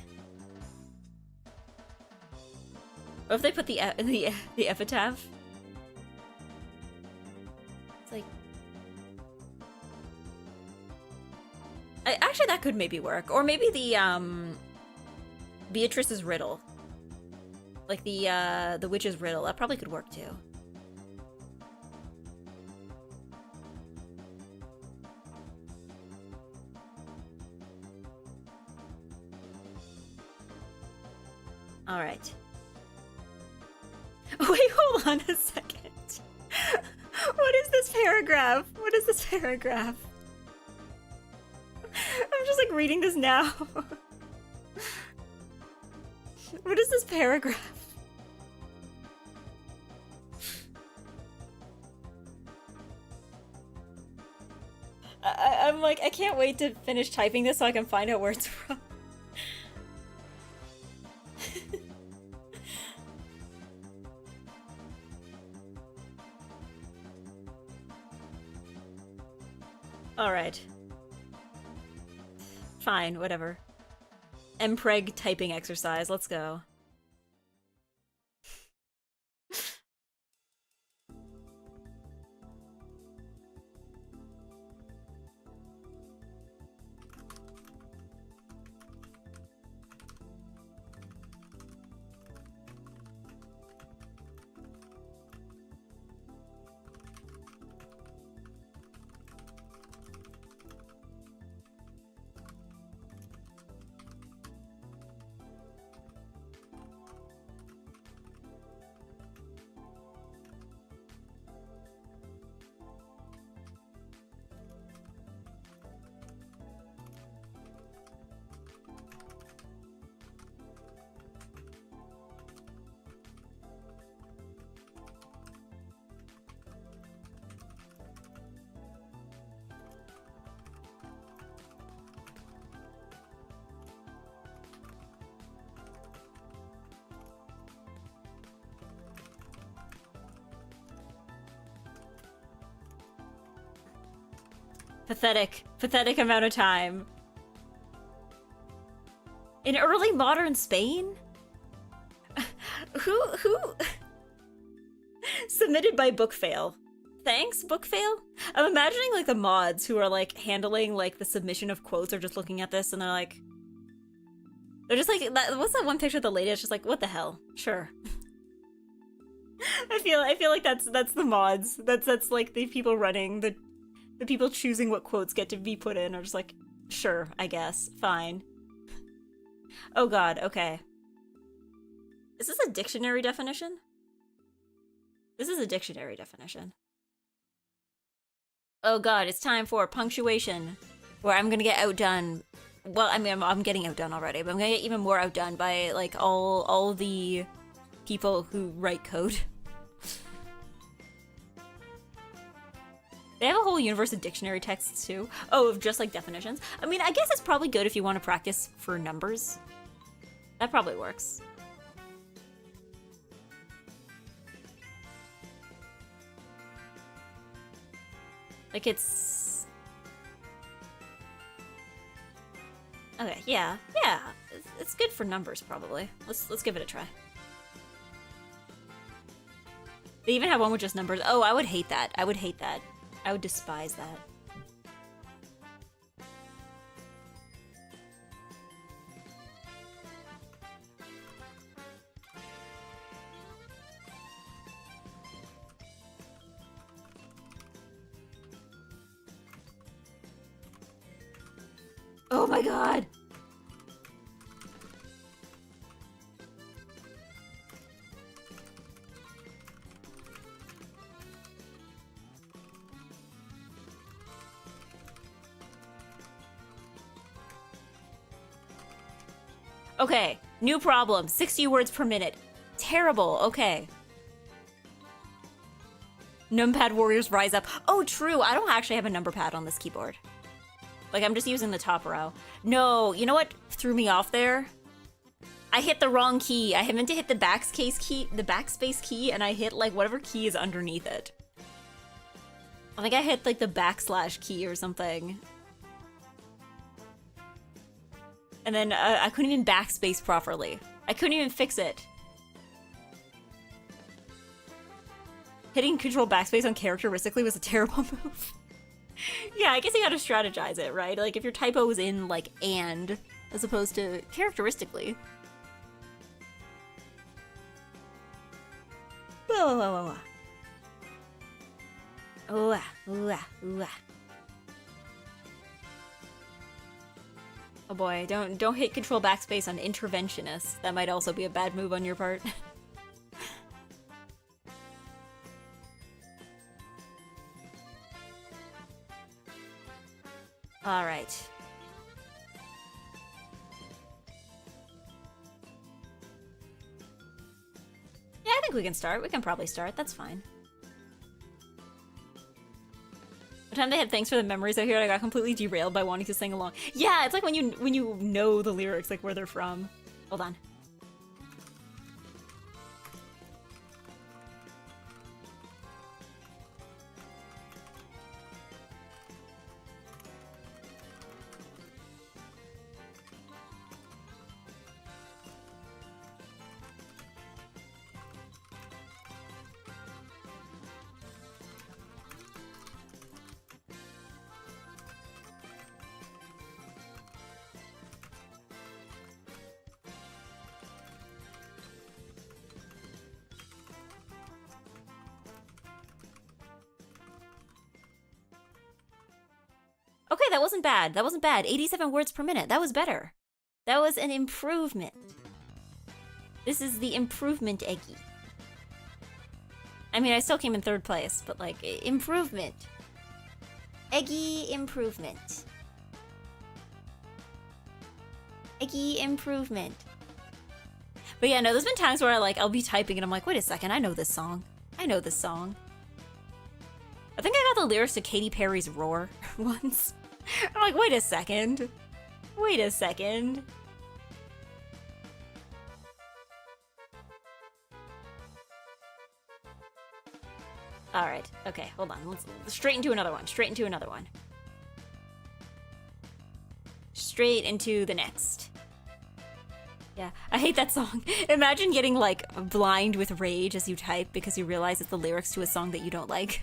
Or if they put the epitaph? It's like... Actually, that could maybe work. Or maybe the, Beatrice's riddle. Like the witch's riddle. That probably could work, too. Alright. Wait, hold on a second. What is this paragraph? What is this paragraph? I'm just like reading this now. What is this paragraph? I'm like, I can't wait to finish typing this so I can find out where it's from. Alright. Fine, whatever. Mpreg typing exercise, let's go. Pathetic amount of time. In early modern Spain? Who submitted by Bookfail. Thanks, Bookfail? I'm imagining like the mods who are like handling like the submission of quotes are just looking at this and they're just like, what's that one picture of the lady? It's just like, what the hell? Sure. I feel like that's the mods. That's like the people running the people choosing what quotes get to be put in are just like, sure, I guess, fine. Oh god, okay. Is this a dictionary definition? This is a dictionary definition. Oh god, it's time for punctuation, where I'm gonna get outdone. Well, I mean, I'm getting outdone already, but I'm gonna get even more outdone by, like, all the people who write code. They have a whole universe of dictionary texts too. Oh, of just like definitions. I mean, I guess it's probably good if you want to practice for numbers. That probably works. Like it's... Okay, yeah. It's good for numbers probably. Let's give it a try. They even have one with just numbers. Oh, I would hate that. I would hate that. I would despise that. Oh my god! Okay, new problem. 60 words per minute. Terrible, okay. Numpad warriors rise up. Oh, true, I don't actually have a number pad on this keyboard. Like, I'm just using the top row. No, you know what threw me off there? I hit the wrong key. I meant to hit the backspace key, and I hit, like, whatever key is underneath it. I think I hit, like, the backslash key or something. And then I couldn't even backspace properly. I couldn't even fix it. Hitting control backspace uncharacteristically was a terrible move. Yeah, I guess you gotta strategize it, right? Like, if your typo is in, like, and, as opposed to characteristically. Whoa, whoa, whoa, whoa. Ooh, ooh, ooh. Oh boy, don't hit control backspace on interventionists. That might also be a bad move on your part. All right. Yeah, I think we can start. We can probably start. That's fine. What time they had thanks for the memories out here, I got completely derailed by wanting to sing along. Yeah, it's like when you know the lyrics, like where they're from. Hold on. Okay, that wasn't bad. That wasn't bad. 87 words per minute. That was better. That was an improvement. This is the improvement EGGY. I mean, I still came in third place, but like, improvement. EGGY improvement. EGGY improvement. But yeah, no, there's been times where I'll be typing and I'm like, wait a second, I know this song. I know this song. I think I got the lyrics to Katy Perry's Roar once. I'm like, wait a second. Wait a second. All right. Okay, hold on. Let's straight into another one. Straight into another one. Straight into the next. Yeah, I hate that song. Imagine getting like blind with rage as you type because you realize it's the lyrics to a song that you don't like.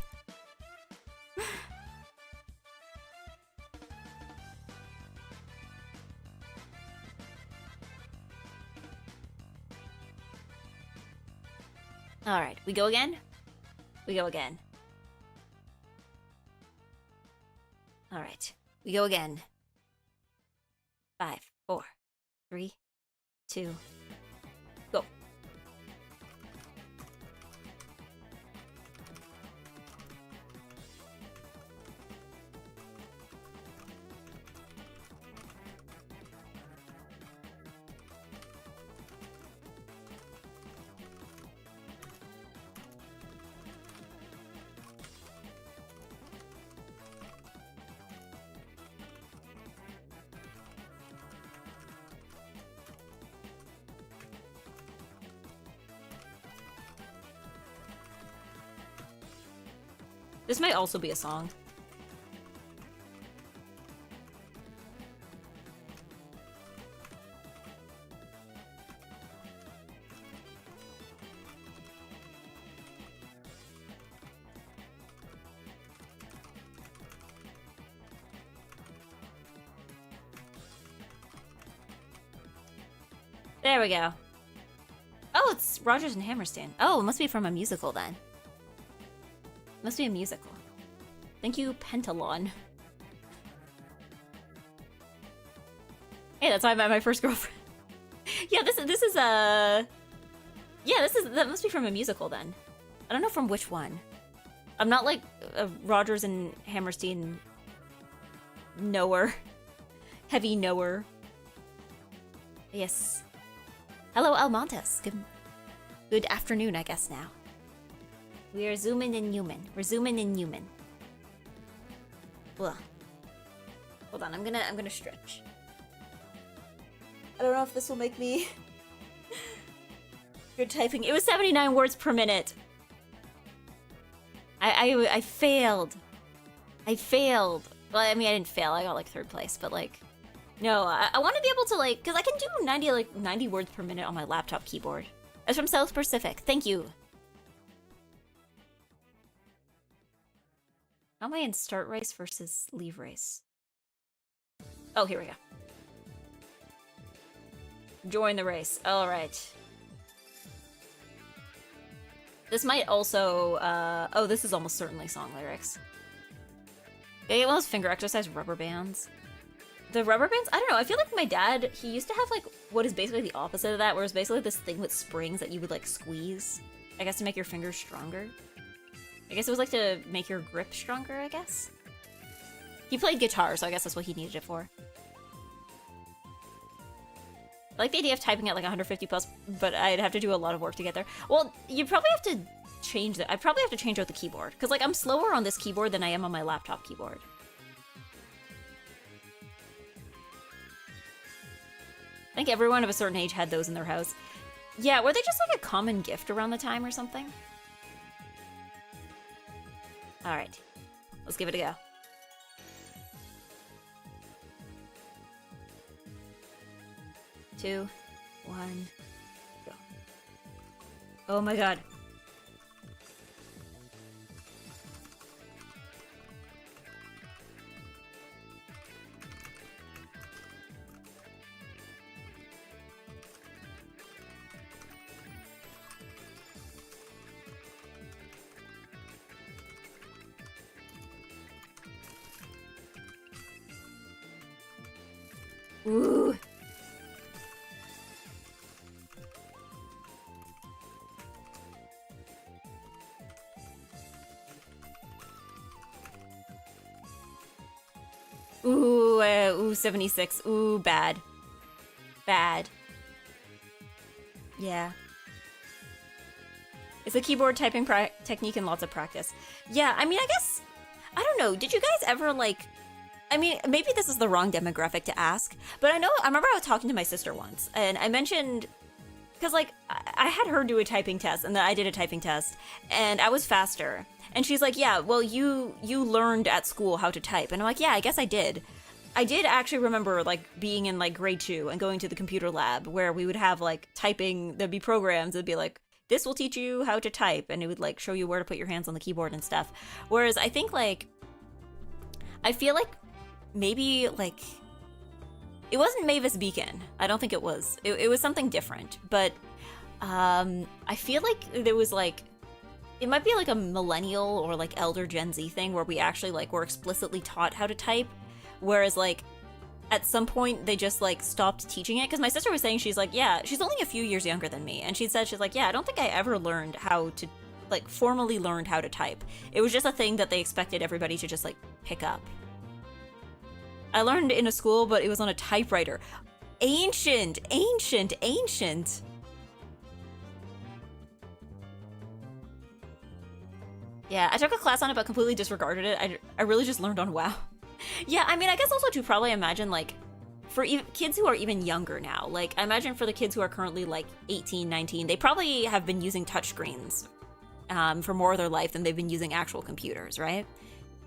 All right, we go again? We go again. All right, we go again. 5, 4, 3, 2, go. This might also be a song. There we go. Oh, it's Rodgers and Hammerstein. Oh, it must be from a musical then. Must be a musical. Thank you, Pentalon. Hey, that's how I met my first girlfriend. Yeah, this is a... Yeah, that must be from a musical then. I don't know from which one. I'm not like a Rodgers and Hammerstein knower. Heavy knower. Yes. Hello, Almontes. Good afternoon, I guess now. We are zooming in human. We're zooming in human. Ugh. Hold on, I'm gonna stretch. I don't know if this will make me good typing. It was 79 words per minute. I failed. I failed. Well, I mean, I didn't fail. I got like 3rd place, but like, no, I want to be able to like, because I can do 90 words per minute on my laptop keyboard. That's from South Pacific. Thank you. How am I in start race versus leave race? Oh, here we go. Join the race. All right. This might also, oh, this is almost certainly song lyrics. Yeah, well, those finger exercise rubber bands. The rubber bands, I don't know, I feel like my dad, he used to have like what is basically the opposite of that, where it's basically this thing with springs that you would like squeeze, I guess to make your fingers stronger. I guess it was like to make your grip stronger, I guess. He played guitar, so I guess that's what he needed it for. I like the idea of typing at like 150 plus, but I'd have to do a lot of work to get there. Well, you'd probably have to change that. I'd probably have to change out the keyboard, because like I'm slower on this keyboard than I am on my laptop keyboard. I think everyone of a certain age had those in their house. Yeah, were they just like a common gift around the time or something? Alright, let's give it a go. Two, one, go. Oh my god. Ooh. Ooh, 76. Ooh, bad. Bad. Yeah. It's a keyboard typing technique and lots of practice. Yeah, I mean, I guess, I don't know, did you guys ever, like, I mean, maybe this is the wrong demographic to ask, but I remember I was talking to my sister once, and I mentioned, because, like, I had her do a typing test, and then I did a typing test, and I was faster. And she's like, yeah, well, you learned at school how to type. And I'm like, yeah, I guess I did. I did actually remember, like, being in, like, grade 2 and going to the computer lab where we would have, like, typing, there'd be programs that'd be like, this will teach you how to type, and it would, like, show you where to put your hands on the keyboard and stuff. Whereas I think, like, I feel like maybe, like, it wasn't Mavis Beacon. I don't think it was. It was something different. But I feel like there was, like, it might be like a millennial or like elder Gen Z thing where we actually like were explicitly taught how to type, whereas like at some point they just like stopped teaching it. Because my sister was saying, she's like, yeah, she's only a few years younger than me, and she said, she's like, yeah, I don't think I ever learned how to like formally learned how to type. It was just a thing that they expected everybody to just like pick up. I learned in a school, but it was on a typewriter. Ancient. Yeah, I took a class on it but completely disregarded it. I really just learned on WoW. Yeah, I mean, I guess also to probably imagine, like, for kids who are even younger now, like, I imagine for the kids who are currently, like, 18, 19, they probably have been using touchscreens for more of their life than they've been using actual computers, right?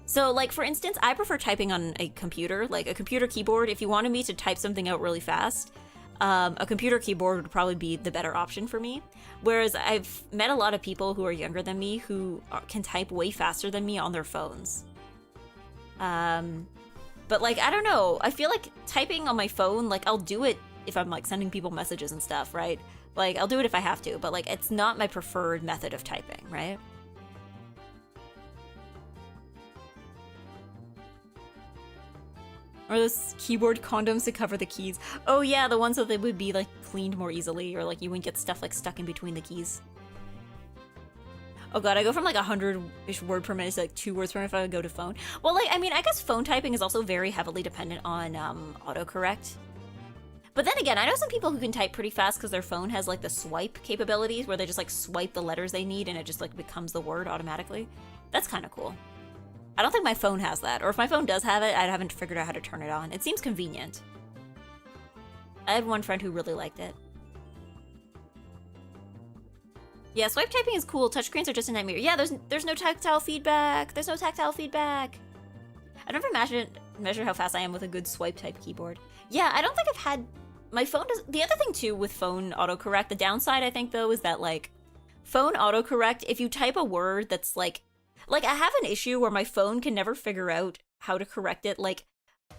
So, like, for instance, I prefer typing on a computer, like a computer keyboard. If you wanted me to type something out really fast, a computer keyboard would probably be the better option for me. Whereas I've met a lot of people who are younger than me who can type way faster than me on their phones. But, like, I don't know. I feel like typing on my phone, like, I'll do it if I'm, like, sending people messages and stuff, right? Like, I'll do it if I have to, but, like, it's not my preferred method of typing, right? Or those keyboard condoms to cover the keys. Oh yeah, the ones that they would be, like, cleaned more easily, or, like, you wouldn't get stuff, like, stuck in between the keys. Oh god, I go from, like, 100-ish word per minute to, like, 2 words per minute if I go to phone. Well, like, I mean, I guess phone typing is also very heavily dependent on, autocorrect. But then again, I know some people who can type pretty fast because their phone has, like, the swipe capabilities, where they just, like, swipe the letters they need and it just, like, becomes the word automatically. That's kind of cool. I don't think my phone has that, or if my phone does have it, I haven't figured out how to turn it on. It seems convenient. I had one friend who really liked it. Yeah, swipe typing is cool. Touchscreens are just a nightmare. Yeah, there's no tactile feedback. There's no tactile feedback. I never measure how fast I am with a good swipe type keyboard. Yeah, I don't think I've had... My phone does... The other thing, too, with phone autocorrect, the downside, I think, though, is that, like, phone autocorrect, if you type a word that's, like, I have an issue where my phone can never figure out how to correct it. Like,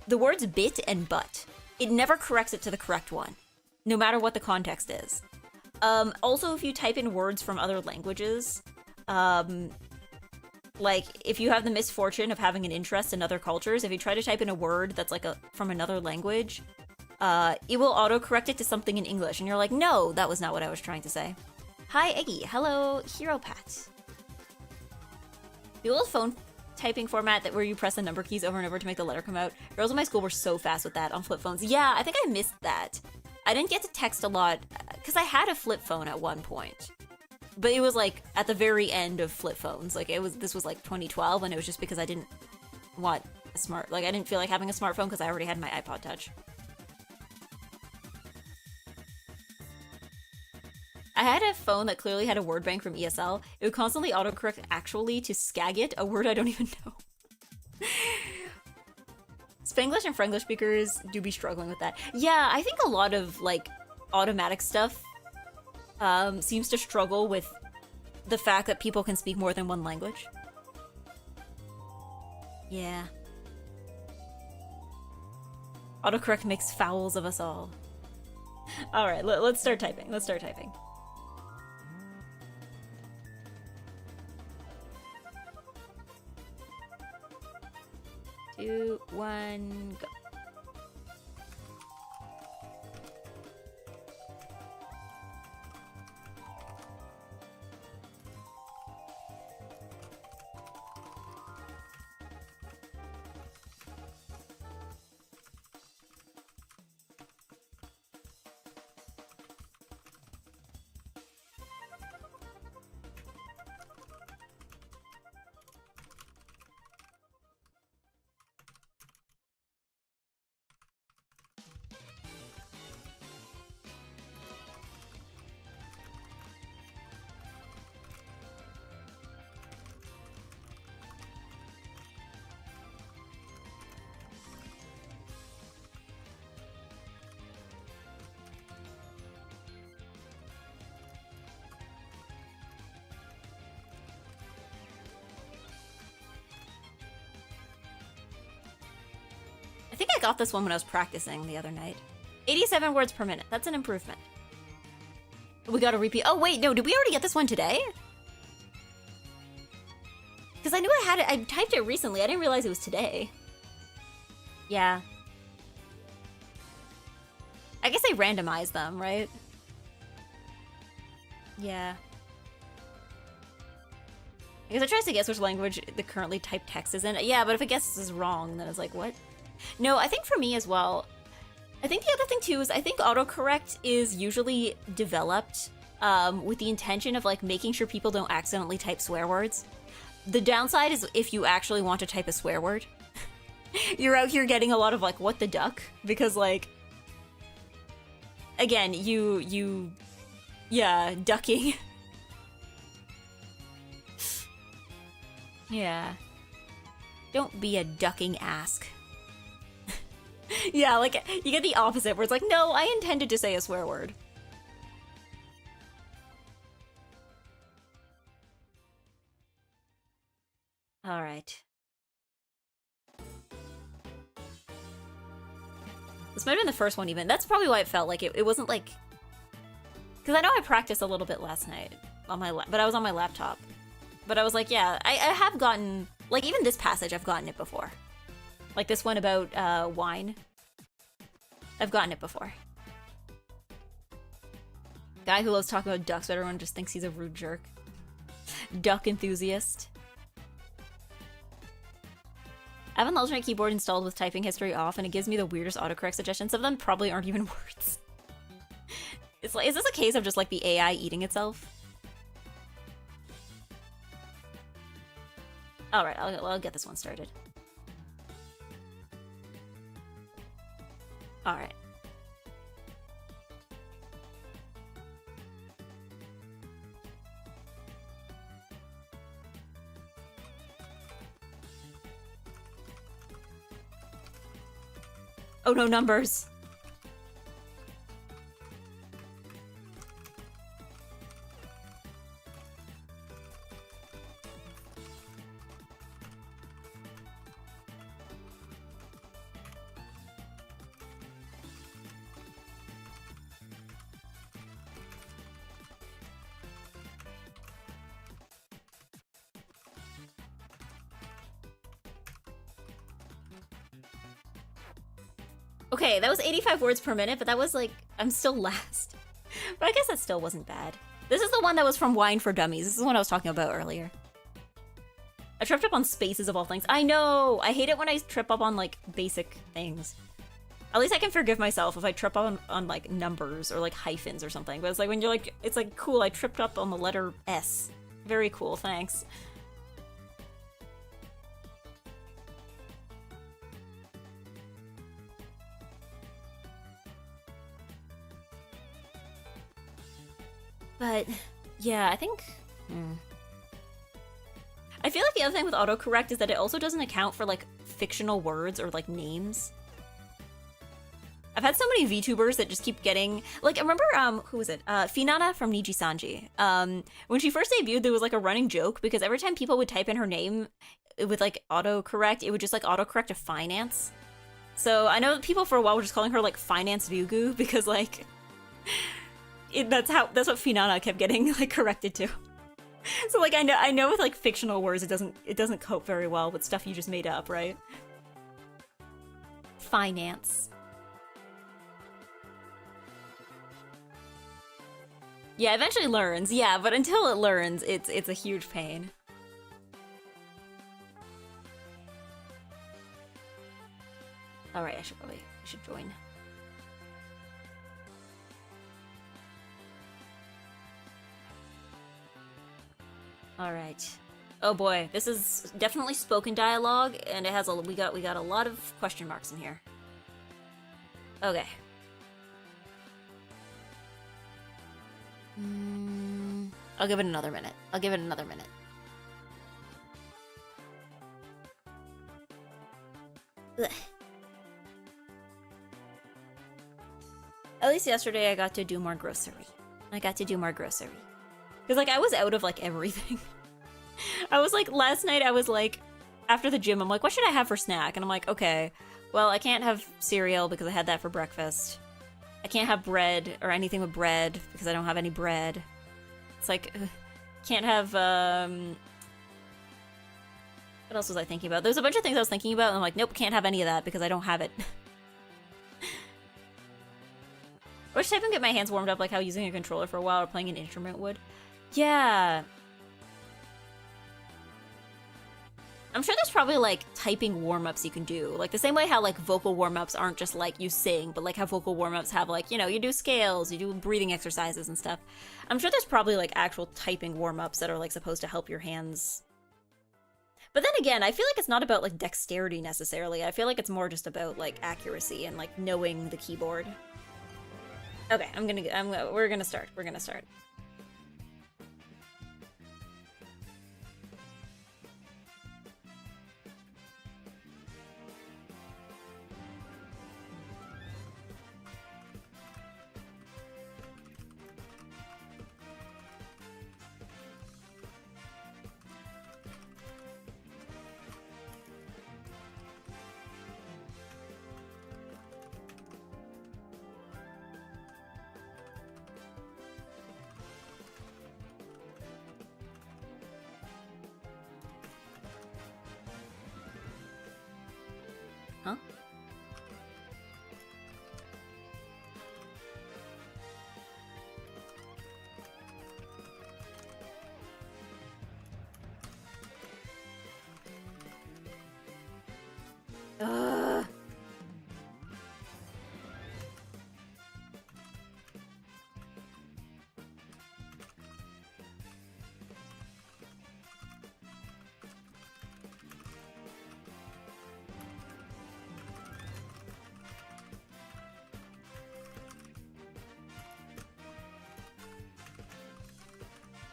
the words bit and but. It never corrects it to the correct one, no matter what the context is. Also, if you type in words from other languages, like, if you have the misfortune of having an interest in other cultures, if you try to type in a word that's, like, from another language, it will autocorrect it to something in English, and you're like, no, that was not what I was trying to say. Hi, Eggy. Hello, Hero Pat. The old phone typing format that where you press the number keys over and over to make the letter come out. Girls in my school were so fast with that on flip phones. Yeah, I think I missed that. I didn't get to text a lot because I had a flip phone at one point. But it was like at the very end of flip phones. Like this was like 2012, and it was just because I didn't want a I didn't feel like having a smartphone because I already had my iPod Touch. I had a phone that clearly had a word bank from ESL. It would constantly autocorrect actually to skagit, a word I don't even know. Spanglish and Franglish speakers do be struggling with that. Yeah, I think a lot of, like, automatic stuff seems to struggle with the fact that people can speak more than one language. Yeah. Autocorrect makes fouls of us all. Alright, let's start typing. Let's start typing. 2, 1, go. I think I got this one when I was practicing the other night. 87 words per minute. That's an improvement. We got a repeat. Oh, wait, no, did we already get this one today? Because I knew I had it. I typed it recently. I didn't realize it was today. Yeah. I guess they randomize them, right? Yeah. Because I tries to guess which language the currently typed text is in. Yeah, but if it guesses wrong, then it's like, what? No, I think for me as well, I think the other thing too is I think autocorrect is usually developed with the intention of like making sure people don't accidentally type swear words. The downside is if you actually want to type a swear word, you're out here getting a lot of like, what the duck? Because like, again, yeah, ducking. Yeah. Don't be a ducking ask. Yeah, like, you get the opposite, where it's like, no, I intended to say a swear word. Alright. This might have been the first one even. That's probably why it felt like it wasn't like... Because I know I practiced a little bit last night on my but I was on my laptop. But I was like, yeah, I have gotten... Like, even this passage, I've gotten it before. Like this one about wine. I've gotten it before. Guy who loves talking about ducks, but everyone just thinks he's a rude jerk. Duck enthusiast. I have an alternate keyboard installed with typing history off, and it gives me the weirdest autocorrect suggestions. Some of them probably aren't even words. It's like, is this a case of just like the AI eating itself? All right, I'll get this one started. All right. Oh no, numbers. Okay, that was 85 words per minute, but that was like, I'm still last. But I guess that still wasn't bad. This is the one that was from Wine for Dummies. This is the one I was talking about earlier. I tripped up on spaces of all things. I know! I hate it when I trip up on, like, basic things. At least I can forgive myself if I trip up on like, numbers or, like, hyphens or something. But it's like, when you're like, it's like, cool, I tripped up on the letter S. Very cool, thanks. But, yeah, I think... I feel like the other thing with autocorrect is that it also doesn't account for, like, fictional words or, like, names. I've had so many VTubers that just keep getting... Like, I remember, who was it? Finana from Niji Sanji. When she first debuted, there was, like, a running joke, because every time people would type in her name with, like, autocorrect, it would just, like, autocorrect to finance. So I know that people for a while were just calling her, like, Finance Vugu, because, like... that's what Finana kept getting like corrected to. So like I know with like fictional words it doesn't cope very well with stuff you just made up, right? Finance. Yeah, eventually learns. Yeah, but until it learns, it's a huge pain. All right, I should join. All right. Oh boy, this is definitely spoken dialogue, and it has we got a lot of question marks in here. Okay. I'll give it another minute. I'll give it another minute. Ugh. At least yesterday I got to do more grocery. Because, like, I was out of, like, everything. I was, like, last night I was, like, after the gym, I'm like, what should I have for snack? And I'm like, okay, well, I can't have cereal because I had that for breakfast. I can't have bread or anything with bread because I don't have any bread. It's like, can't have, what else was I thinking about? There's a bunch of things I was thinking about, and I'm like, nope, can't have any of that because I don't have it. I wish I can get my hands warmed up like how using a controller for a while or playing an instrument would. Yeah. I'm sure there's probably, like, typing warm-ups you can do. Like, the same way how, like, vocal warm-ups aren't just, like, you sing, but, like, how vocal warm-ups have, like, you know, you do scales, you do breathing exercises and stuff. I'm sure there's probably, like, actual typing warm-ups that are, like, supposed to help your hands. But then again, I feel like it's not about, like, dexterity necessarily. I feel like it's more just about, like, accuracy and, like, knowing the keyboard. Okay, we're gonna start.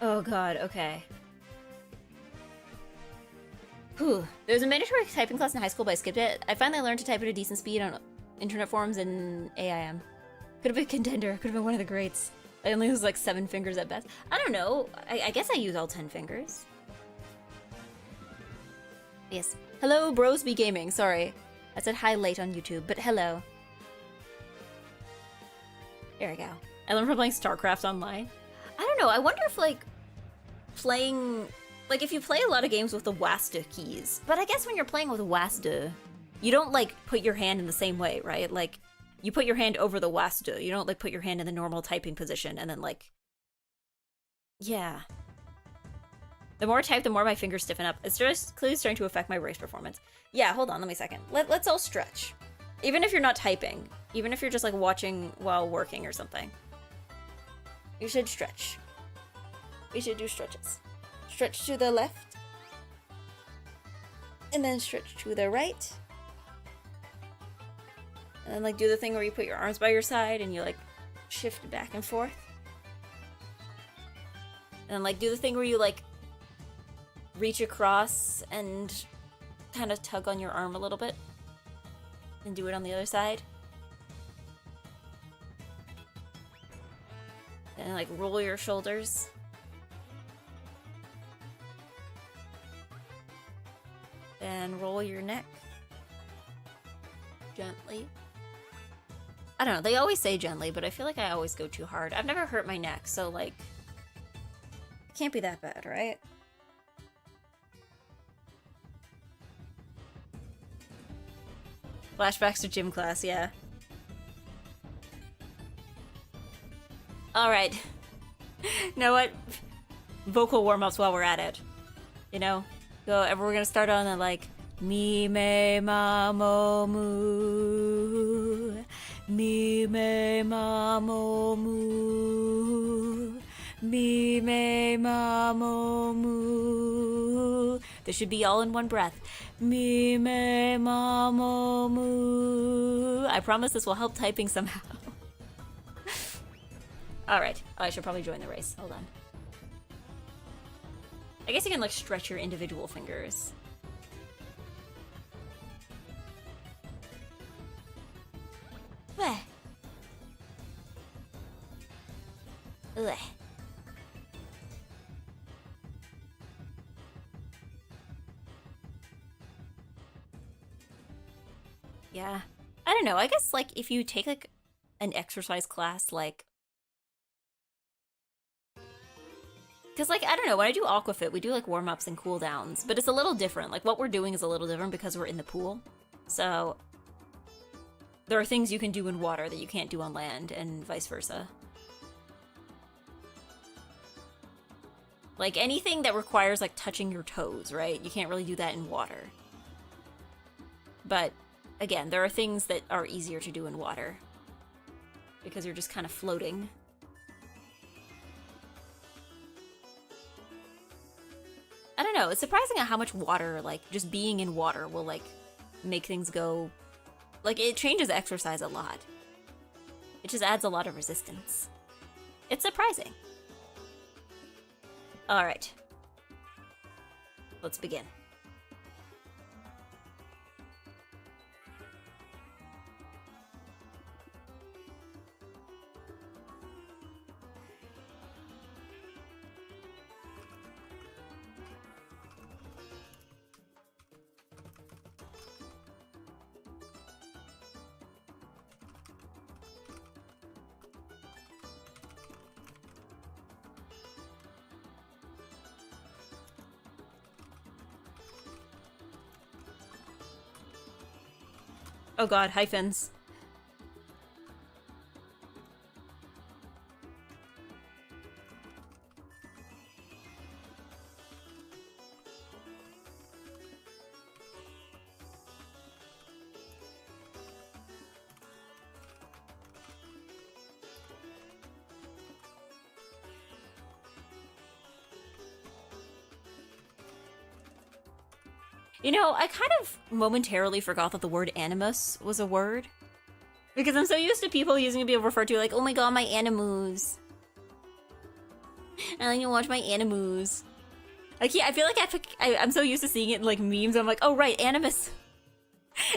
Oh god, okay. Whew. There was a mandatory typing class in high school, but I skipped it. I finally learned to type at a decent speed on internet forums and AIM. Could have been a contender. Could have been one of the greats. I only use like 7 fingers at best. I don't know. I guess I use all 10 fingers. Yes. Hello, Brosby Gaming. Sorry. I said hi late on YouTube, but hello. There we go. I learned from playing StarCraft online. I don't know. I wonder if, like, playing... Like, if you play a lot of games with the WASD keys. But I guess when you're playing with WASD, you don't, like, put your hand in the same way, right? Like, you put your hand over the WASD. You don't, like, put your hand in the normal typing position and then, like... Yeah. The more I type, the more my fingers stiffen up. It's just clearly starting to affect my race performance. Yeah, hold on, let me a second. Let's all stretch. Even if you're not typing. Even if you're just, like, watching while working or something. You should stretch. We should do stretches. Stretch to the left. And then stretch to the right. And then, like, do the thing where you put your arms by your side and you, like, shift back and forth. And then, like, do the thing where you, like, reach across and kind of tug on your arm a little bit. And do it on the other side. And, like, roll your shoulders. And roll your neck. Gently. I don't know, they always say gently, but I feel like I always go too hard. I've never hurt my neck, so, like... It can't be that bad, right? Flashbacks to gym class, yeah. Alright. You know what? Vocal warm-ups while we're at it. You know? So, we're gonna start on the, like... Mi, me, ma, mo, mu. Mi, me, ma, mo, mu. Mi, me, ma, mo, mu. This should be all in one breath. Mi, me, ma, mo, mu. I promise this will help typing somehow. Alright. Oh, I should probably join the race. Hold on. I guess you can, like, stretch your individual fingers. Bleh. Bleh. Yeah. I don't know. I guess, like, if you take, like, an exercise class, like... Because, like, I don't know, when I do Aquafit, we do, like, warm-ups and cool-downs, but it's a little different. Like, what we're doing is a little different because we're in the pool. So, there are things you can do in water that you can't do on land, and vice versa. Like, anything that requires, like, touching your toes, right? You can't really do that in water. But, again, there are things that are easier to do in water. Because you're just kind of floating. I don't know, it's surprising at how much water, like, just being in water will, like, make things go... Like, it changes exercise a lot. It just adds a lot of resistance. It's surprising. Alright. Let's begin. Oh god, hyphens. You know, I kind of momentarily forgot that the word animus was a word. Because I'm so used to people using it to be referred to like, oh my god, my animus. I like to watch my animus. Like, yeah, I feel like I'm so used to seeing it in like memes. I'm like, oh right, animus.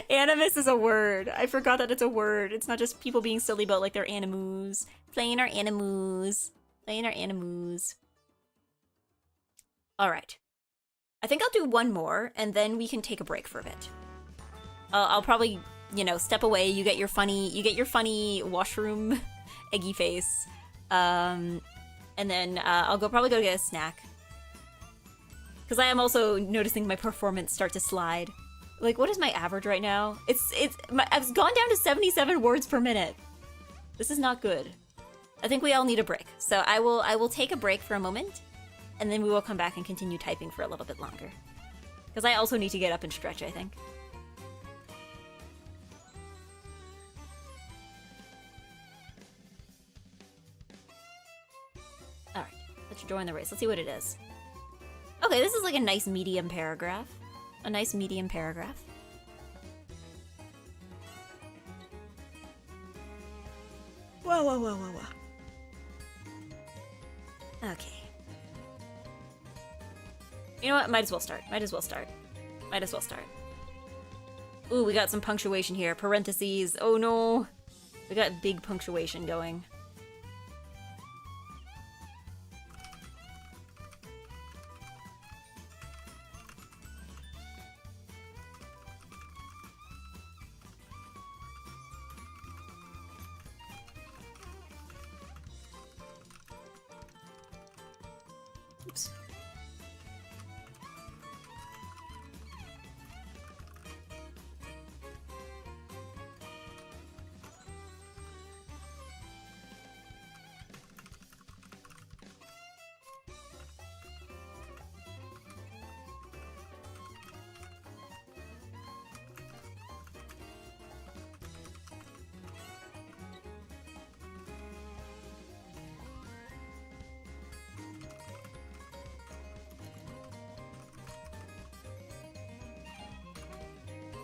Animus is a word. I forgot that it's a word. It's not just people being silly about like their animus. Playing our animus. Playing our animus. All right. I think I'll do one more, and then we can take a break for a bit. I'll probably, you know, step away. You get your funny washroom eggy face, and then I'll probably go get a snack. Because I am also noticing my performance start to slide. Like, what is my average right now? I've gone down to 77 words per minute. This is not good. I think we all need a break. So I will take a break for a moment, and then we will come back and continue typing for a little bit longer. Because I also need to get up and stretch, I think. Alright, let's join the race. Let's see what it is. Okay, this is like a nice medium paragraph. A nice medium paragraph. Whoa, whoa, whoa, whoa, whoa. Okay. You know what? Might as well start. Might as well start. Might as well start. Ooh, we got some punctuation here. Parentheses. Oh no. We got big punctuation going. Oops.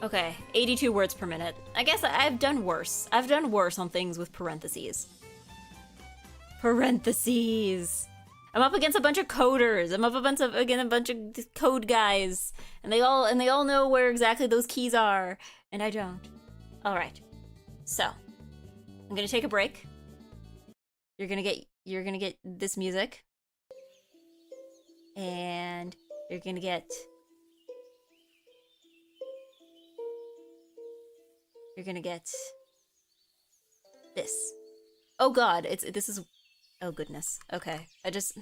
Okay, 82 words per minute. I guess I've done worse. I've done worse on things with parentheses. Parentheses. I'm up against a bunch of coders. I'm up against a bunch of code guys, and they all know where exactly those keys are, and I don't. All right. So, I'm gonna take a break. You're gonna get this music, and you're gonna get. You're gonna get this. Oh God, this is. Oh goodness. Okay, I just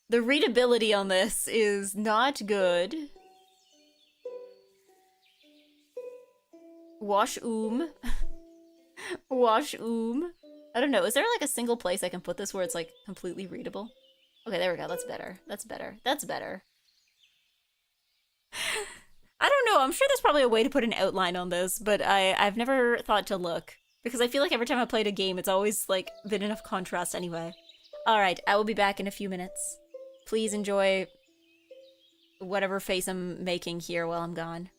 the readability on this is not good. Wash Wash I don't know. Is there like a single place I can put this where it's like completely readable? Okay, there we go. That's better. That's better. That's better. I don't know. I'm sure there's probably a way to put an outline on this, but I've never thought to look because I feel like every time I played a game, it's always like been enough contrast anyway. All right, I will be back in a few minutes. Please enjoy whatever face I'm making here while I'm gone.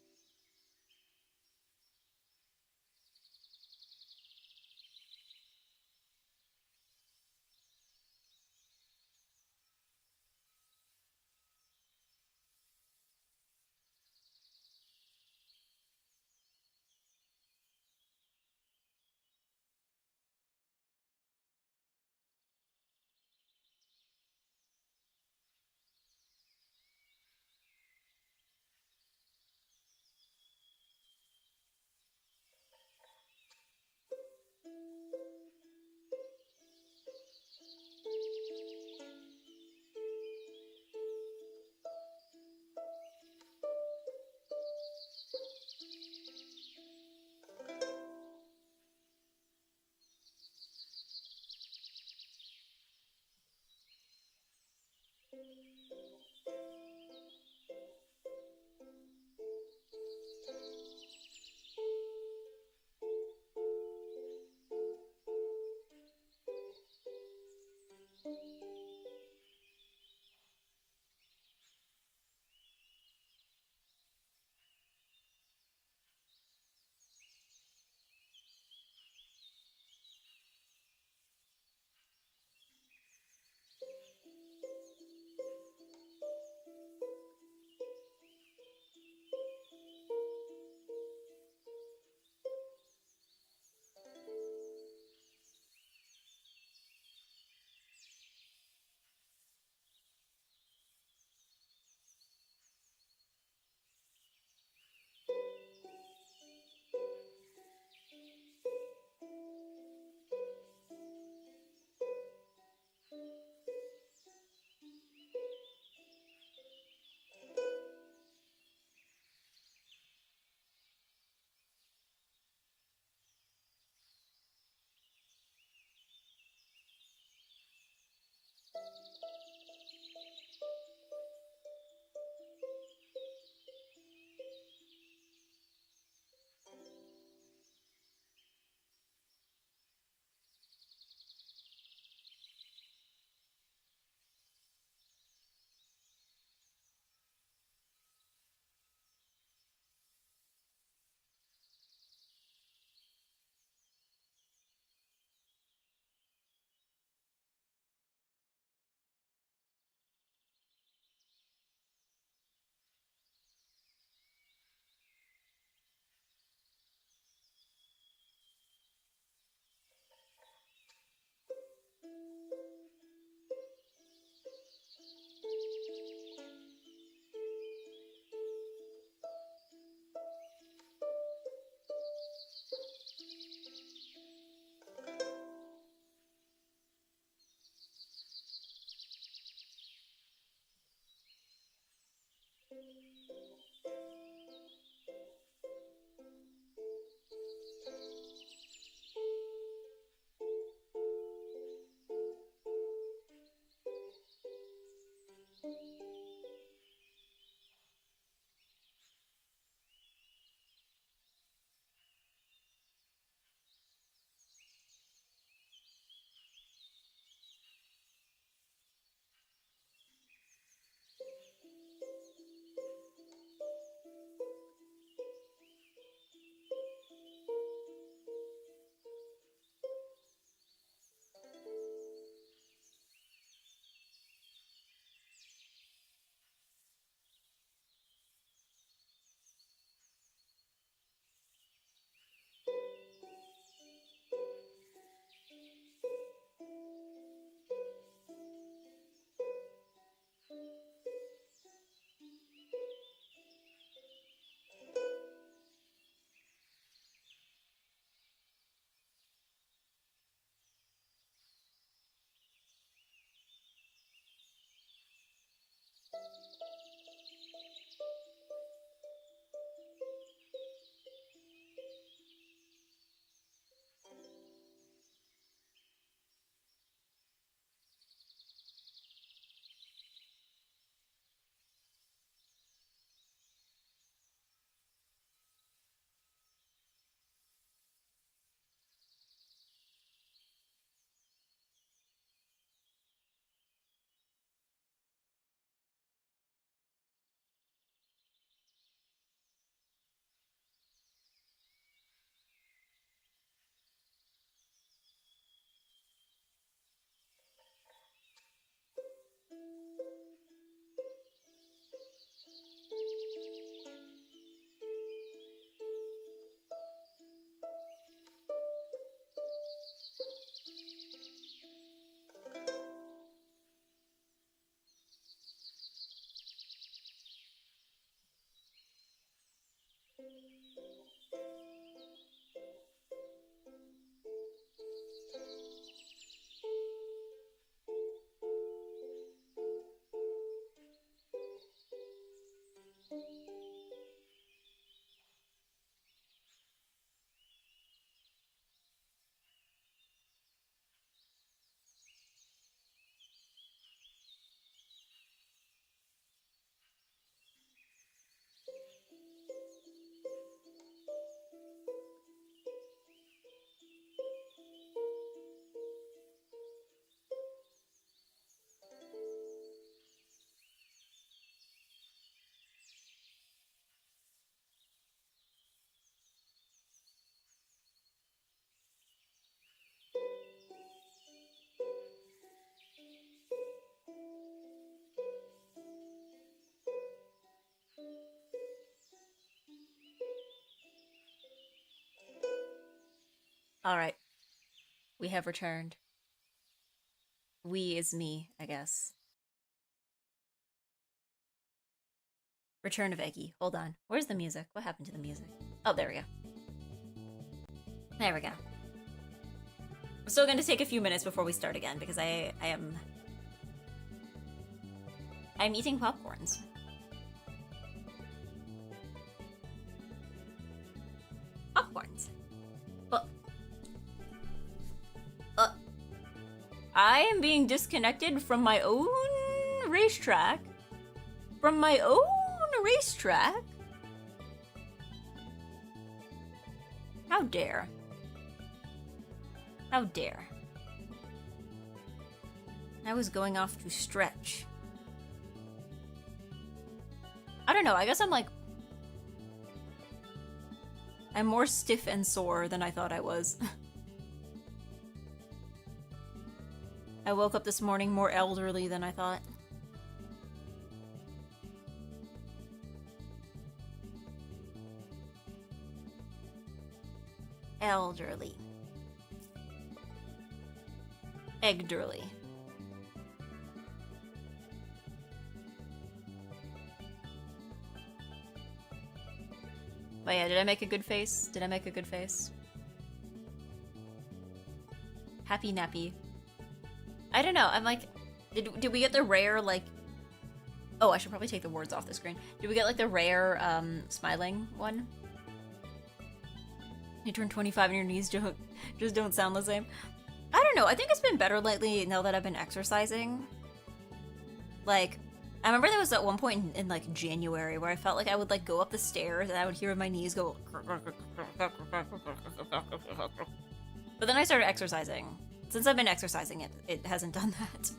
Alright. We have returned. We is me, I guess. Return of Eggy. Hold on. Where's the music? What happened to the music? Oh, there we go. There we go. I'm still going to take a few minutes before we start again because I'm eating popcorns. Popcorns. I am being disconnected from my own racetrack. From my own racetrack? How dare. How dare. I was going off to stretch. I don't know, I guess I'm more stiff and sore than I thought I was. I woke up this morning more elderly than I thought. Elderly. Egderly. But yeah, did I make a good face? Did I make a good face? Happy nappy. I don't know, I'm like, did we get the rare, like... Oh, I should probably take the words off the screen. Did we get, like, the rare, smiling one? You turn 25 and your knees just don't sound the same. I don't know, I think it's been better lately now that I've been exercising. Like, I remember there was at one point in like, January where I felt like I would, like, go up the stairs and I would hear my knees go... But then I started exercising. Since I've been exercising, it hasn't done that.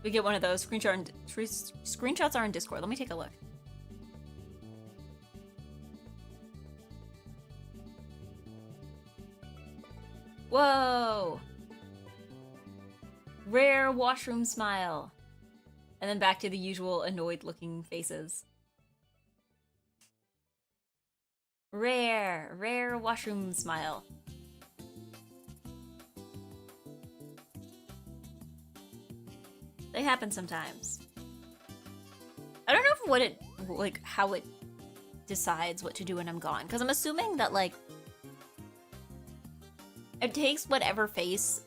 We get one of those. Screenshots are in Discord. Let me take a look. Whoa! Rare washroom smile. And then back to the usual annoyed-looking faces. Rare washroom smile. They happen sometimes. I don't know how it decides what to do when I'm gone, because I'm assuming that, like, it takes whatever face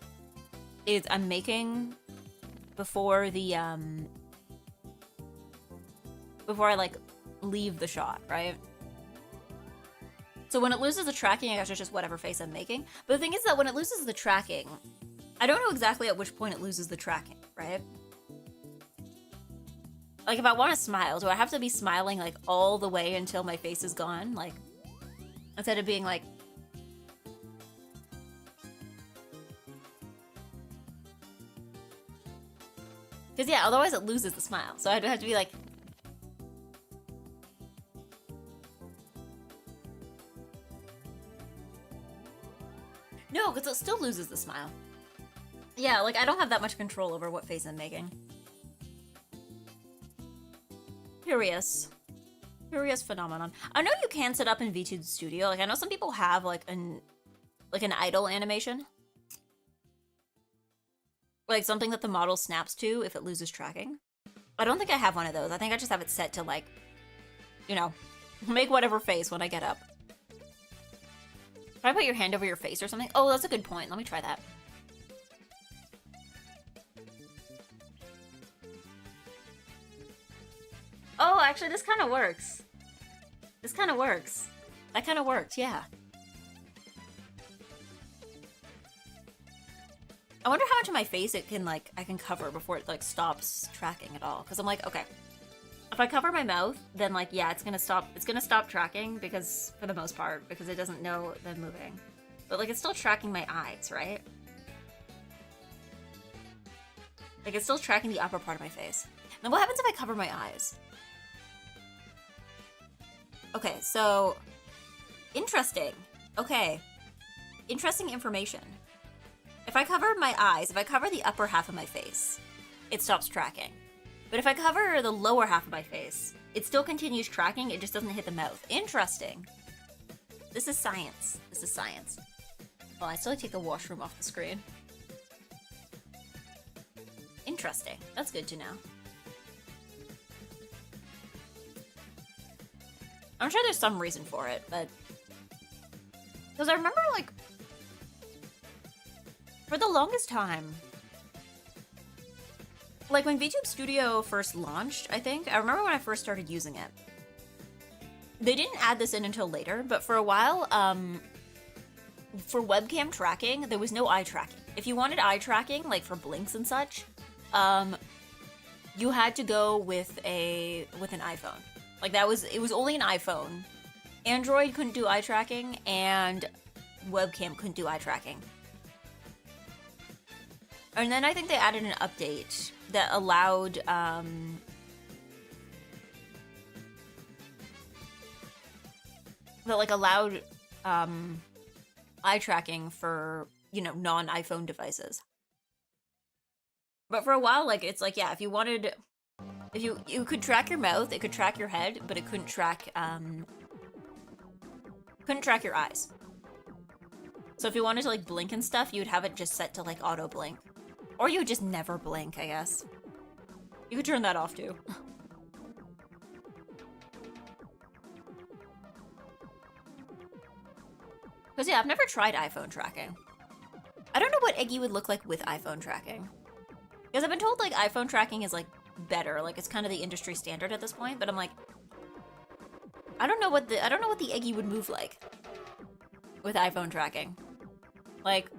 I'm making before the, before I, like, leave the shot, right? So when it loses the tracking, I guess it's just whatever face I'm making. But the thing is that when it loses the tracking, I don't know exactly at which point it loses the tracking, right? Like, if I want to smile, do I have to be smiling, like, all the way until my face is gone? Like, instead of being, like... Because, yeah, otherwise it loses the smile. So I'd have to be, like... No, because it still loses the smile. Yeah, like, I don't have that much control over what face I'm making. Curious phenomenon. I know you can set up in VTube Studio. Like, I know some people have, like, an idle animation. Like, something that the model snaps to if it loses tracking. I don't think I have one of those. I think I just have it set to, like, you know, make whatever face when I get up. Can I put your hand over your face or something? Oh, that's a good point. Let me try that. Oh, actually, this kind of works. This kind of works. That kind of worked, yeah. I wonder how much of my face it can, like, I can cover before it, like, stops tracking at all. Because I'm like, okay, if I cover my mouth, then, like, yeah, it's gonna stop tracking because, for the most part, because it doesn't know that I'm moving. But, like, it's still tracking my eyes, right? Like, it's still tracking the upper part of my face. Now, what happens if I cover my eyes? Okay, so... Interesting. Okay. Interesting information. If I cover my eyes, if I cover the upper half of my face, it stops tracking. But if I cover the lower half of my face, it still continues tracking, it just doesn't hit the mouth. Interesting. This is science. This is science. Oh, I still take the washroom off the screen. Interesting. That's good to know. I'm sure there's some reason for it, but... Because I remember, like... For the longest time... Like, when VTube Studio first launched, I think, I remember when I first started using it. They didn't add this in until later, but for a while, for webcam tracking, there was no eye tracking. If you wanted eye tracking, like for blinks and such, you had to go with an iPhone. Like it was only an iPhone. Android couldn't do eye tracking, and webcam couldn't do eye tracking. And then I think they added an update that allowed, eye tracking for, you know, non-iPhone devices. But for a while, like, it's like, yeah, if you wanted, if you could track your mouth, it could track your head, but it couldn't track your eyes. So if you wanted to, like, blink and stuff, you would have it just set to, like, auto blink. Or you would just never blink, I guess. You could turn that off, too. Because, yeah, I've never tried iPhone tracking. I don't know what EGGY would look like with iPhone tracking. Because I've been told, like, iPhone tracking is, like, better. Like, it's kind of the industry standard at this point. But I'm like... I don't know what the EGGY would move like with iPhone tracking. Like...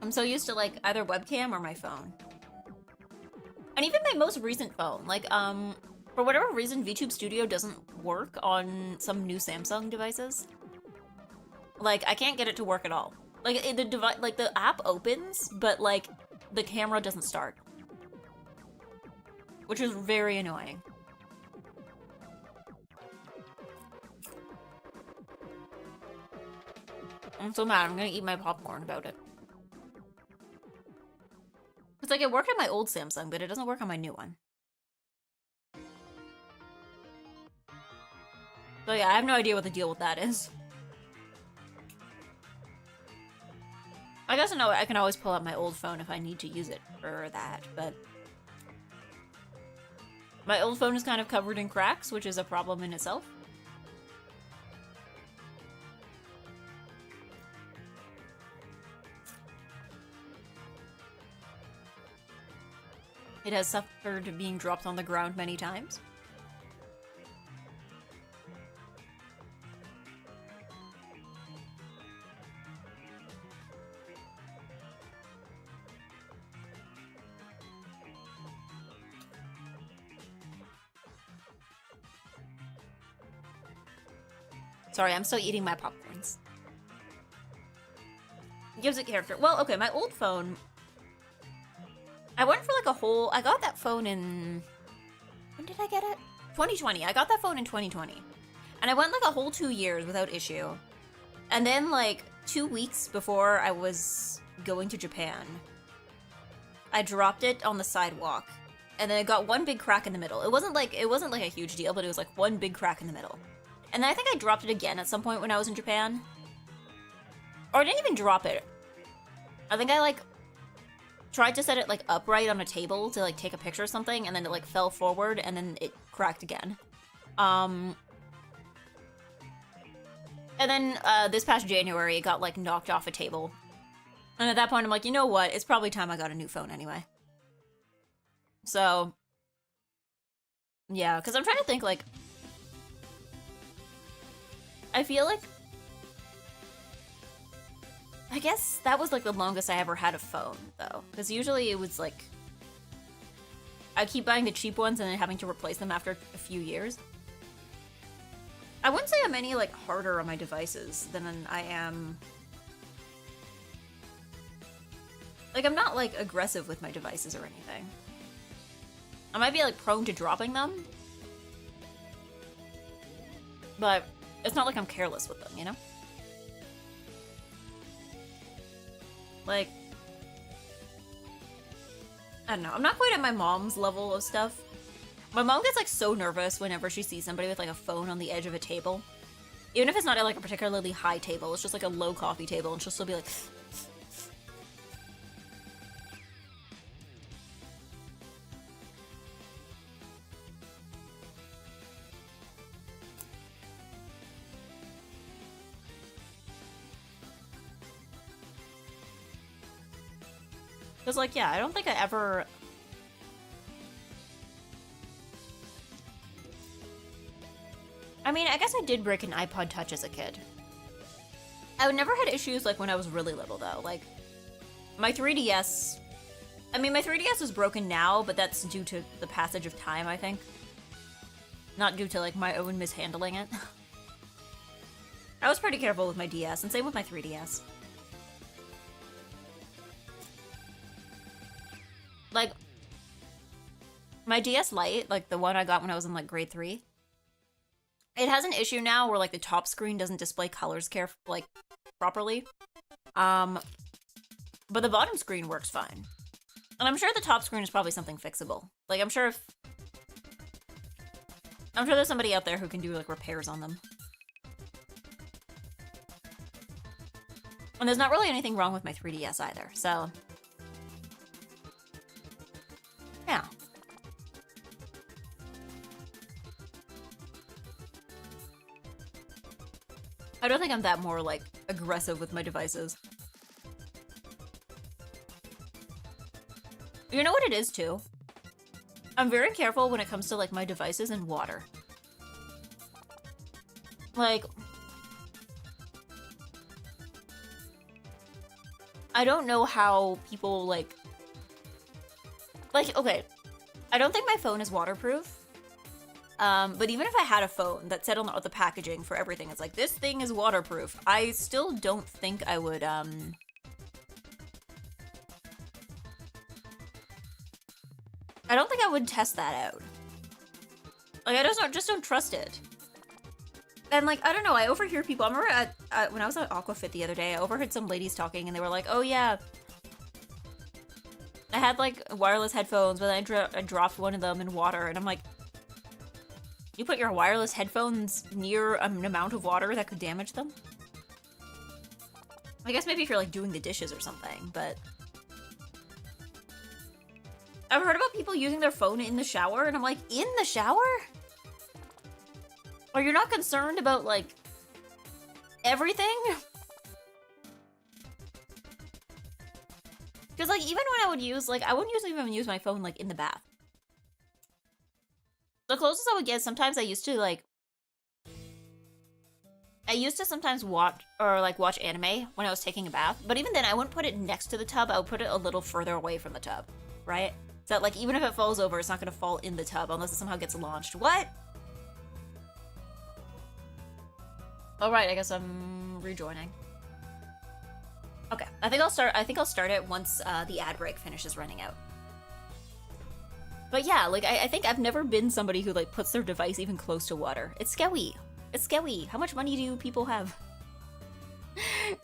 I'm so used to, like, either webcam or my phone. And even my most recent phone. Like, for whatever reason, VTube Studio doesn't work on some new Samsung devices. Like, I can't get it to work at all. Like, the app opens, but, like, the camera doesn't start. Which is very annoying. I'm so mad. I'm gonna eat my popcorn about it. It's like it worked on my old Samsung, but it doesn't work on my new one. So yeah, I have no idea what the deal with that is. I guess I can always pull out my old phone if I need to use it for that, but... My old phone is kind of covered in cracks, which is a problem in itself. It has suffered being dropped on the ground many times. Sorry, I'm still eating my popcorns. Gives it character. Well, okay, my old phone... I went for like a whole... I got that phone in... When did I get it? 2020. I got that phone in 2020. And I went like a whole 2 years without issue. And then like 2 weeks before I was going to Japan, I dropped it on the sidewalk. And then it got one big crack in the middle. It wasn't like a huge deal, but it was like one big crack in the middle. And then I think I dropped it again at some point when I was in Japan. Or I didn't even drop it. I think I like... tried to set it, like, upright on a table to, like, take a picture or something, and then it, like, fell forward, and then it cracked again. And then, this past January, it got, like, knocked off a table. And at that point, I'm like, you know what? It's probably time I got a new phone anyway. So... yeah, because I'm trying to think, like... I feel like... I guess that was, like, the longest I ever had a phone, though. Because usually it was, like... I keep buying the cheap ones and then having to replace them after a few years. I wouldn't say I'm any, like, harder on my devices than I am... Like, I'm not, like, aggressive with my devices or anything. I might be, like, prone to dropping them. But it's not like I'm careless with them, you know? Like, I don't know. I'm not quite at my mom's level of stuff. My mom gets, like, so nervous whenever she sees somebody with, like, a phone on the edge of a table. Even if it's not at like a particularly high table, it's just like a low coffee table, and she'll still be like... Because, like, yeah, I don't think I ever... I mean, I guess I did break an iPod Touch as a kid. I never had issues, like, when I was really little, though. Like, my 3DS... I mean, my 3DS is broken now, but that's due to the passage of time, I think. Not due to, like, my own mishandling it. I was pretty careful with my DS, and same with my 3DS. Like, my DS Lite, like the one I got when I was in like grade 3, it has an issue now where like the top screen doesn't display colors properly. But the bottom screen works fine. And I'm sure the top screen is probably something fixable. Like, I'm sure there's somebody out there who can do like repairs on them. And there's not really anything wrong with my 3DS either, so... Yeah. I don't think I'm that more, like, aggressive with my devices. You know what it is, too? I'm very careful when it comes to, like, my devices and water. Like... I don't know how people, like, okay, I don't think my phone is waterproof. But even if I had a phone that said on the packaging for everything, it's like, this thing is waterproof, I still don't think I would, I don't think I would test that out. Like, I just don't trust it. And, like, I don't know, I overhear people, I remember when I was at Aquafit the other day, I overheard some ladies talking, and they were like, oh yeah, I had, like, wireless headphones, but then I dropped one of them in water, and I'm like, you put your wireless headphones near an amount of water that could damage them? I guess maybe if you're, like, doing the dishes or something, but... I've heard about people using their phone in the shower, and I'm like, in the shower? Are you not concerned about, like, everything? Because, like, even when I would use, like, I wouldn't even use my phone, like, in the bath. The closest I would get, sometimes I used to, like... I used to sometimes watch anime when I was taking a bath, but even then, I wouldn't put it next to the tub, I would put it a little further away from the tub, right? So that, like, even if it falls over, it's not gonna fall in the tub unless it somehow gets launched. What? Alright, I guess I'm rejoining. Okay, I think I'll start it once the ad break finishes running out. But yeah, like, I think I've never been somebody who, like, puts their device even close to water. It's scary. It's scary. How much money do people have?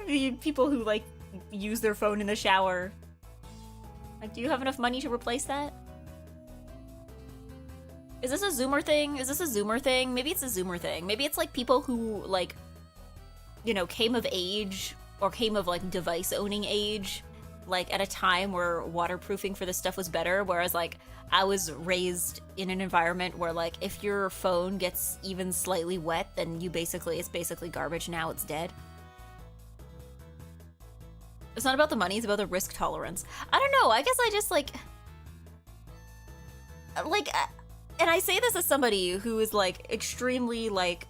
The people who, like, use their phone in the shower. Like, do you have enough money to replace that? Is this a Zoomer thing? Is this a Zoomer thing? Maybe it's a Zoomer thing. Maybe it's, like, people who, like, you know, came of age, or came of, like, device-owning age, like, at a time where waterproofing for this stuff was better, whereas, like, I was raised in an environment where, like, if your phone gets even slightly wet, then it's basically garbage now, it's dead. It's not about the money, it's about the risk tolerance. I don't know, I guess I just, like, and I say this as somebody who is, like, extremely, like,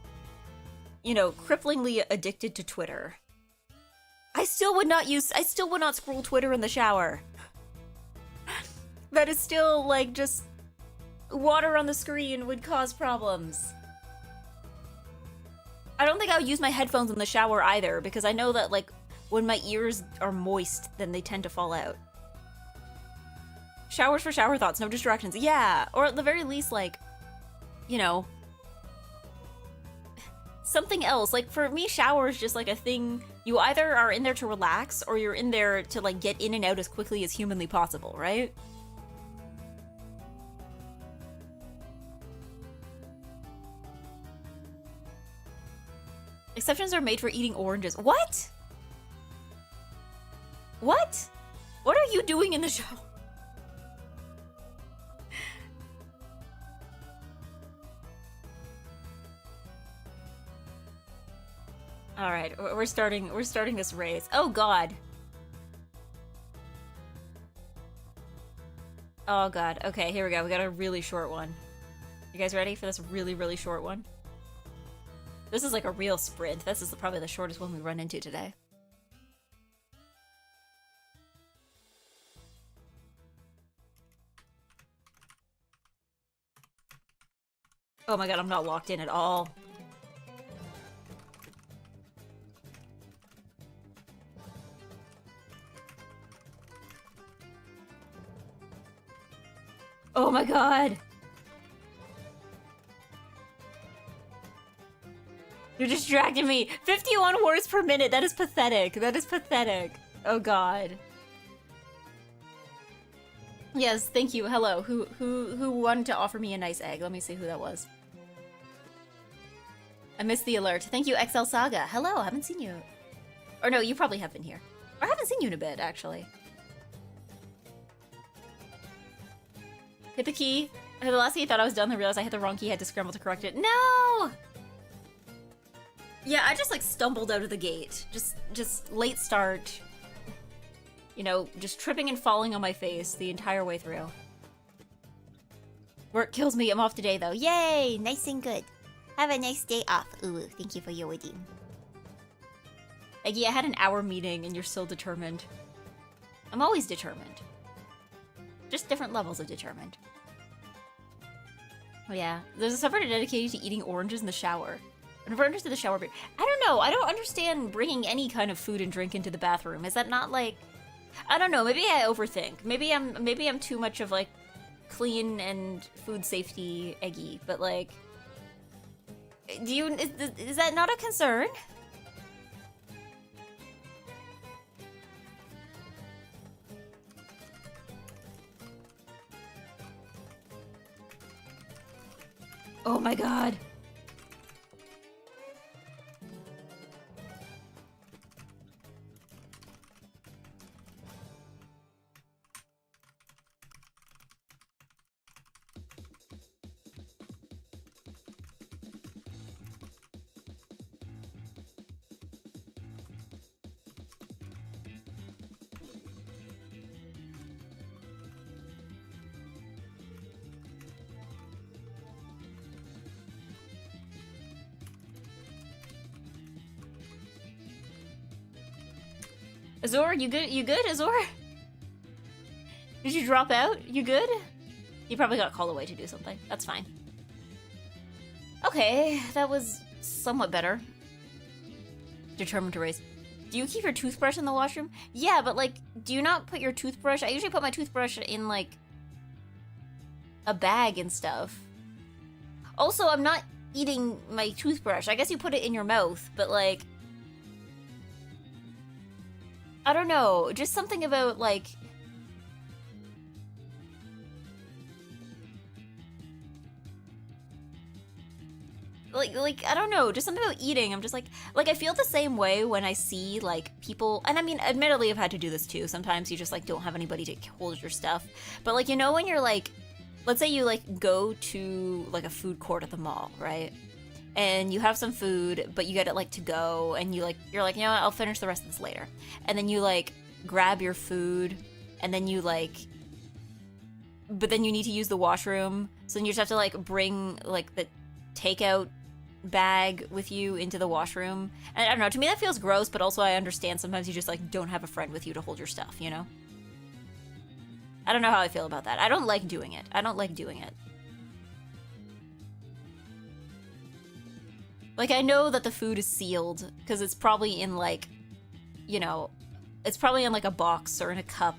you know, cripplingly addicted to Twitter. I still would not scroll Twitter in the shower. That is still, like, just... water on the screen would cause problems. I don't think I would use my headphones in the shower either, because I know that, like, when my ears are moist, then they tend to fall out. Showers for shower thoughts, no distractions. Yeah, or at the very least, like, you know, something else. Like, for me, shower is just, like, a thing. You either are in there to relax, or you're in there to, like, get in and out as quickly as humanly possible, right? Exceptions are made for eating oranges. What? What? What are you doing in the show? All right, we're starting this race. Oh God. Oh God. Okay, here we go. We got a really short one. You guys ready for this really, really short one? This is like a real sprint. This is probably the shortest one we run into today. Oh my God, I'm not locked in at all. Oh my God. You're distracting me. 51 words per minute. That is pathetic. That is pathetic. Oh God. Yes, thank you. Hello. Who wanted to offer me a nice egg? Let me see who that was. I missed the alert. Thank you, XL Saga. Hello, I haven't seen you. Or no, you probably have been here. Or I haven't seen you in a bit, actually. Hit the key. The last key I thought I was done, then I realized I hit the wrong key, had to scramble to correct it. No! Yeah, I just like stumbled out of the gate. Just late start. You know, just tripping and falling on my face the entire way through. Work kills me, I'm off today though. Yay! Nice and good. Have a nice day off. Ooh, thank you for your redeem. Eggy, I had an hour meeting and you're still determined. I'm always determined. Just different levels of determined. Oh yeah, there's a subreddit dedicated to eating oranges in the shower. I never understood the shower break. I don't know, I don't understand bringing any kind of food and drink into the bathroom. Is that not like... I don't know, maybe I overthink. Maybe I'm too much of like clean and food safety eggy, but like... Is that not a concern? Oh my God. Azor, you good? You good, Azor? Did you drop out? You good? You probably got called away to do something. That's fine. Okay, that was somewhat better. Determined to race. Do you keep your toothbrush in the washroom? Yeah, but like, do you not put your toothbrush? I usually put my toothbrush in like a bag and stuff. Also, I'm not eating my toothbrush. I guess you put it in your mouth, but like, I don't know, just something about like... Like, I don't know, just something about eating. I'm just like I feel the same way when I see like people, and I mean, admittedly I've had to do this too. Sometimes you just like don't have anybody to hold your stuff. But like, you know, when you're like, let's say you like go to like a food court at the mall, right? And you have some food, but you get it like to go, and you're like, you know what, I'll finish the rest of this later. And then you like grab your food, and then you like, but then you need to use the washroom, so then you just have to like bring like the takeout bag with you into the washroom. And I don't know, to me that feels gross, but also I understand sometimes you just like don't have a friend with you to hold your stuff, you know? I don't know how I feel about that. I don't like doing it. I don't like doing it. Like, I know that the food is sealed, because it's probably in, like, you know, it's probably in, like, a box or in a cup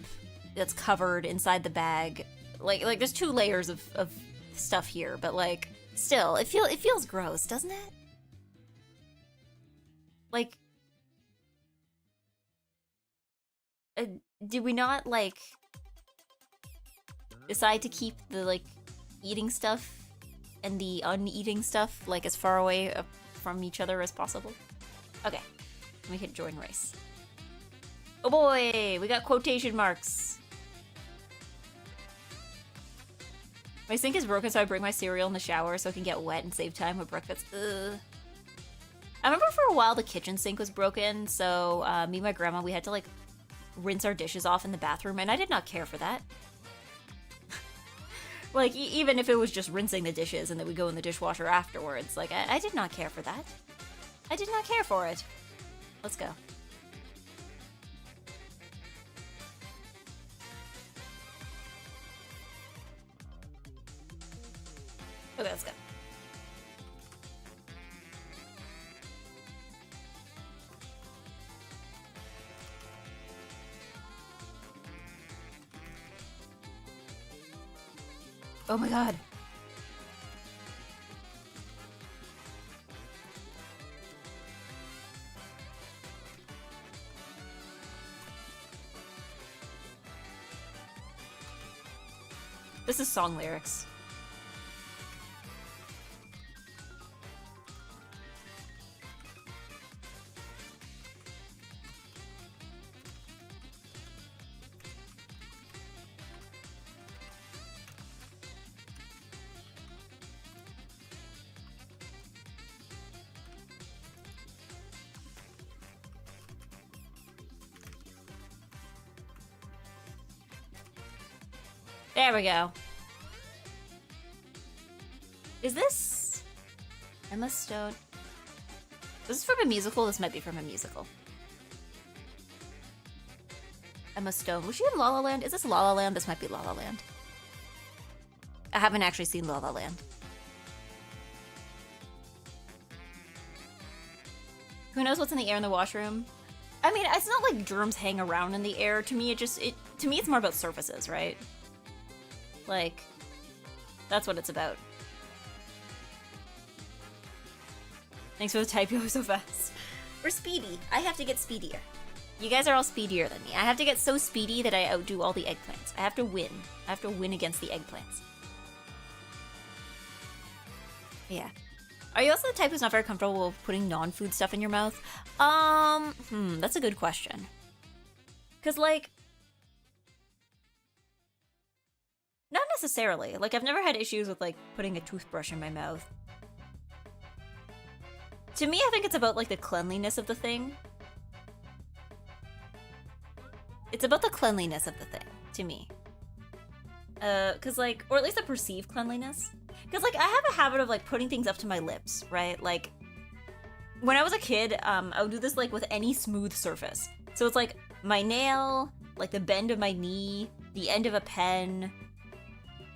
that's covered inside the bag. Like there's 2 layers of stuff here, but, like, still, it feels gross, doesn't it? Like, did we not, like, decide to keep the, like, eating stuff and the uneating stuff, like, as far away from each other as possible? Okay, let me hit join race. Oh boy, we got quotation marks. My sink is broken, so I bring my cereal in the shower so it can get wet and save time with breakfast. Ugh. I remember for a while the kitchen sink was broken, so me and my grandma, we had to like rinse our dishes off in the bathroom, and I did not care for that. Like, even if it was just rinsing the dishes and then we go in the dishwasher afterwards, like, I did not care for that. I did not care for it. Let's go. Okay, let's go. Oh my god. This is song lyrics. There we go. Is this Emma Stone? This is from a musical? This might be from a musical. Emma Stone. Was she in La La Land? Is this La La Land? This might be La La Land. I haven't actually seen La La Land. Who knows what's in the air in the washroom? I mean, it's not like germs hang around in the air. To me, to me, it's more about surfaces, right? Like, that's what it's about. Thanks for the type, you're so fast. We're speedy. I have to get speedier. You guys are all speedier than me. I have to get so speedy that I outdo all the eggplants. I have to win. I have to win against the eggplants. Yeah. Are you also the type who's not very comfortable with putting non-food stuff in your mouth? That's a good question. 'Cause, like, not necessarily. Like, I've never had issues with, like, putting a toothbrush in my mouth. To me, I think it's about, like, the cleanliness of the thing. It's about the cleanliness of the thing, to me. 'Cause, like, or at least the perceived cleanliness. 'Cause, like, I have a habit of, like, putting things up to my lips, right? Like, when I was a kid, I would do this, like, with any smooth surface. So it's, like, my nail, like, the bend of my knee, the end of a pen,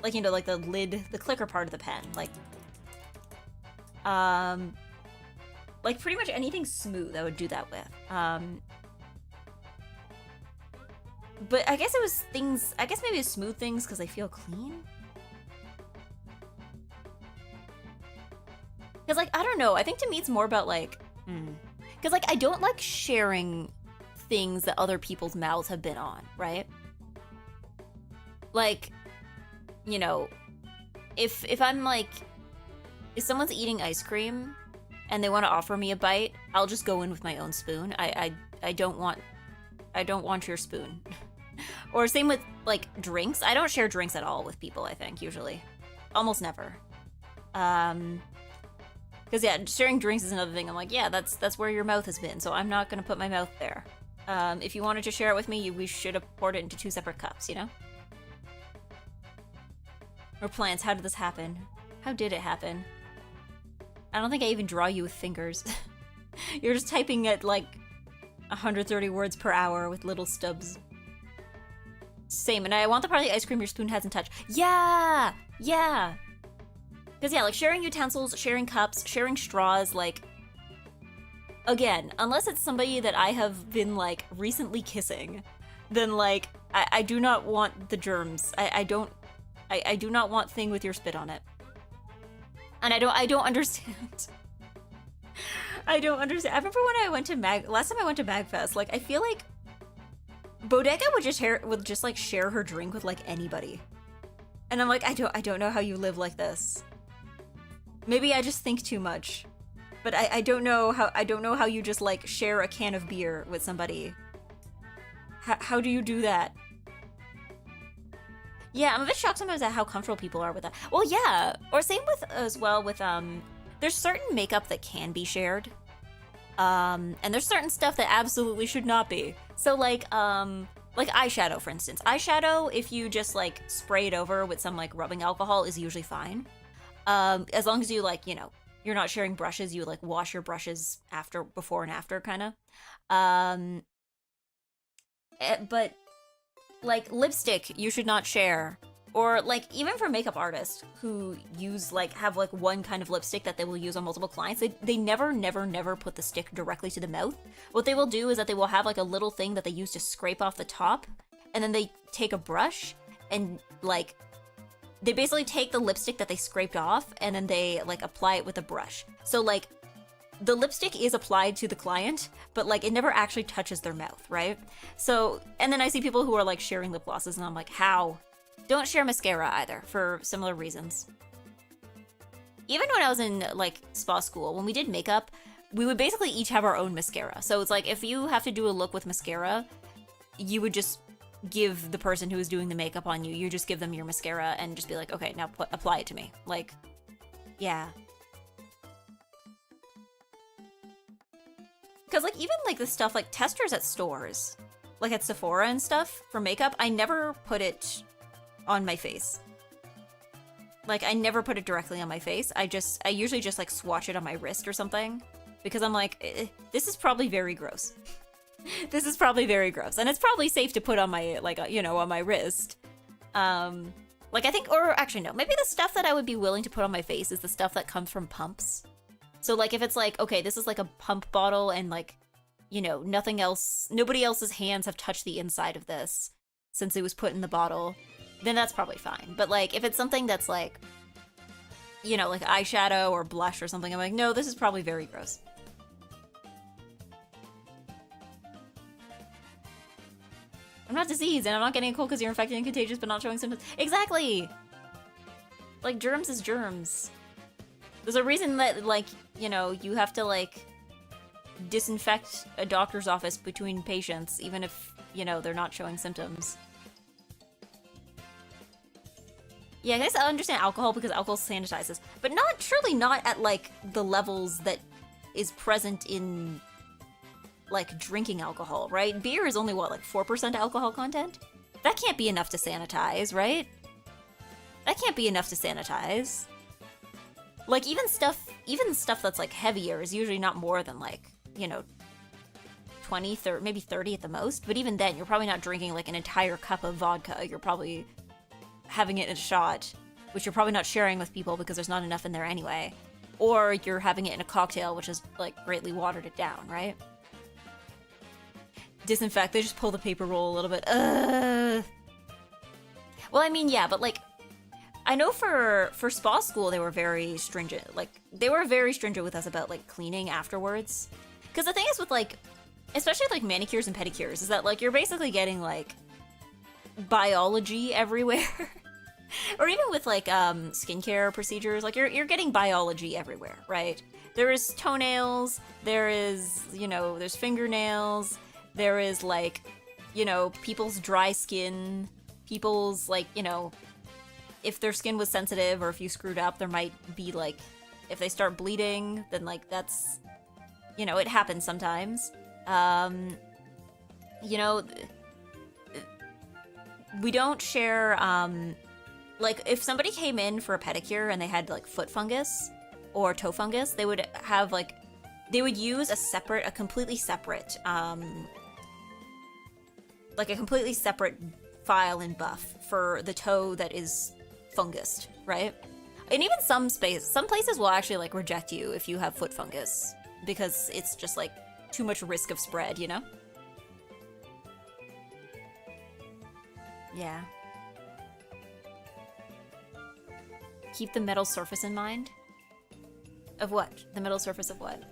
like, you know, like, the lid, the clicker part of the pen. Like, pretty much anything smooth I would do that with. But I guess it was things, I guess maybe it's smooth things because they feel clean? Because, like, I don't know. I think to me it's more about, like, because, like, I don't like sharing things that other people's mouths have been on, right? Like, you know, if I'm, like, if someone's eating ice cream and they want to offer me a bite, I'll just go in with my own spoon. I don't want your spoon. Or same with, like, drinks. I don't share drinks at all with people, I think, usually. Almost never. Because, yeah, sharing drinks is another thing. I'm like, yeah, that's where your mouth has been, so I'm not going to put my mouth there. If you wanted to share it with me, we should have poured it into 2 separate cups, you know? Or plants, how did this happen? How did it happen? I don't think I even draw you with fingers. You're just typing at, like, 130 words per hour with little stubs. Same, and I want the part of the ice cream your spoon hasn't touched. Yeah! Yeah! Because, yeah, like, sharing utensils, sharing cups, sharing straws, like... Again, unless it's somebody that I have been, like, recently kissing, then, like, I do not want the germs. I do not want thing with your spit on it. And I don't understand. I don't understand. I remember when I went to last time I went to Magfest, like, I feel like Bodega would just like share her drink with, like, anybody. And I'm like, I don't know how you live like this. Maybe I just think too much. But I don't know how you just like share a can of beer with somebody. How do you do that? Yeah, I'm a bit shocked sometimes at how comfortable people are with that. Well, yeah, or same with as well with there's certain makeup that can be shared. And there's certain stuff that absolutely should not be. So like eyeshadow for instance. Eyeshadow if you just like spray it over with some like rubbing alcohol is usually fine. As long as you like, you know, you're not sharing brushes, you like wash your brushes after before and after kind of. Um but like lipstick you should not share, or like even for makeup artists who use like have like one kind of lipstick that they will use on multiple clients, they never put the stick directly to the mouth. What they will do is that they will have like a little thing that they use to scrape off the top, and then they take a brush and like they basically take the lipstick that they scraped off and then they like apply it with a brush. So like the lipstick is applied to the client, but like it never actually touches their mouth, right? So, and then I see people who are like sharing lip glosses, and I'm like, how? Don't share mascara either for similar reasons. Even when I was in like spa school, when we did makeup, we would basically each have our own mascara. So it's like if you have to do a look with mascara, you would just give the person who is doing the makeup on you, you just give them your mascara and just be like, okay, now apply it to me. Like, yeah. Because, like, even, like, the stuff, like, testers at stores, like at Sephora and stuff, for makeup, I never put it on my face. Like, I never put it directly on my face. I usually just, like, swatch it on my wrist or something. Because I'm like, this is probably very gross. This is probably very gross. And it's probably safe to put on my, like, you know, on my wrist. Like, I think, or actually, no. Maybe the stuff that I would be willing to put on my face is the stuff that comes from pumps. So, like, if it's like, okay, this is like a pump bottle and, like, you know, nothing else, nobody else's hands have touched the inside of this since it was put in the bottle, then that's probably fine. But, like, if it's something that's, like, you know, like eyeshadow or blush or something, I'm like, no, this is probably very gross. I'm not diseased and I'm not getting a cold because you're infected and contagious but not showing symptoms. Exactly! Like, germs is germs. There's a reason that, like, you know, you have to, like, disinfect a doctor's office between patients, even if, you know, they're not showing symptoms. Yeah, I guess I understand alcohol because alcohol sanitizes, but not, surely not at, like, the levels that is present in, like, drinking alcohol, right? Beer is only, what, like, 4% alcohol content? That can't be enough to sanitize, right? That can't be enough to sanitize. Like, even stuff that's, like, heavier is usually not more than, like, you know, 20, 30, maybe 30 at the most. But even then, you're probably not drinking, like, an entire cup of vodka. You're probably having it in a shot, which you're probably not sharing with people because there's not enough in there anyway. Or you're having it in a cocktail, which is, like, greatly watered it down, right? Disinfect, they just pull the paper roll a little bit. Well, I mean, yeah, but, like, I know for spa school, they were very stringent. Like, they were very stringent with us about, like, cleaning afterwards. Because the thing is with, like, especially, like, manicures and pedicures, is that, like, you're basically getting, like, biology everywhere. Or even with, like, skincare procedures, like, you're getting biology everywhere, right? There is toenails, there is, you know, there's fingernails, there is, like, you know, people's dry skin, people's, like, you know, if their skin was sensitive or if you screwed up, there might be, like, if they start bleeding, then, like, that's, you know, it happens sometimes. You know, we don't share, like, if somebody came in for a pedicure and they had, like, foot fungus or toe fungus, they would have, like, they would use a completely separate, like, a completely separate file and buff for the toe that is fungused, right? And even some places will actually, like, reject you if you have foot fungus because it's just, like, too much risk of spread, you know? Yeah. Keep the metal surface in mind? Of what? The metal surface of what?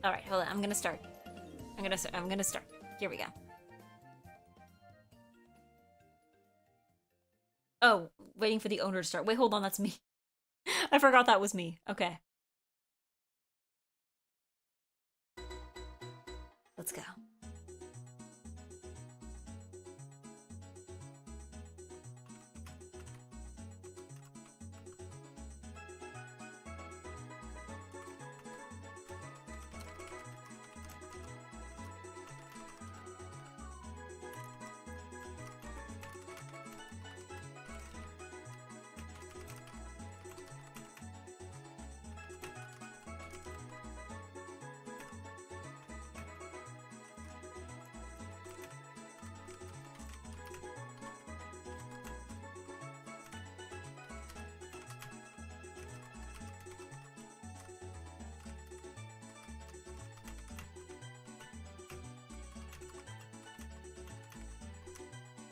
Alright, hold on, I'm gonna start. I'm gonna start. Here we go. Oh, waiting for the owner to start. Wait, hold on, that's me. I forgot that was me. Okay. let's go.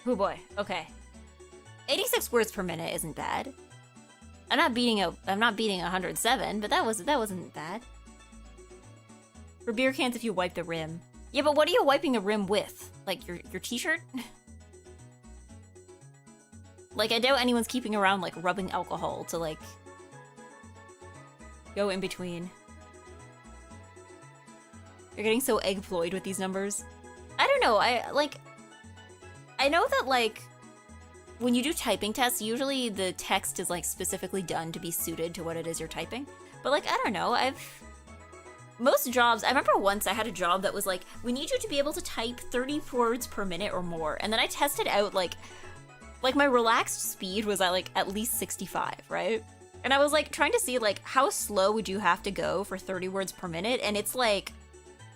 Oh boy, okay. 86 words per minute isn't bad. I'm not beating 107, but that wasn't bad. For beer cans if you wipe the rim. Yeah, but what are you wiping the rim with? Like your t-shirt? Like I doubt anyone's keeping around like rubbing alcohol to like go in between. You're getting so egg-ployed with these numbers. I don't know, I know that, like, when you do typing tests, usually the text is, like, specifically done to be suited to what it is you're typing. But, like, I don't know, most jobs, I remember once I had a job that was like, we need you to be able to type 30 words per minute or more. And then I tested out, like my relaxed speed was at least 65, right? And I was, like, trying to see, like, how slow would you have to go for 30 words per minute? And it's, like,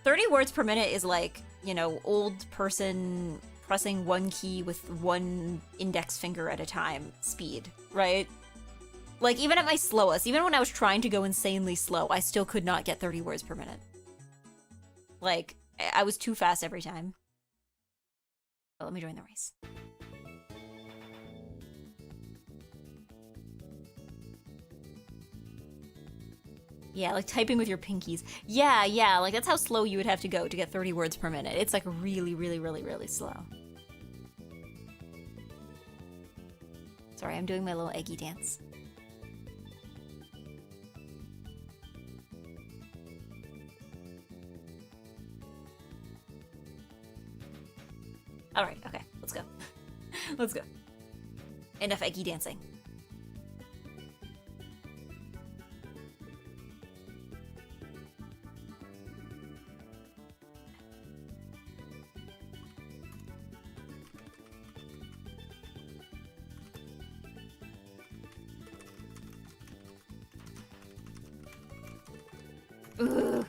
30 words per minute is, like, you know, old person pressing one key with one index finger at a time speed, right? Like, even at my slowest, even when I was trying to go insanely slow, I still could not get 30 words per minute. Like, I was too fast every time. Oh, let me join the race. Yeah, like typing with your pinkies. Yeah, like that's how slow you would have to go to get 30 words per minute. It's like really, really, really, really slow. Sorry, I'm doing my little eggy dance. Alright, okay, let's go. Let's go. Enough eggy dancing. Ugh.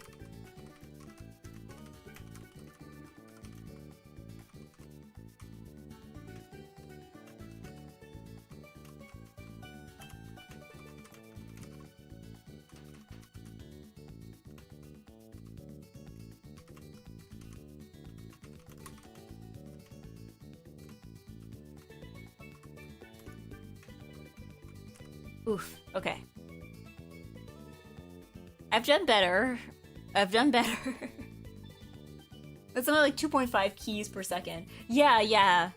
Oof, okay. I've done better. That's something like 2.5 keys per second. Yeah.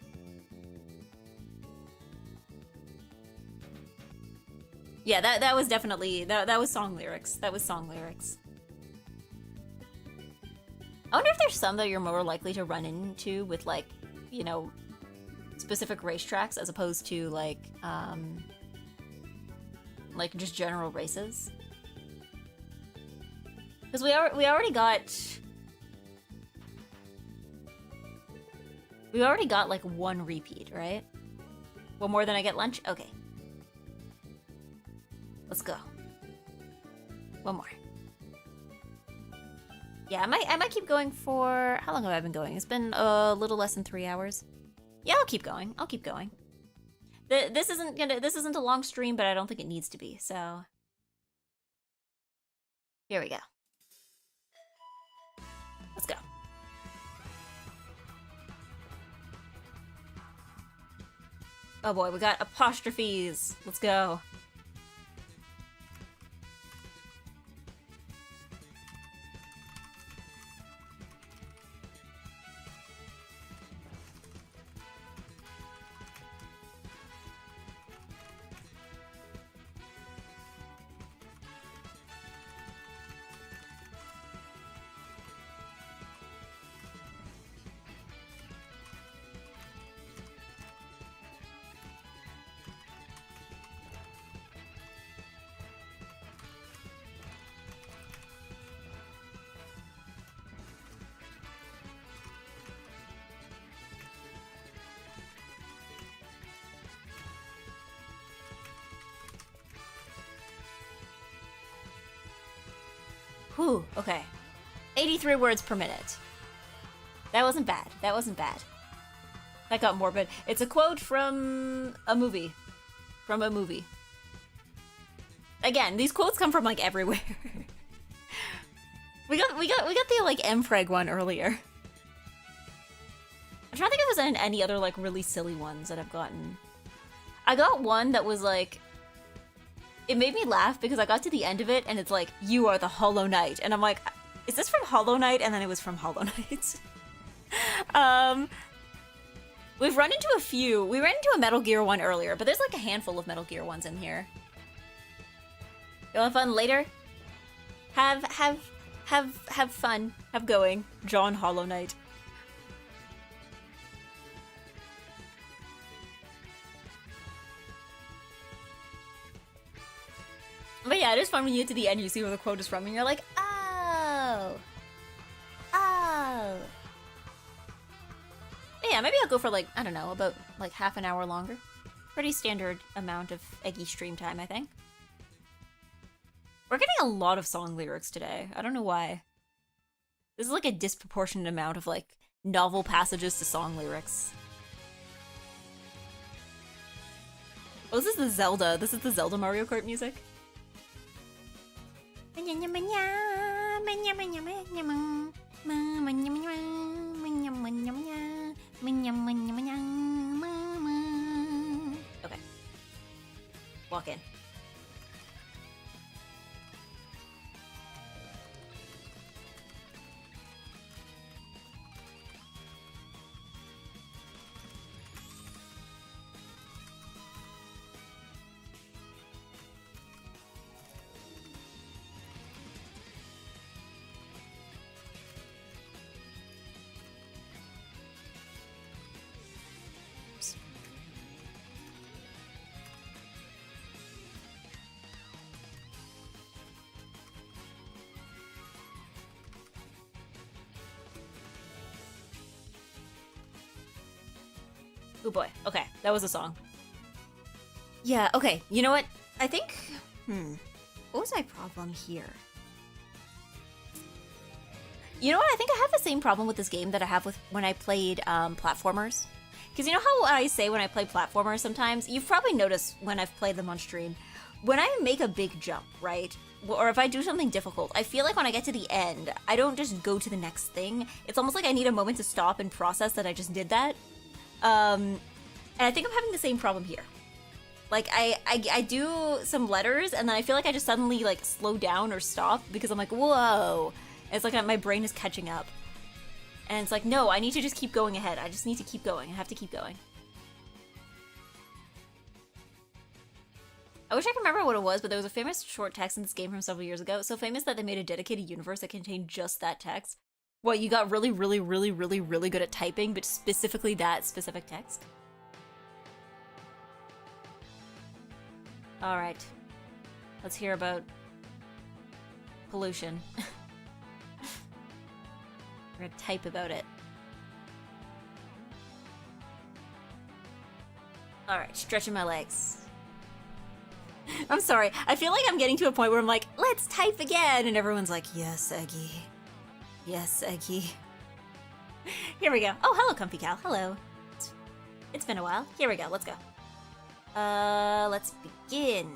Yeah, that was definitely, that was song lyrics. That was song lyrics. I wonder if there's some that you're more likely to run into with, like, you know, specific racetracks as opposed to, like just general races. Because we already got like one repeat, right? One more than I get lunch? Okay. Let's go. One more. Yeah, I might keep going for... How long have I been going? It's been a little less than 3 hours. Yeah, I'll keep going. This isn't a long stream, but I don't think it needs to be, so... Here we go. Let's go. Oh boy, we got apostrophes. Let's go. Whew, okay. 83 words per minute. That wasn't bad. That wasn't bad. That got morbid. It's a quote from a movie. From a movie. Again, these quotes come from like everywhere. we got the like Mpreg one earlier. I'm trying to think if there's any other like really silly ones that I've gotten. I got one that was like, it made me laugh because I got to the end of it and it's like, you are the Hollow Knight. And I'm like, is this from Hollow Knight? And then it was from Hollow Knight. We've run into a few. We ran into a Metal Gear one earlier, but there's like a handful of Metal Gear ones in here. You'll have fun later. Have fun. Have going. John Hollow Knight. But yeah, it is fun when you get to the end, you see where the quote is from, and you're like, oh. Oh. But yeah, maybe I'll go for like, I don't know, about like half an hour longer. Pretty standard amount of Eggy stream time, I think. We're getting a lot of song lyrics today. I don't know why. This is like a disproportionate amount of like novel passages to song lyrics. Oh, this is the Zelda. This is the Zelda Mario Kart music. Okay. Walk in. Oh boy. Okay, that was a song. Yeah, okay. You know what? I think... What was my problem here? You know what? I think I have the same problem with this game that I have with when I played platformers. Because you know how I say when I play platformers sometimes? You've probably noticed when I've played them on stream. When I make a big jump, right? Or if I do something difficult, I feel like when I get to the end, I don't just go to the next thing. It's almost like I need a moment to stop and process that I just did that. And I think I'm having the same problem here. Like, I do some letters, and then I feel like I just suddenly, like, slow down or stop, because I'm like, whoa! And it's like my brain is catching up. And it's like, no, I need to just keep going ahead. I just need to keep going. I have to keep going. I wish I could remember what it was, but there was a famous short text in this game from several years ago. So famous that they made a dedicated universe that contained just that text. What, you got really, really, really, really, really good at typing, but specifically that specific text? Alright. Let's hear about pollution. We're gonna type about it. Alright, stretching my legs. I'm sorry, I feel like I'm getting to a point where I'm like, let's type again! And everyone's like, yes, Eggy. Yes, Eggy. Here we go. Oh, hello, Comfy Cal. Hello. It's been a while. Here we go. Let's go. Let's begin.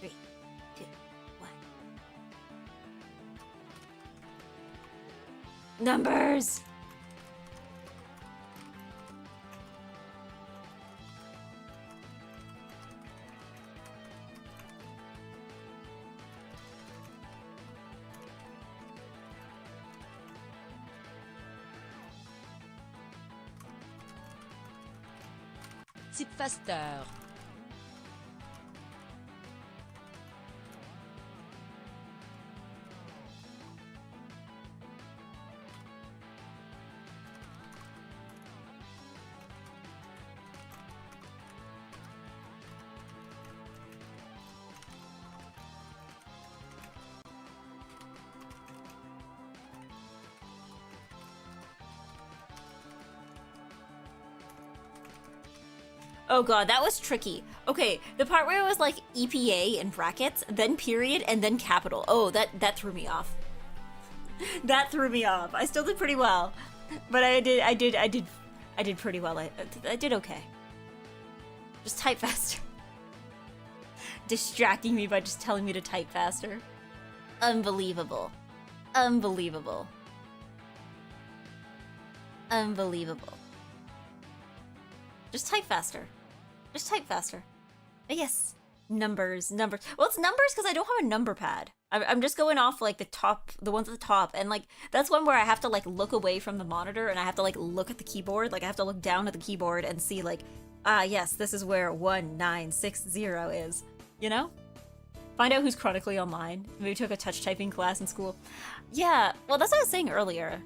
Three, two, one. Numbers! Type faster. Oh god, that was tricky. Okay, the part where it was like EPA in brackets, then period, and then capital. Oh, that threw me off. That threw me off. I still did pretty well, but I did pretty well. I did okay. Just type faster. Distracting me by just telling me to type faster. Unbelievable. Unbelievable. Unbelievable. Just type faster. Just type faster. Yes. Numbers. Well, it's numbers because I don't have a number pad. I'm just going off like the ones at the top, and like that's one where I have to like look away from the monitor and I have to like look at the keyboard. Like I have to look down at the keyboard and see like, yes, this is where 1960 is. You know? Find out who's chronically online. Maybe took a touch typing class in school. Yeah, well, that's what I was saying earlier.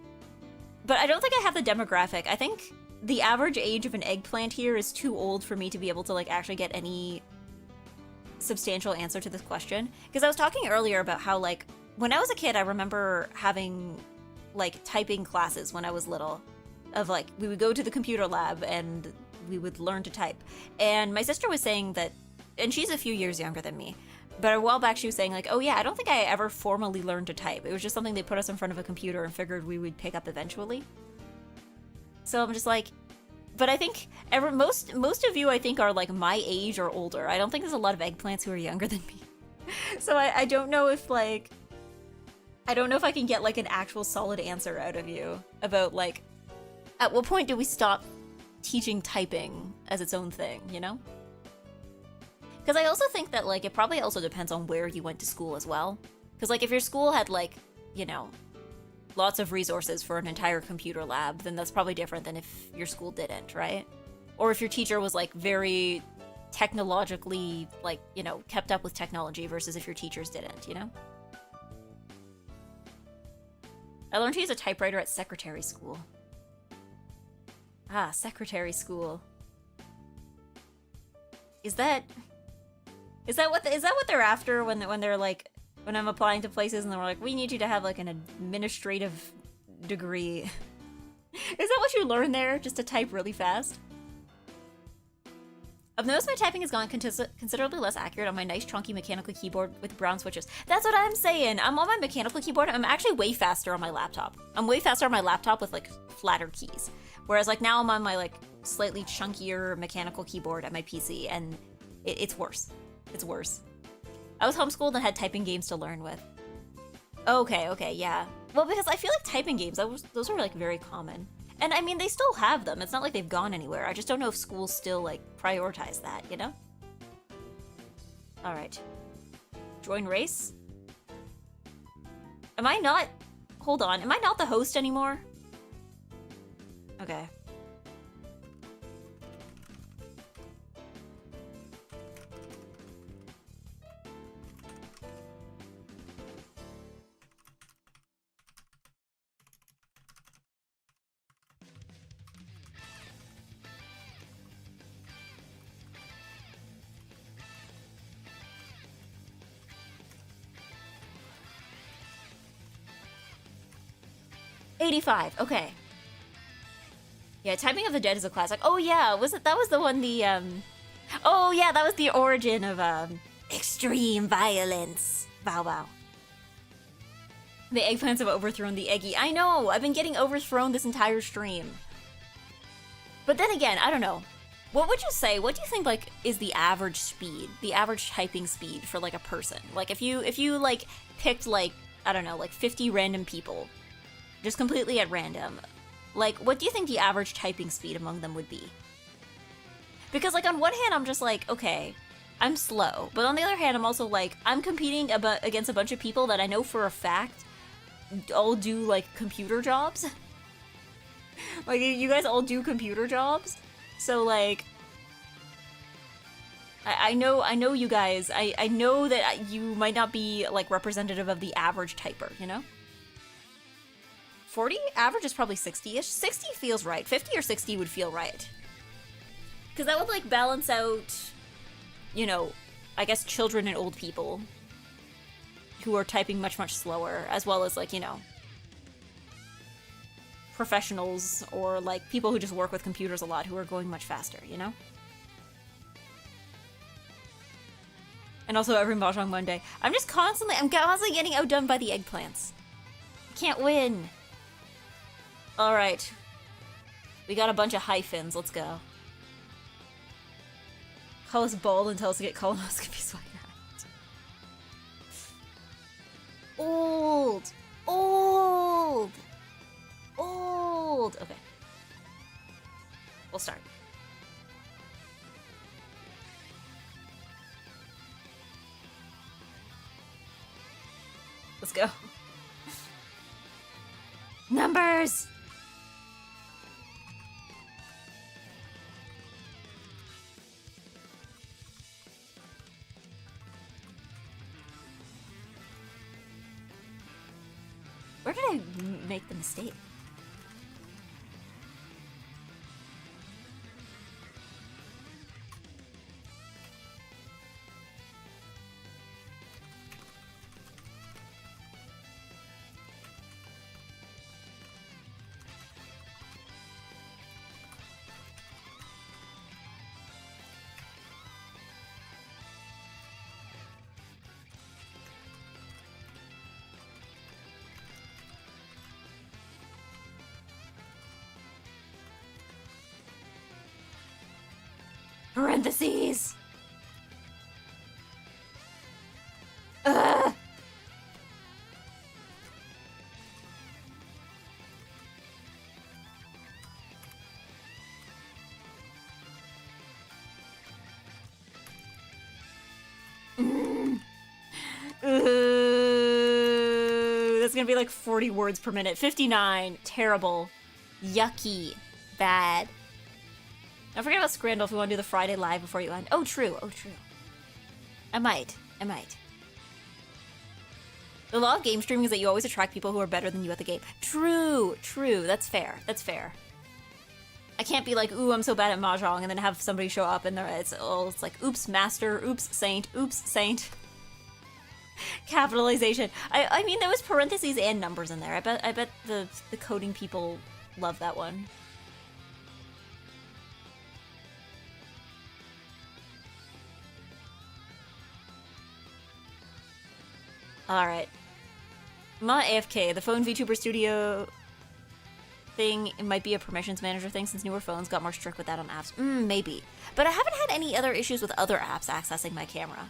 But I don't think I have the demographic. I think the average age of an eggplant here is too old for me to be able to like actually get any substantial answer to this question. Because I was talking earlier about how like when I was a kid, I remember having like typing classes when I was little. Of like we would go to the computer lab and we would learn to type. And my sister was saying that, and she's a few years younger than me, but a while back she was saying like, oh yeah, I don't think I ever formally learned to type. It was just something they put us in front of a computer and figured we would pick up eventually. So I'm just like, but I think most of you I think are like my age or older. I don't think there's a lot of eggplants who are younger than me. So I don't know if like, I don't know if I can get like an actual solid answer out of you about like, at what point do we stop teaching typing as its own thing, you know? Because I also think that like it probably also depends on where you went to school as well. Because like if your school had like, you know, lots of resources for an entire computer lab, then that's probably different than if your school didn't, right? Or if your teacher was like very technologically like, you know, kept up with technology versus if your teachers didn't, you know? I learned to use a typewriter at secretary school. Ah, secretary school. Is that what they're after when they're like, when I'm applying to places and they're like, we need you to have like an administrative degree? Is that what you learn there, just to type really fast? I've noticed my typing has gone considerably less accurate on my nice chunky mechanical keyboard with brown switches. That's what I'm saying. I'm on my mechanical keyboard. I'm actually way faster on my laptop. I'm way faster on my laptop with like flatter keys. Whereas like now I'm on my like slightly chunkier mechanical keyboard at my PC, and it's worse. It's worse. I was homeschooled and had typing games to learn with. Okay, yeah. Well, because I feel like typing games, those are like very common. And I mean, they still have them. It's not like they've gone anywhere. I just don't know if schools still like prioritize that, you know? All right. Join race? Am I not? Hold on. Am I not the host anymore? Okay. $85. Okay. Yeah, Typing of the Dead is a classic. Oh yeah, that was the one, oh yeah, that was the origin of extreme violence. Wow. The eggplants have overthrown the EGGY. I know, I've been getting overthrown this entire stream. But then again, I don't know. What would you say? What do you think like is the average speed, the average typing speed for like a person? Like if you like picked like, I don't know, like 50 random people, just completely at random, like what do you think the average typing speed among them would be? Because like on one hand I'm just like, okay, I'm slow, but on the other hand I'm also like, I'm competing against a bunch of people that I know for a fact all do like computer jobs. Like you guys all do computer jobs, so like I know you guys, I know that you might not be like representative of the average typer, you know? 40? Average is probably 60-ish. 60 feels right. 50 or 60 would feel right. Because that would, like, balance out, you know, I guess children and old people who are typing much, much slower, as well as, like, you know, professionals or, like, people who just work with computers a lot who are going much faster, you know? And also every Mahjong Monday. I'm constantly getting outdone by the eggplants. Can't win. Alright. We got a bunch of hyphens, let's go. Call us bald and tell us to get colonoscopy swagger. Old! Old! Old! Okay. We'll start. Let's go. Numbers! Where did I make the mistake? Parentheses! Ugh! Ooh, that's gonna be like 40 words per minute. 59. Terrible. Yucky. Bad. Don't forget about Scrandle if we want to do the Friday live before you end. Oh, true. Oh, true. I might. The law of game streaming is that you always attract people who are better than you at the game. True. That's fair. I can't be like, ooh, I'm so bad at Mahjong, and then have somebody show up and it's like, oops, master, oops, saint. Capitalization. I mean, there was parentheses and numbers in there. I bet the coding people love that one. Alright. Ma AFK, the phone VTuber Studio thing, it might be a permissions manager thing since newer phones got more strict with that on apps. Maybe. But I haven't had any other issues with other apps accessing my camera.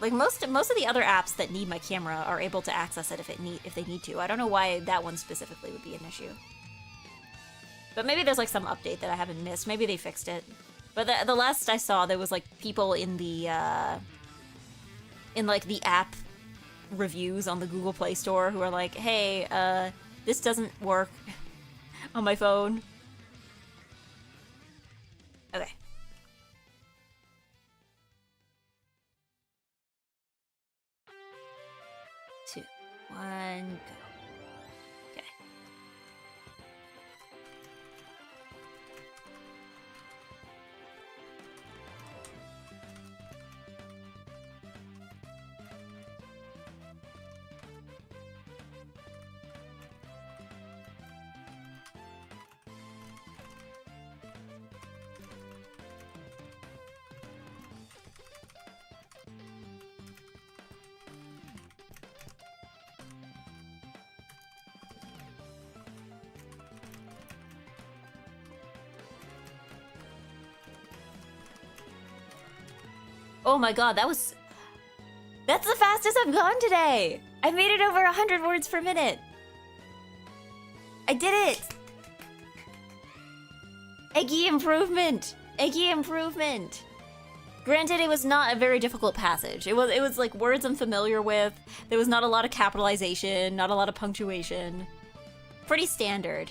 Like most of the other apps that need my camera are able to access it if they need to. I don't know why that one specifically would be an issue. But maybe there's like some update that I haven't missed. Maybe they fixed it. But the last I saw, there was like people in the like the app reviews on the Google Play Store who are like, hey, this doesn't work on my phone. Okay. Two, one, go. Okay. Oh my god, that's the fastest I've gone today! I made it over 100 words per minute! I did it! Eggy improvement! Eggy improvement! Granted, it was not a very difficult passage. It was like words I'm familiar with. There was not a lot of capitalization, not a lot of punctuation. Pretty standard.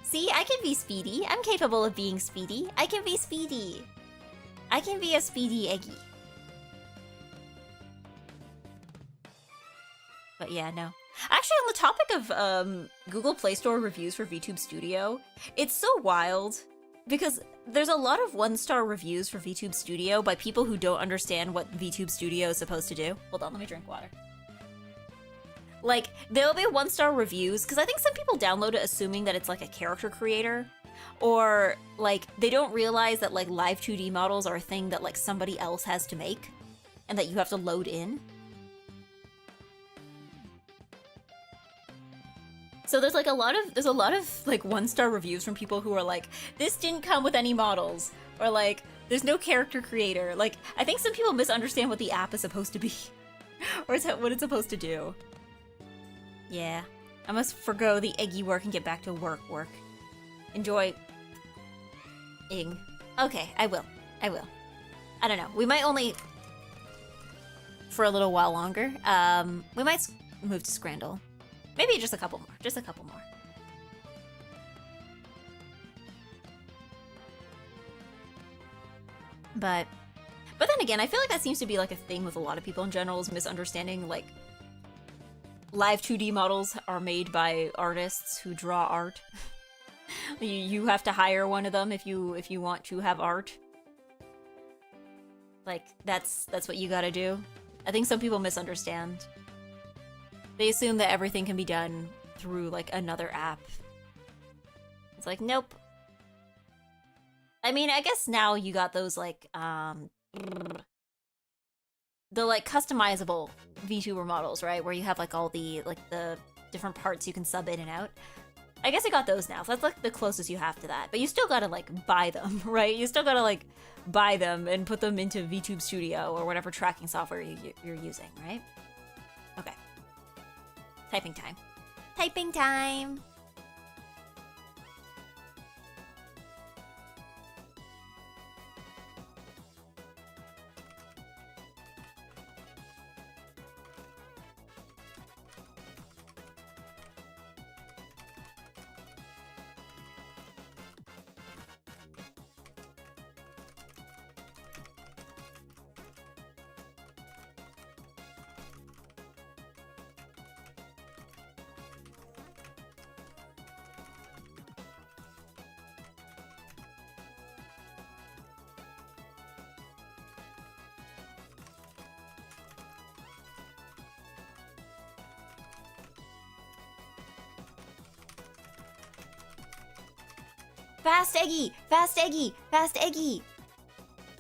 See, I can be speedy. I'm capable of being speedy. I can be speedy. I can be a speedy Eggy. But yeah, no. Actually, on the topic of Google Play Store reviews for VTube Studio, it's so wild because there's a lot of one-star reviews for VTube Studio by people who don't understand what VTube Studio is supposed to do. Hold on, let me drink water. Like, there'll be one-star reviews, because I think some people download it assuming that it's like a character creator. or like they don't realize that like live 2D models are a thing that like somebody else has to make and that you have to load in. So there's a lot of like 1-star reviews from people who are like, this didn't come with any models, or like there's no character creator. Like I think some people misunderstand what the app is supposed to be or what it's supposed to do. Yeah, I must forgo the eggy work and get back to work. Enjoy. Ing. Okay, I will. I don't know. We might only for a little while longer. We might move to Scrandle. Maybe just a couple more. Just a couple more. But then again, I feel like that seems to be like a thing with a lot of people in general, is misunderstanding like live 2D models are made by artists who draw art. You have to hire one of them if you want to have art. Like that's what you gotta do. I think some people misunderstand. They assume that everything can be done through like another app. It's like, nope. I mean, I guess now you got those like the like customizable VTuber models, right? Where you have like all the different parts you can sub in and out. I guess I got those now. So that's like the closest you have to that. But you still gotta like buy them, right? You still gotta like buy them and put them into VTube Studio or whatever tracking software you're using, right? Okay. Typing time. Typing time! Fast Eggy! Fast Eggy! Fast Eggy!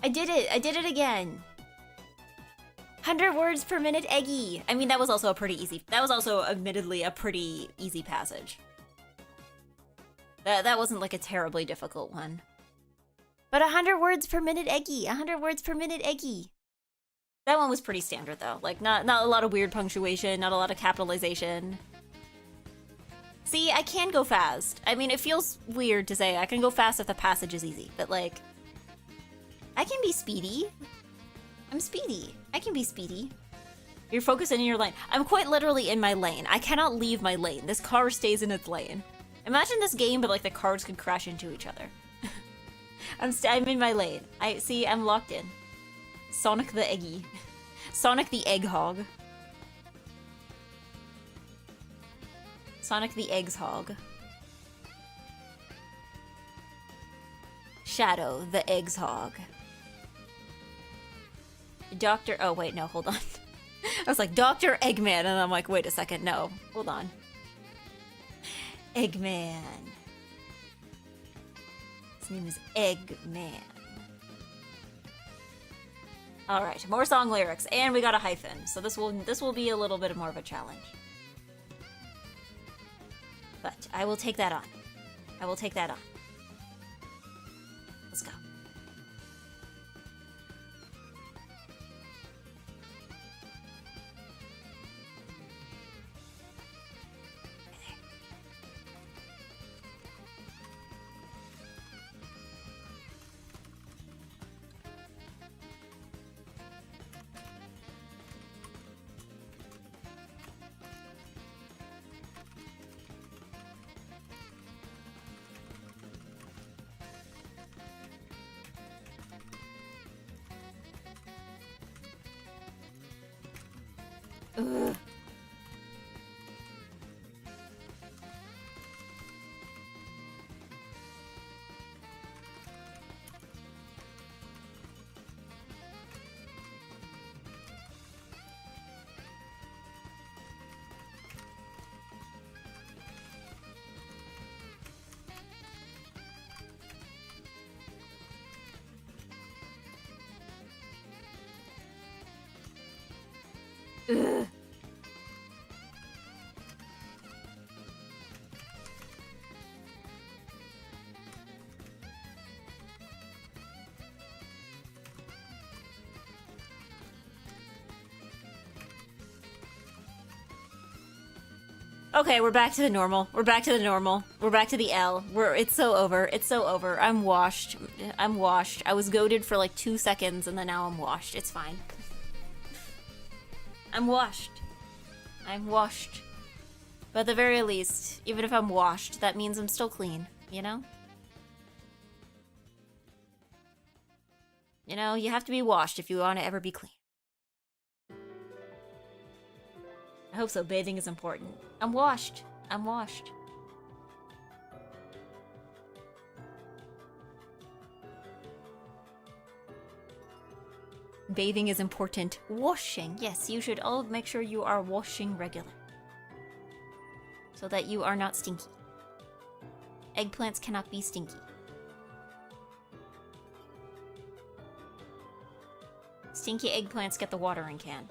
I did it again! 100 words per minute Eggy! I mean, that was also admittedly a pretty easy passage. That wasn't like a terribly difficult one. But 100 words per minute Eggy! 100 words per minute Eggy! That one was pretty standard though. Like, not a lot of weird punctuation, not a lot of capitalization. See, I can go fast. I mean, it feels weird to say I can go fast if the passage is easy, but like, I can be speedy. I'm speedy. I can be speedy. You're focusing in your lane. I'm quite literally in my lane. I cannot leave my lane. This car stays in its lane. Imagine this game, but like the cars could crash into each other. I'm in my lane. I'm locked in. Sonic the Eggy. Sonic the Egg Hog. Sonic the Eggs Hog. Shadow the Eggs Hog. Oh wait, no, hold on. I was like, Dr. Eggman, and I'm like, wait a second, no, hold on. Eggman. His name is Eggman. Alright, more song lyrics, and we got a hyphen, so this will be a little bit more of a challenge. But I will take that on. I will take that on. Let's go. Ugh. Ugh. Okay, we're back to the normal. We're back to the normal. We're back to the L. It's so over. It's so over. I'm washed. I'm washed. I was goaded for like 2 seconds and then now I'm washed. It's fine. I'm washed. I'm washed. But at the very least, even if I'm washed, that means I'm still clean, you know? You know, you have to be washed if you want to ever be clean. I hope so. Bathing is important. I'm washed. I'm washed. Bathing is important. Washing. Yes, you should all make sure you are washing regularly. So that you are not stinky. Eggplants cannot be stinky. Stinky eggplants get the watering can.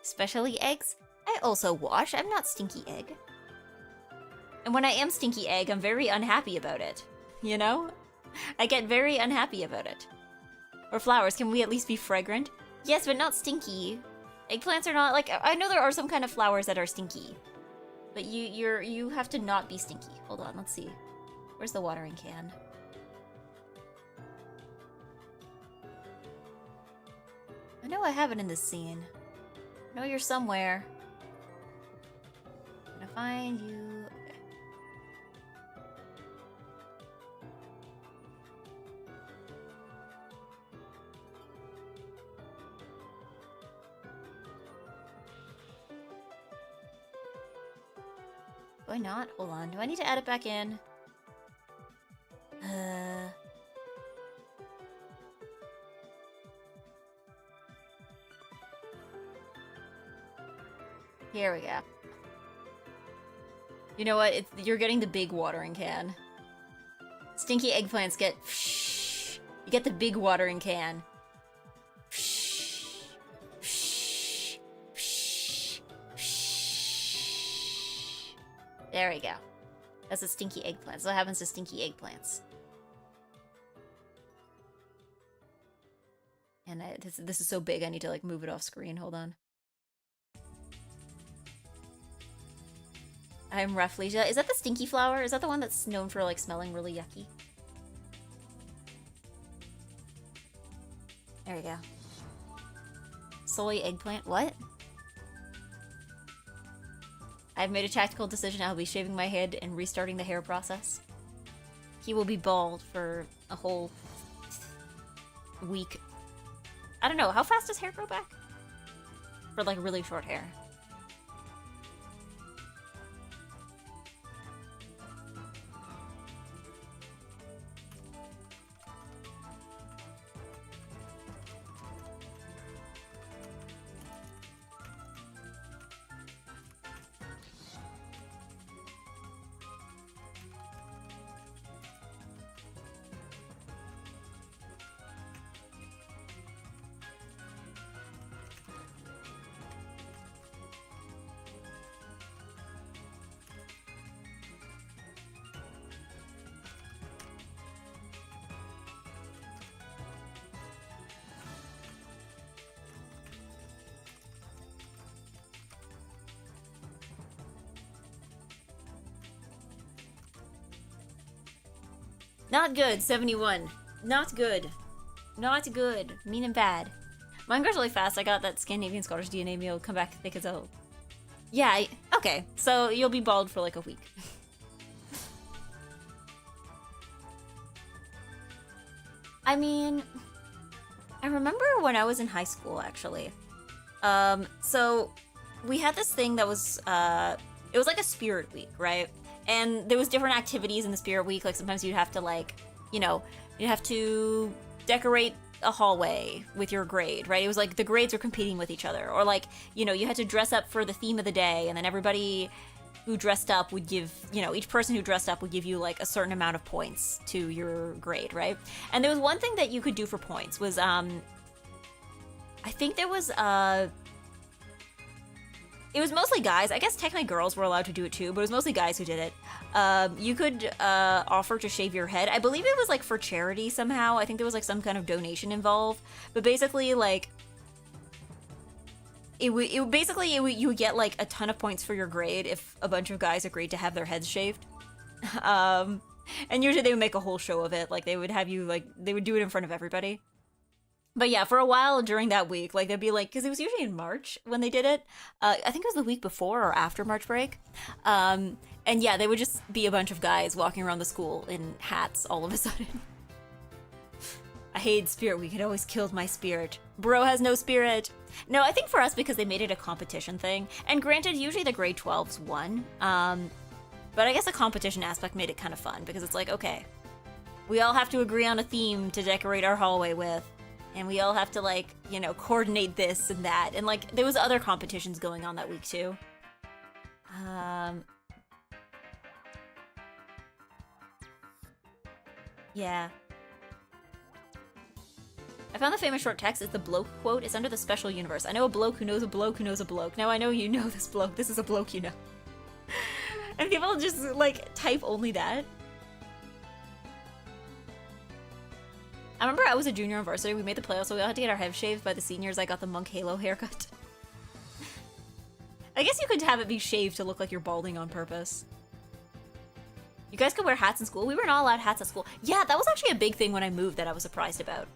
Especially eggs. I also wash. I'm not stinky egg. And when I am stinky egg, I'm very unhappy about it. You know? I get very unhappy about it. Or flowers, can we at least be fragrant? Yes, but not stinky. Eggplants are not, like, I know there are some kind of flowers that are stinky. But you have to not be stinky. Hold on, let's see. Where's the watering can? I know I have it in this scene. I know you're somewhere. I'm gonna find you. Okay. Do I not? Hold on. Do I need to add it back in? Here we go. You know what? You're getting the big watering can. Stinky eggplants get... You get the big watering can. There we go. That's a stinky eggplant. So what happens to stinky eggplants? And this is so big, I need to like move it off screen. Hold on. I'm roughly... Is that the stinky flower? Is that the one that's known for like smelling really yucky? There we go. Soy eggplant. What? I've made a tactical decision. I'll be shaving my head and restarting the hair process. He will be bald for a whole week. I don't know. How fast does hair grow back? For like really short hair. Not good, 71. Not good. Not good. Mean and bad. Mine grows really fast. I got that Scandinavian Scottish DNA meal. Come back thick as hell. Yeah, okay. So you'll be bald for like a week. I mean, I remember when I was in high school, actually. So we had this thing that was, it was like a spirit week, right? And there was different activities in the spirit week. Like sometimes you'd have to like, you know, you'd have to decorate a hallway with your grade, right? It was like the grades were competing with each other. Or like, you know, you had to dress up for the theme of the day and then everybody who dressed up would give, each person who dressed up would give you like a certain amount of points to your grade, right? And there was one thing that you could do for points was, I think there was, it was mostly guys. I guess technically girls were allowed to do it too, but it was mostly guys who did it. You could offer to shave your head. I believe it was like for charity somehow. I think there was like some kind of donation involved. But basically, like, you would get like a ton of points for your grade if a bunch of guys agreed to have their heads shaved. And usually they would make a whole show of it. Like they would have you like they would do it in front of everybody. But yeah, for a while during that week, like they'd be like, because it was usually in March when they did it. I think it was the week before or after March break. And yeah, they would just be a bunch of guys walking around the school in hats all of a sudden. I hated Spirit Week. It always killed my spirit. Bro has no spirit. No, I think for us, because they made it a competition thing. And granted, usually the grade 12s won. But I guess the competition aspect made it kind of fun because it's like, okay, we all have to agree on a theme to decorate our hallway with. And we all have to, like, coordinate this and that. And, like, there was other competitions going on that week, too. Yeah. I found the famous short text. It's the bloke quote. It's under the special universe. I know a bloke who knows a bloke who knows a bloke. Now I know you know this bloke. This is a bloke you know. And people just, like, type only that. I remember I was a junior on varsity. We made the playoffs, so we all had to get our heads shaved by the seniors. I got the Monk Halo haircut. I guess you could have it be shaved to look like you're balding on purpose. You guys could wear hats in school. We were not allowed hats at school. Yeah, that was actually a big thing when I moved that I was surprised about.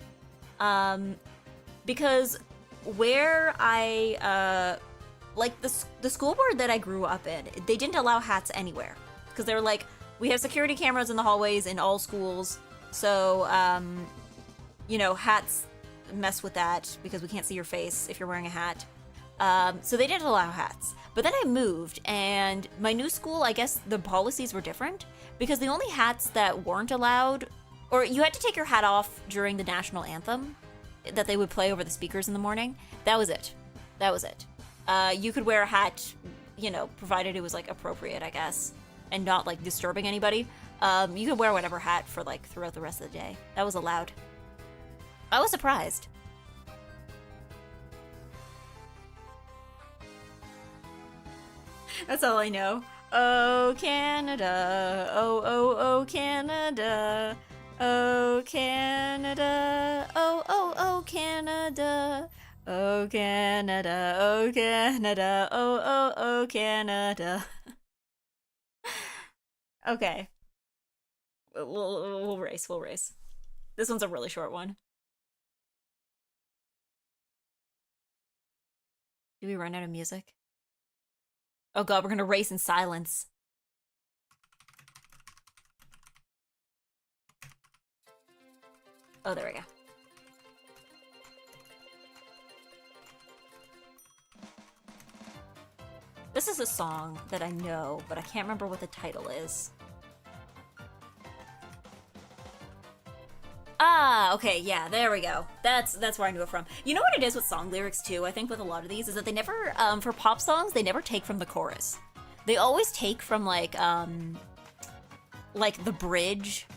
Because where I, like the school board that I grew up in, they didn't allow hats anywhere. Because they were like, we have security cameras in the hallways in all schools, so, hats mess with that because we can't see your face if you're wearing a hat. So they didn't allow hats. But then I moved, and my new school, I guess the policies were different because the only hats that weren't allowed, or you had to take your hat off during the national anthem that they would play over the speakers in the morning. That was it. That was it. You could wear a hat, provided it was like appropriate, I guess, and not like disturbing anybody. You could wear whatever hat for like throughout the rest of the day. That was allowed. I was surprised. That's all I know. Oh, Canada. Oh, oh, oh, Canada. Oh, Canada. Oh, oh, oh, Canada. Oh, Canada. Oh, Canada. Oh, oh, oh, Canada. Okay. We'll race. We'll race. This one's a really short one. Did we run out of music? Oh god, we're gonna race in silence. Oh, there we go. This is a song that I know, but I can't remember what the title is. Ah, okay, yeah, there we go. That's where I knew it from. You know what it is with song lyrics too, I think with a lot of these, is that they never, for pop songs, they never take from the chorus. They always take from like the bridge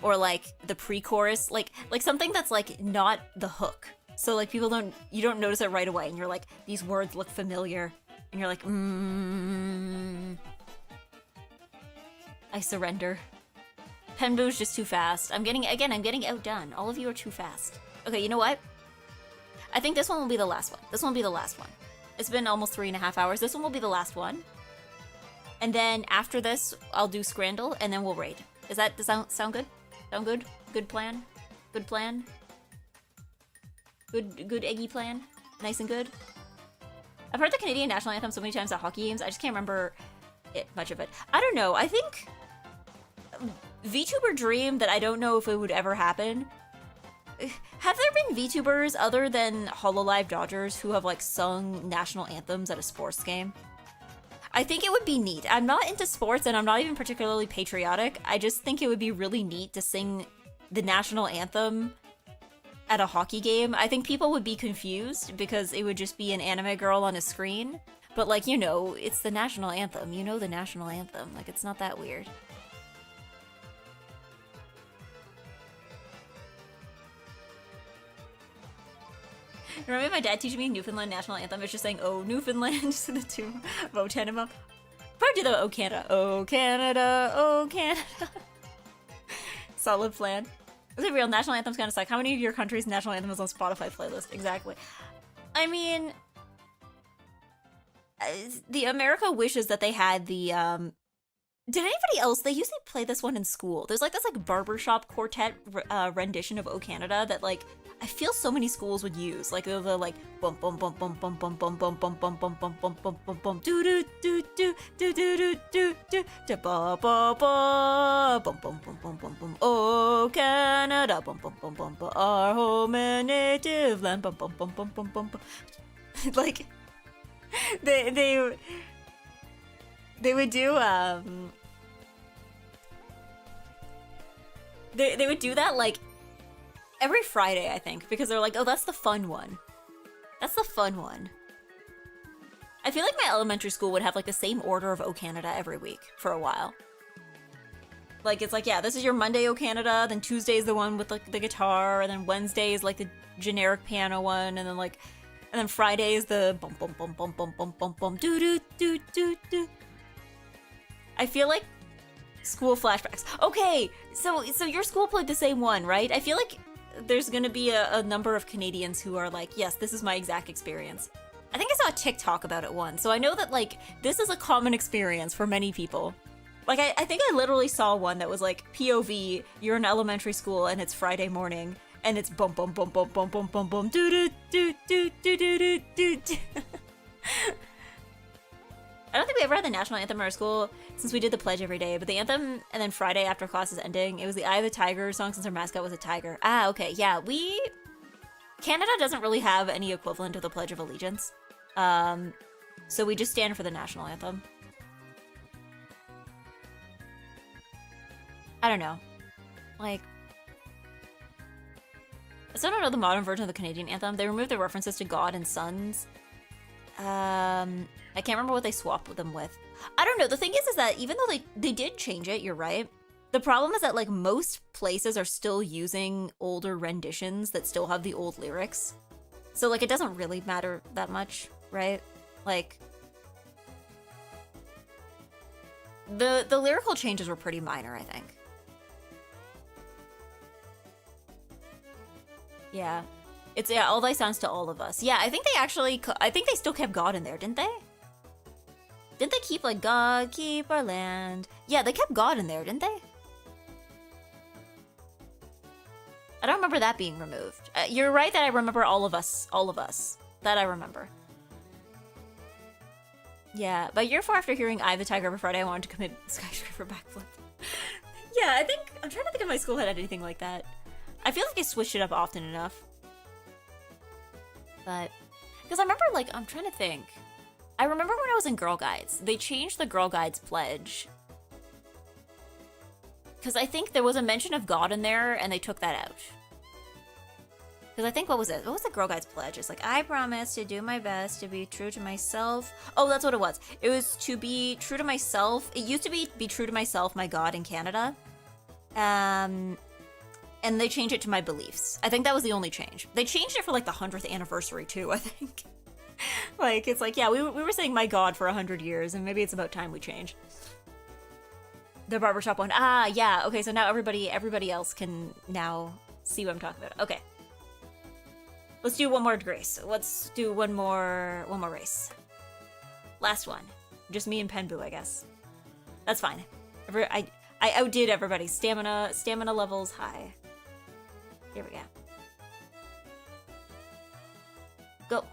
or like the pre-chorus, like something that's like not the hook. So like you don't notice it right away and you're like, these words look familiar. And you're like, I surrender. Pen moves just too fast. I'm getting outdone. All of you are too fast. Okay, you know what? I think this one will be the last one. This one will be the last one. It's been almost 3.5 hours. This one will be the last one. And then after this, I'll do Scrandle, and then we'll raid. Does that sound good? Sound good? Good plan? Good plan? Good eggy plan? Nice and good? I've heard the Canadian national anthem so many times at hockey games, I just can't remember much of it. I don't know, I think VTuber dream that I don't know if it would ever happen. Have there been VTubers other than Hololive Dodgers who have like sung national anthems at a sports game? I think it would be neat. I'm not into sports and I'm not even particularly patriotic. I just think it would be really neat to sing the national anthem at a hockey game. I think people would be confused because it would just be an anime girl on a screen. But like, you know, it's the national anthem. You know the national anthem. Like, it's not that weird. Remember my dad teaching me Newfoundland national anthem? It's just saying, "Oh, Newfoundland," to the tune of "Oh Tenema." Probably do the "Oh Canada, oh Canada, oh Canada." Solid plan. Is it real? National anthems kind of suck. How many of your country's national anthem is on Spotify playlist? Exactly. I mean, the America wishes that they had the did anybody else? They usually play this one in school. There's like this like barbershop quartet rendition of "Oh Canada" that like I feel so many schools would use. Like the like bum bum bum bum bum bum bum bum bum bum bum bum bum bum bum bum do do do do do do do do do ba ba ba bum bum bum bum bum bum oh Canada bum bum bum bum bum our home and native land bum bum bum bum bum bum. Like they would do they would do that like every Friday, I think, because they're like, oh, that's the fun one. That's the fun one. I feel like my elementary school would have like the same order of "Oh Canada" every week for a while. Like, it's like, yeah, this is your Monday "Oh Canada," then Tuesday's the one with like the guitar, and then Wednesday is like the generic piano one, and then Friday is the bum bum bum bum bum bum bum bum do do do do do. I feel like school flashbacks. Okay, so your school played the same one, right? I feel like there's gonna be a number of Canadians who are like, yes, this is my exact experience. I think I saw a TikTok about it once, so I know that like this is a common experience for many people. Like I think I literally saw one that was like POV, you're in elementary school and it's Friday morning and it's bum bum bum bum bum bum bum bum do do do do do do do do. I don't think we ever had the national anthem in our school since we did the pledge every day, but the anthem and then Friday after class is ending, it was the Eye of the Tiger song since our mascot was a tiger. Ah, okay, yeah, Canada doesn't really have any equivalent of the Pledge of Allegiance. So we just stand for the national anthem. I don't know. Like, I still don't know the modern version of the Canadian anthem. They removed the references to God and sons. I can't remember what they swapped them with. I don't know. The thing is that even though they did change it, you're right. The problem is that like most places are still using older renditions that still have the old lyrics. So like it doesn't really matter that much, right? Like the lyrical changes were pretty minor, I think. Yeah. It's, yeah, all thy sounds to all of us. Yeah, I think they still kept God in there, didn't they? Didn't they keep, like, God, keep our land? Yeah, they kept God in there, didn't they? I don't remember that being removed. You're right that I remember all of us. That I remember. Yeah, but year 4 after hearing "I, the Tiger" every Friday, I wanted to commit skyscraper backflip. Yeah, I'm trying to think if my school had anything like that. I feel like I switched it up often enough. But, because I remember, like, I'm trying to think. I remember when I was in Girl Guides, they changed the Girl Guides pledge. Because I think there was a mention of God in there, and they took that out. Because I think, what was it? What was the Girl Guides pledge? It's like, I promise to do my best to be true to myself. Oh, that's what it was. It was to be true to myself. It used to be true to myself, my God, in Canada. And they changed it to my beliefs. I think that was the only change. They changed it for like the 100th anniversary too, I think. Like, it's like, yeah, we were saying my God for 100 years, and maybe it's about time we change. The barbershop one. Ah, yeah. Okay, so now everybody else can now see what I'm talking about. Okay. Let's do one more grace. Let's do one more race. Last one. Just me and Penbu, I guess. That's fine. I outdid everybody. Stamina levels high. Here we go. Go.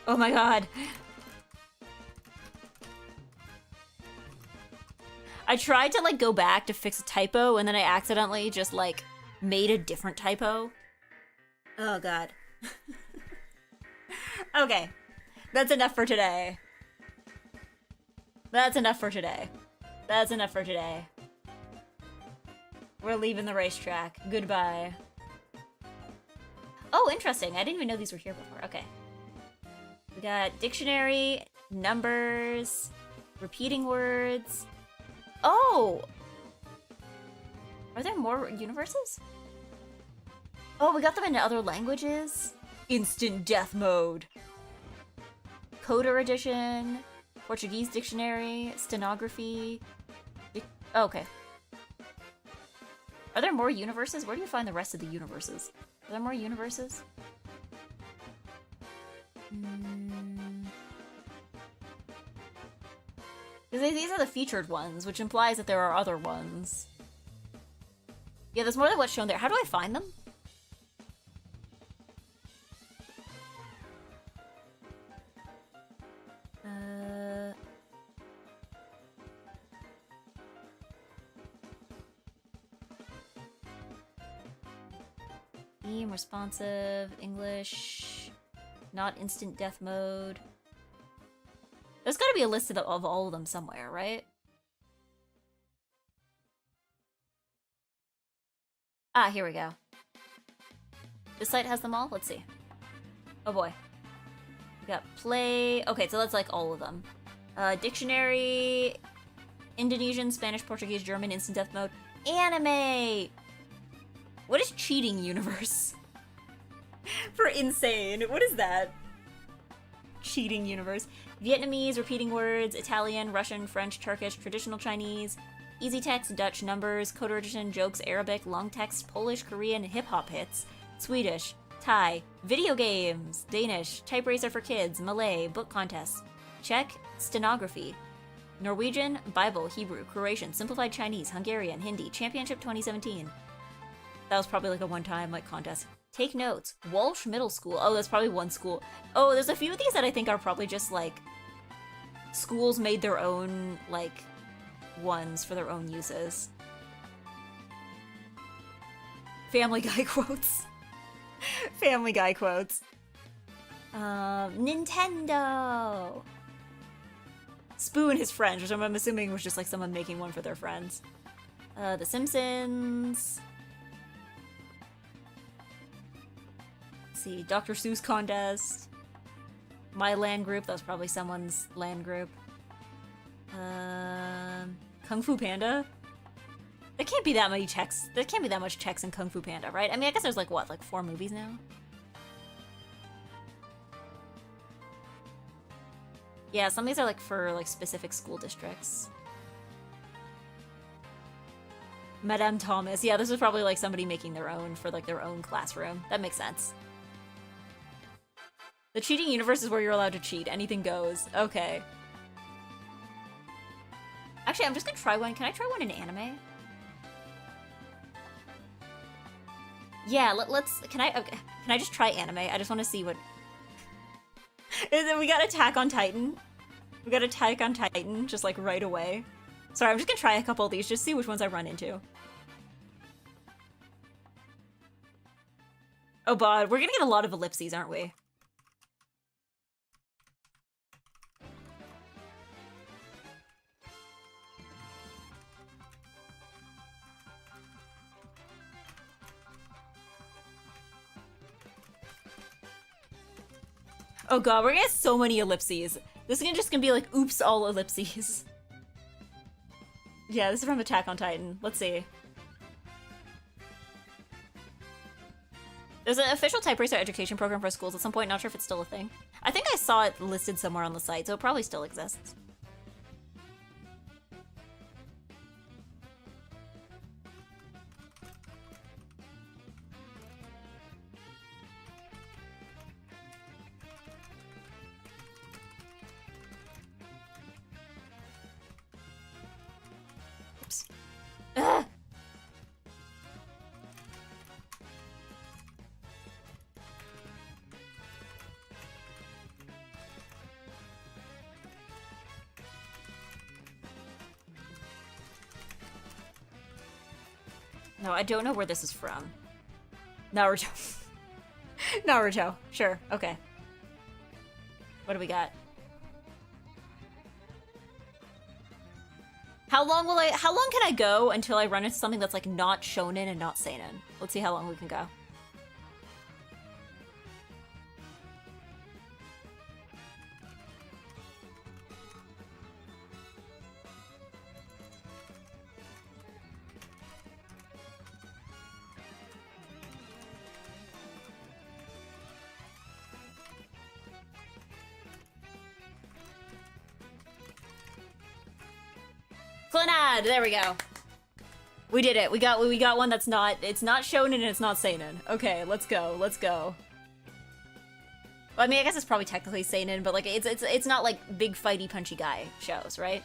Oh my god. I tried to like go back to fix a typo and then I accidentally just like made a different typo. Oh god. Okay. That's enough for today. That's enough for today. That's enough for today. We're leaving the racetrack. Goodbye. Oh, interesting. I didn't even know these were here before. Okay. We got dictionary, numbers, repeating words. Oh! Are there more universes? Oh, we got them in other languages? Instant death mode. Coder edition, Portuguese dictionary, stenography. Oh, okay. Are there more universes? Where do you find the rest of the universes? Are there more universes? Because these are the featured ones, which implies that there are other ones. Yeah, there's more than what's shown there. How do I find them? Theme, responsive, English, not instant death mode. There's gotta be a list of all of them somewhere, right? Ah, here we go. This site has them all? Let's see. Oh boy. We got play. Okay, so that's like all of them. Dictionary, Indonesian, Spanish, Portuguese, German, instant death mode, anime! What is cheating universe? For insane. What is that? Cheating universe. Vietnamese, repeating words, Italian, Russian, French, Turkish, traditional Chinese, easy text, Dutch, numbers, coder edition, jokes, Arabic, long text, Polish, Korean, hip-hop hits, Swedish, Thai, video games, Danish, TypeRacer for kids, Malay, book contests, Czech, stenography, Norwegian, Bible, Hebrew, Croatian, simplified Chinese, Hungarian, Hindi, Championship 2017. That was probably like a one-time like contest. Take notes. Walsh Middle School. Oh, that's probably one school. Oh, there's a few of these that I think are probably just like schools made their own like ones for their own uses. Family Guy quotes. Family Guy quotes. Nintendo. Spoo and his friends, which I'm assuming was just like someone making one for their friends. The Simpsons. Let's see, Dr. Seuss contest. My land group, that was probably someone's land group. Kung Fu Panda. There can't be that many checks. There can't be that much checks in Kung Fu Panda, right? I mean, I guess there's like what, like 4 movies now? Yeah, some of these are like for like specific school districts. Madame Thomas. Yeah, this was probably like somebody making their own for like their own classroom. That makes sense. The cheating universe is where you're allowed to cheat. Anything goes. Okay. Actually, I'm just gonna try one. Can I try one in anime? Yeah, let's. Can I? Okay. Can I just try anime? I just want to see what. We got Attack on Titan. We got Attack on Titan just like right away. Sorry, I'm just gonna try a couple of these, just see which ones I run into. Oh god, we're gonna get a lot of ellipses, aren't we? Oh god, we're gonna get so many ellipses. This is just gonna be like, oops, all ellipses. Yeah, this is from Attack on Titan. Let's see. There's an official TypeRacer education program for schools at some point, not sure if it's still a thing. I think I saw it listed somewhere on the site, so it probably still exists. Oops. Ugh! No, I don't know where this is from. Naruto. Naruto. Sure. Okay. What do we got? How long can I go until I run into something that's like not shonen and not seinen? Let's see how long we can go. Clinad, there we go. We did it. We got one that's not, it's not shonen and it's not seinen. Okay, let's go. Let's go. Well, I mean, I guess it's probably technically seinen, but like it's not like big fighty punchy guy shows, right?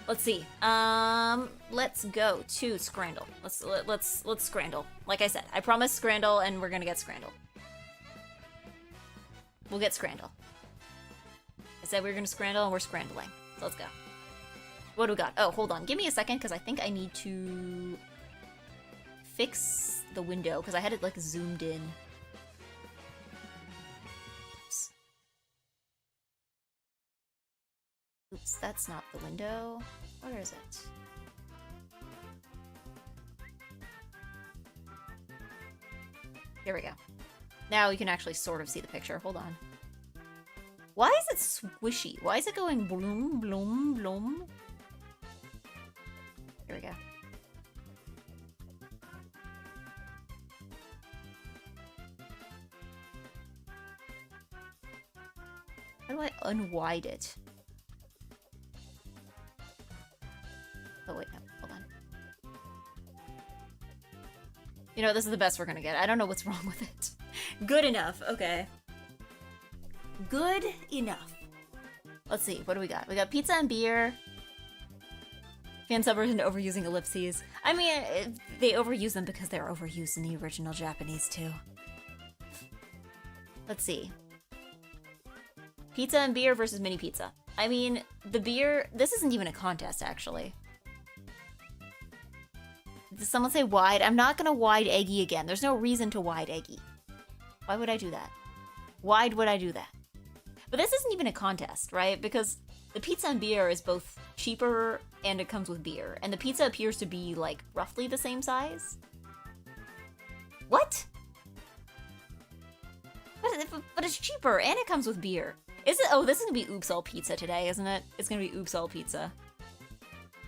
Let's see. Let's go to Scrandle. Let's Scrandle. Like I said, I promised Scrandle and we're going to get Scrandle. We'll get Scrandle. I said we were going to Scrandle and we're Scrandling. So let's go. What do we got? Oh, hold on. Give me a second, because I think I need to fix the window, because I had it, like, zoomed in. Oops. Oops, that's not the window. Where is it? Here we go. Now you can actually sort of see the picture. Hold on. Why is it squishy? Why is it going bloom, bloom, bloom? Here we go. How do I unwide it? Oh wait, no, hold on. You know, this is the best we're gonna get. I don't know what's wrong with it. Good enough, okay. Good enough. Let's see, what do we got? We got pizza and beer. Fan subbers and overusing ellipses. I mean, they overuse them because they're overused in the original Japanese too. Let's see. Pizza and beer versus mini pizza. I mean, the beer, this isn't even a contest actually. Did someone say wide? I'm not gonna wide eggy again. There's no reason to wide eggy. Why would I do that? Why would I do that? But this isn't even a contest, right? Because the pizza and beer is both cheaper and it comes with beer. And the pizza appears to be, like, roughly the same size. What? But it's cheaper and it comes with beer. Is it? Oh, this is gonna be Oops All Pizza today, isn't it? It's gonna be Oops All Pizza.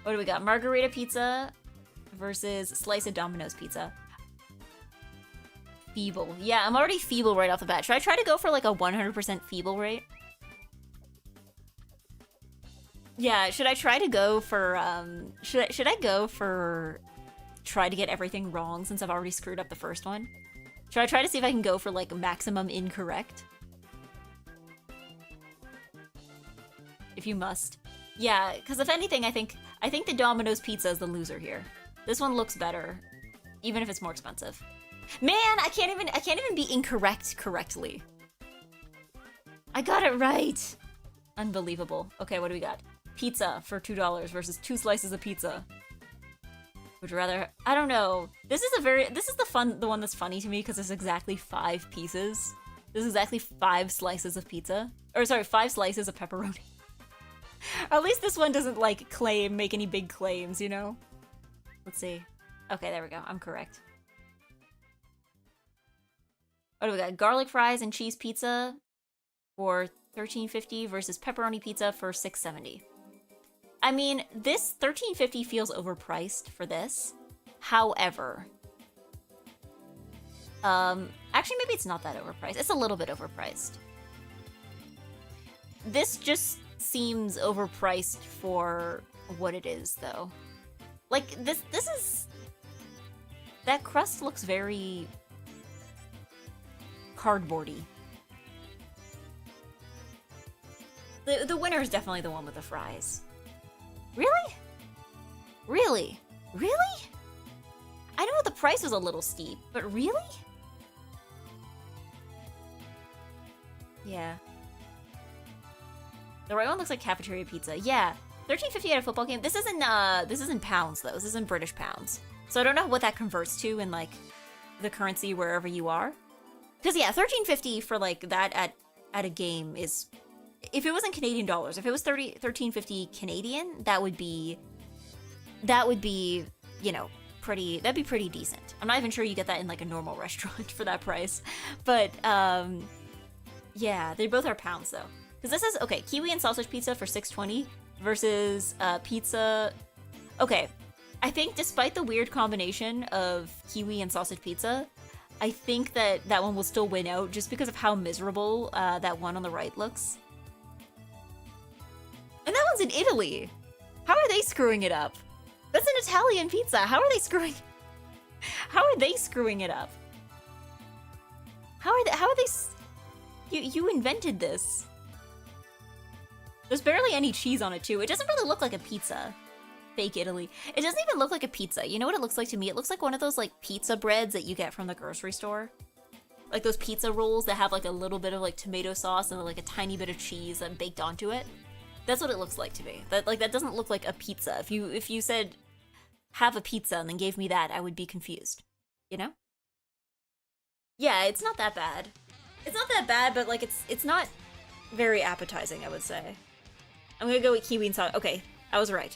What do we got? Margarita pizza versus slice of Domino's pizza. Feeble. Yeah, I'm already feeble right off the bat. Should I try to go for like a 100% feeble rate? Yeah, should I try to go for, should I go for try to get everything wrong since I've already screwed up the first one? Should I try to see if I can go for like maximum incorrect? If you must. Yeah, because if anything, I think the Domino's pizza is the loser here. This one looks better, even if it's more expensive. Man, I can't even be incorrect correctly. I got it right. Unbelievable. Okay, what do we got? Pizza for $2 versus 2 slices of pizza. Would you rather? I don't know. This is the one that's funny to me because it's exactly 5 pieces. This is exactly 5 slices of pizza. Or sorry, 5 slices of pepperoni. At least this one doesn't like make any big claims, you know? Let's see. Okay, there we go. I'm correct. What do we got? Garlic fries and cheese pizza for $13.50 versus pepperoni pizza for $6.70. I mean, this $13.50 feels overpriced for this. However, actually maybe it's not that overpriced. It's a little bit overpriced. This just seems overpriced for what it is, though. Like this is that crust looks very cardboardy. The winner is definitely the one with the fries. Really? Really? Really? I know the price was a little steep, but really? Yeah. The right one looks like cafeteria pizza. Yeah. 13.50 at a football game. This isn't pounds though. This isn't British pounds. So I don't know what that converts to in like the currency wherever you are. Because yeah, 13.50 for like that at a game is, if it was in Canadian dollars, if it was 13.50 Canadian, that would be, you know, that'd be pretty decent. I'm not even sure you get that in like a normal restaurant for that price. But yeah, they both are pounds though. Because this is, okay, kiwi and sausage pizza for $6.20 versus pizza. Okay, I think despite the weird combination of kiwi and sausage pizza, I think that that one will still win out just because of how miserable that one on the right looks. And that one's in Italy. How are they screwing it up? That's an Italian pizza. How are they screwing? How are they screwing it up? How are they? You invented this. There's barely any cheese on it too. It doesn't really look like a pizza. Fake Italy. It doesn't even look like a pizza. You know what it looks like to me? It looks like one of those like pizza breads that you get from the grocery store. Like those pizza rolls that have like a little bit of like tomato sauce and like a tiny bit of cheese baked onto it. That's what it looks like to me. That doesn't look like a pizza. If you said have a pizza and then gave me that, I would be confused. You know? Yeah, it's not that bad. It's not that bad, but like it's not very appetizing, I would say. I'm gonna go with kiwi and sausage. Okay, I was right.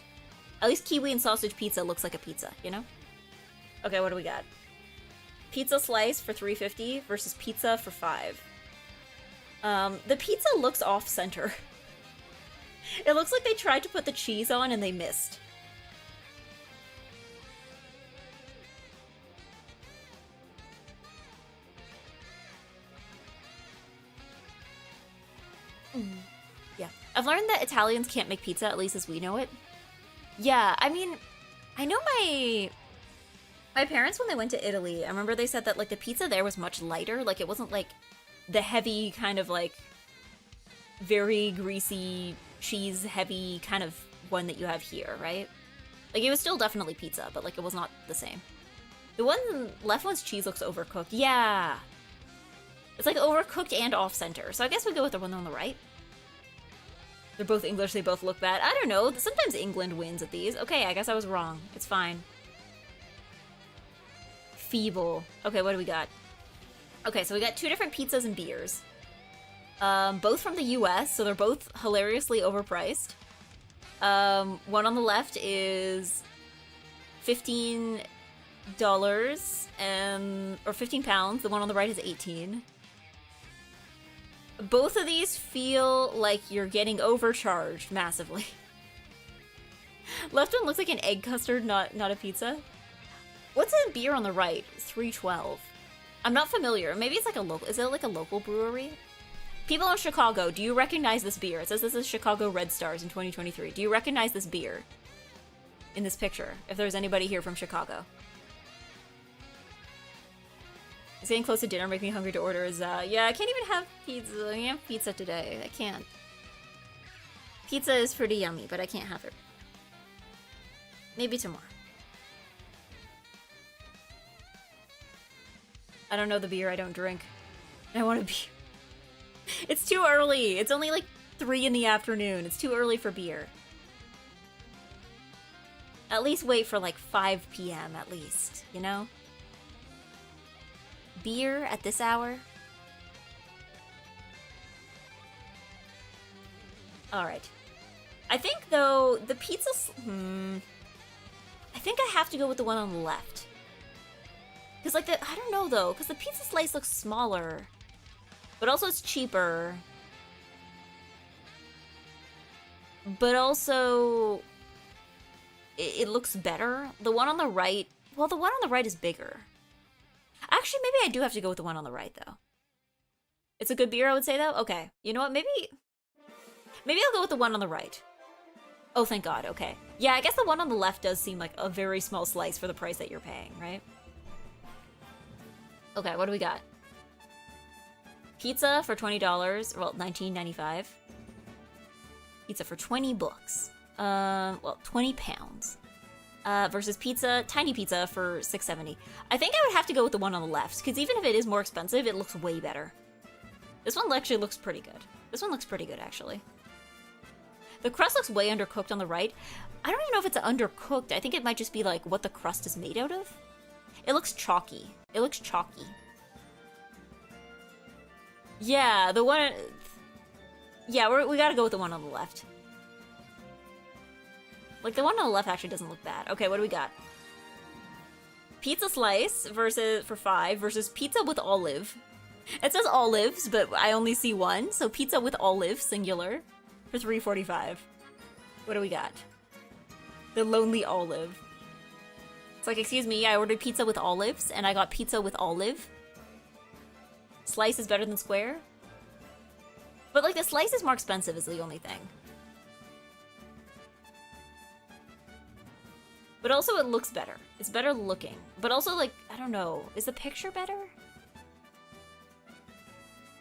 At least kiwi and sausage pizza looks like a pizza, you know? Okay, what do we got? Pizza slice for $3.50 versus pizza for $5. The pizza looks off-center. It looks like they tried to put the cheese on and they missed. Yeah. I've learned that Italians can't make pizza, at least as we know it. Yeah, I mean, I know my parents, when they went to Italy, I remember they said that like the pizza there was much lighter. Like it wasn't like the heavy kind of like very greasy, cheese heavy kind of one that you have here, right? Like it was still definitely pizza, but like it was not the same. The one left one's cheese looks overcooked. Yeah. It's like overcooked and off-center. So I guess we go with the one on the right. They're both English, they both look bad. I don't know, sometimes England wins at these. Okay, I guess I was wrong. It's fine. Feeble. Okay, what do we got? Okay, so we got two different pizzas and beers. Both from the US, so they're both hilariously overpriced. One on the left is $15 or 15 pounds. The one on the right is 18. Both of these feel like you're getting overcharged massively. Left one looks like an egg custard, not a pizza. What's a beer on the right? $3.12. I'm not familiar. Maybe it's like a local. Is it like a local brewery? People in Chicago, do you recognize this beer? It says this is Chicago Red Stars in 2023. Do you recognize this beer in this picture? If there's anybody here from Chicago. It's getting close to dinner, making me hungry to order. Yeah, I can't even have pizza. I can't have pizza today. I can't. Pizza is pretty yummy, but I can't have it. Maybe tomorrow. I don't know the beer. I don't drink. I want a beer. It's too early. It's only like 3 in the afternoon. It's too early for beer. At least wait for like 5 p.m. at least, you know? Beer at this hour? Alright. I think, though, the pizza... I think I have to go with the one on the left. Because, like, I don't know, though, because the pizza slice looks smaller. But also it's cheaper. But also... It looks better. The one on the right... Well, the one on the right is bigger. Actually, maybe I do have to go with the one on the right, though. It's a good beer, I would say, though? Okay. You know what? Maybe I'll go with the one on the right. Oh, thank God. Okay. Yeah, I guess the one on the left does seem like a very small slice for the price that you're paying, right? Okay, what do we got? Pizza for $20. Well, $19.95. Pizza for 20 bucks. Well, 20 pounds. Versus pizza, tiny pizza for $6.70. I think I would have to go with the one on the left, because even if it is more expensive, it looks way better. This one actually looks pretty good. This one looks pretty good, actually. The crust looks way undercooked on the right. I don't even know if it's undercooked. I think it might just be like what the crust is made out of. It looks chalky. It looks chalky. Yeah, the one... Yeah, we gotta go with the one on the left. Like, the one on the left actually doesn't look bad. Okay, what do we got? Pizza slice versus for $5 versus pizza with olive. It says olives, but I only see one. So pizza with olive, singular, for $3.45. What do we got? The lonely olive. It's like, excuse me, I ordered pizza with olives, and I got pizza with olive. Slice is better than square? But, like, the slice is more expensive is the only thing. But also it looks better. It's better looking. But also, like, I don't know. Is the picture better?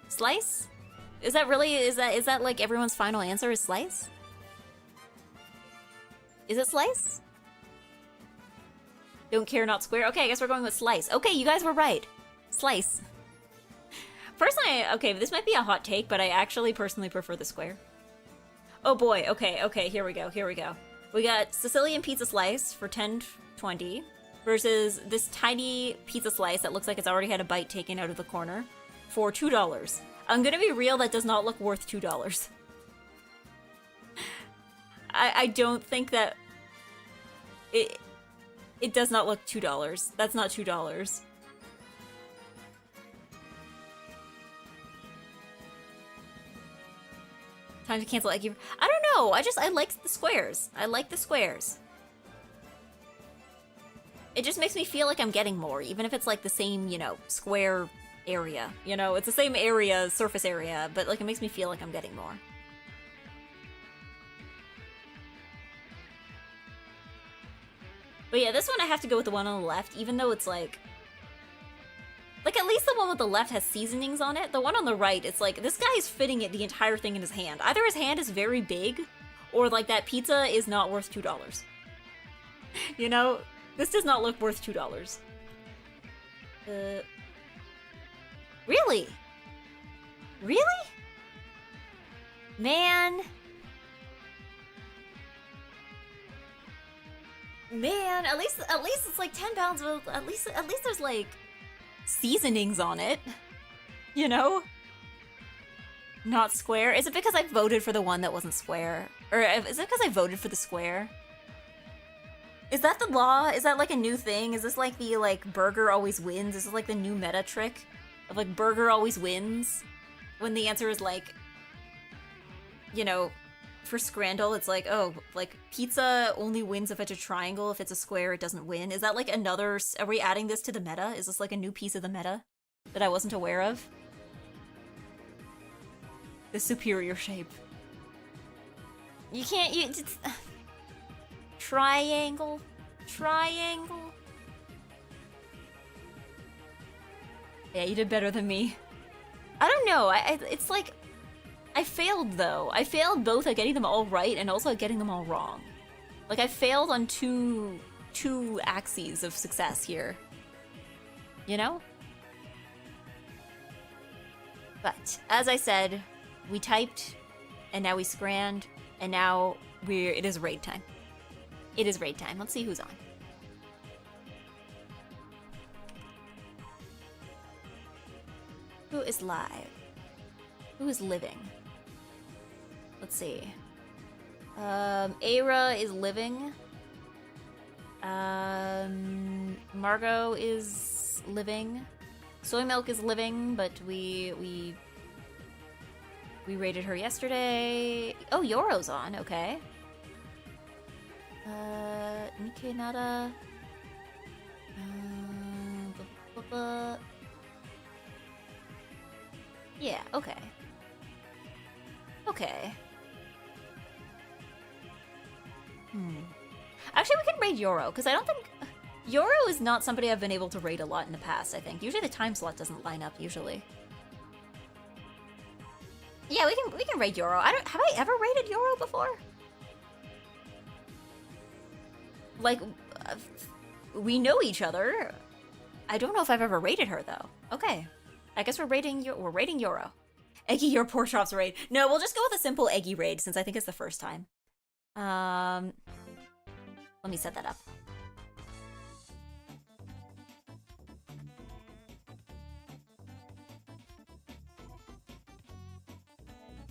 Slice? Is that really, is that like everyone's final answer is slice? Is it slice? Don't care, not square. Okay, I guess we're going with slice. Okay, you guys were right. Slice. Personally, okay, this might be a hot take, but I actually personally prefer the square. Oh boy, okay, here we go. We got Sicilian pizza slice for $10.20 versus this tiny pizza slice that looks like it's already had a bite taken out of the corner for $2. I'm gonna be real, that does not look worth $2. I don't think that... It does not look $2. That's not $2. Time to cancel Eggy. I don't know. I like the squares. I like the squares. It just makes me feel like I'm getting more, even if it's like the same, you know, square area. You know, it's the same area, surface area, but like it makes me feel like I'm getting more. But yeah, this one I have to go with the one on the left, even though it's like at least the one with the left has seasonings on it. The one on the right, it's like, this guy is fitting it the entire thing in his hand. Either his hand is very big, or like that pizza is not worth $2. You know? This does not look worth $2. Really? Really? Man. Man, at least it's like 10 pounds of, at least there's like seasonings on it, you know? Not square. Is it because I voted for the one that wasn't square? Or is it because I voted for the square? Is that the law? Is that like a new thing? Is this like the like burger always wins? Is this like the new meta trick of like burger always wins? When the answer is like, you know, for Scrandle, it's like, oh, like pizza only wins if it's a triangle. If it's a square, it doesn't win. Is that like another, are we adding this to the meta? Is this like a new piece of the meta that I wasn't aware of? The superior shape. You can't, triangle. Triangle. Yeah, you did better than me. I don't know, it's like, I failed though. I failed both at getting them all right and also at getting them all wrong. Like I failed on two axes of success here. You know? But as I said, we typed and now we scranned and now it is raid time. It is raid time. Let's see who's on. Who is live? Who is living? Let's see. Aira is living. Margot is living. Soy Milk is living, but we rated her yesterday. Oh, Yoro's on, okay. Nikkei Nada. Yeah, okay. Okay. Actually, we can raid Yoro, because I don't think... Yoro is not somebody I've been able to raid a lot in the past, I think. Usually the time slot doesn't line up, usually. Yeah, we can raid Yoro. Have I ever raided Yoro before? Like, we know each other. I don't know if I've ever raided her, though. Okay. I guess we're raiding Yoro. Eggy your pork chops raid. No, we'll just go with a simple Eggy raid since I think it's the first time. Let me set that up.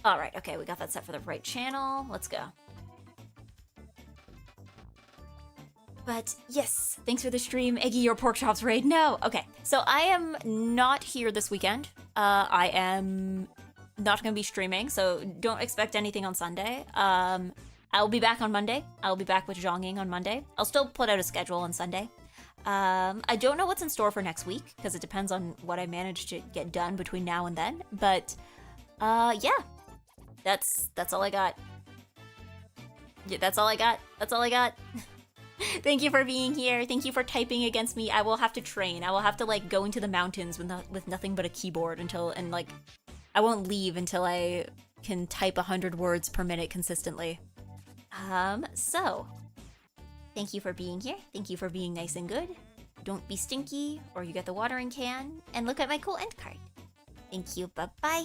All right, okay, we got that set for the right channel. Let's go. But yes, thanks for the stream, Eggy your pork chops raid. No, okay, so I am not here this weekend. I am not gonna be streaming, so don't expect anything on Sunday. I'll be back on Monday. I'll be back with Zhonging on Monday. I'll still put out a schedule on Sunday. I don't know what's in store for next week because it depends on what I manage to get done between now and then. But yeah, that's all I got. Yeah, that's all I got. That's all I got. Thank you for being here. Thank you for typing against me. I will have to train. I will have to like go into the mountains with nothing but a keyboard and like I won't leave until I can type 100 words per minute consistently. So thank you for being here. Thank you for being nice and good. Don't be stinky or you get the watering can. And look at my cool end card. Thank you. Bye-bye.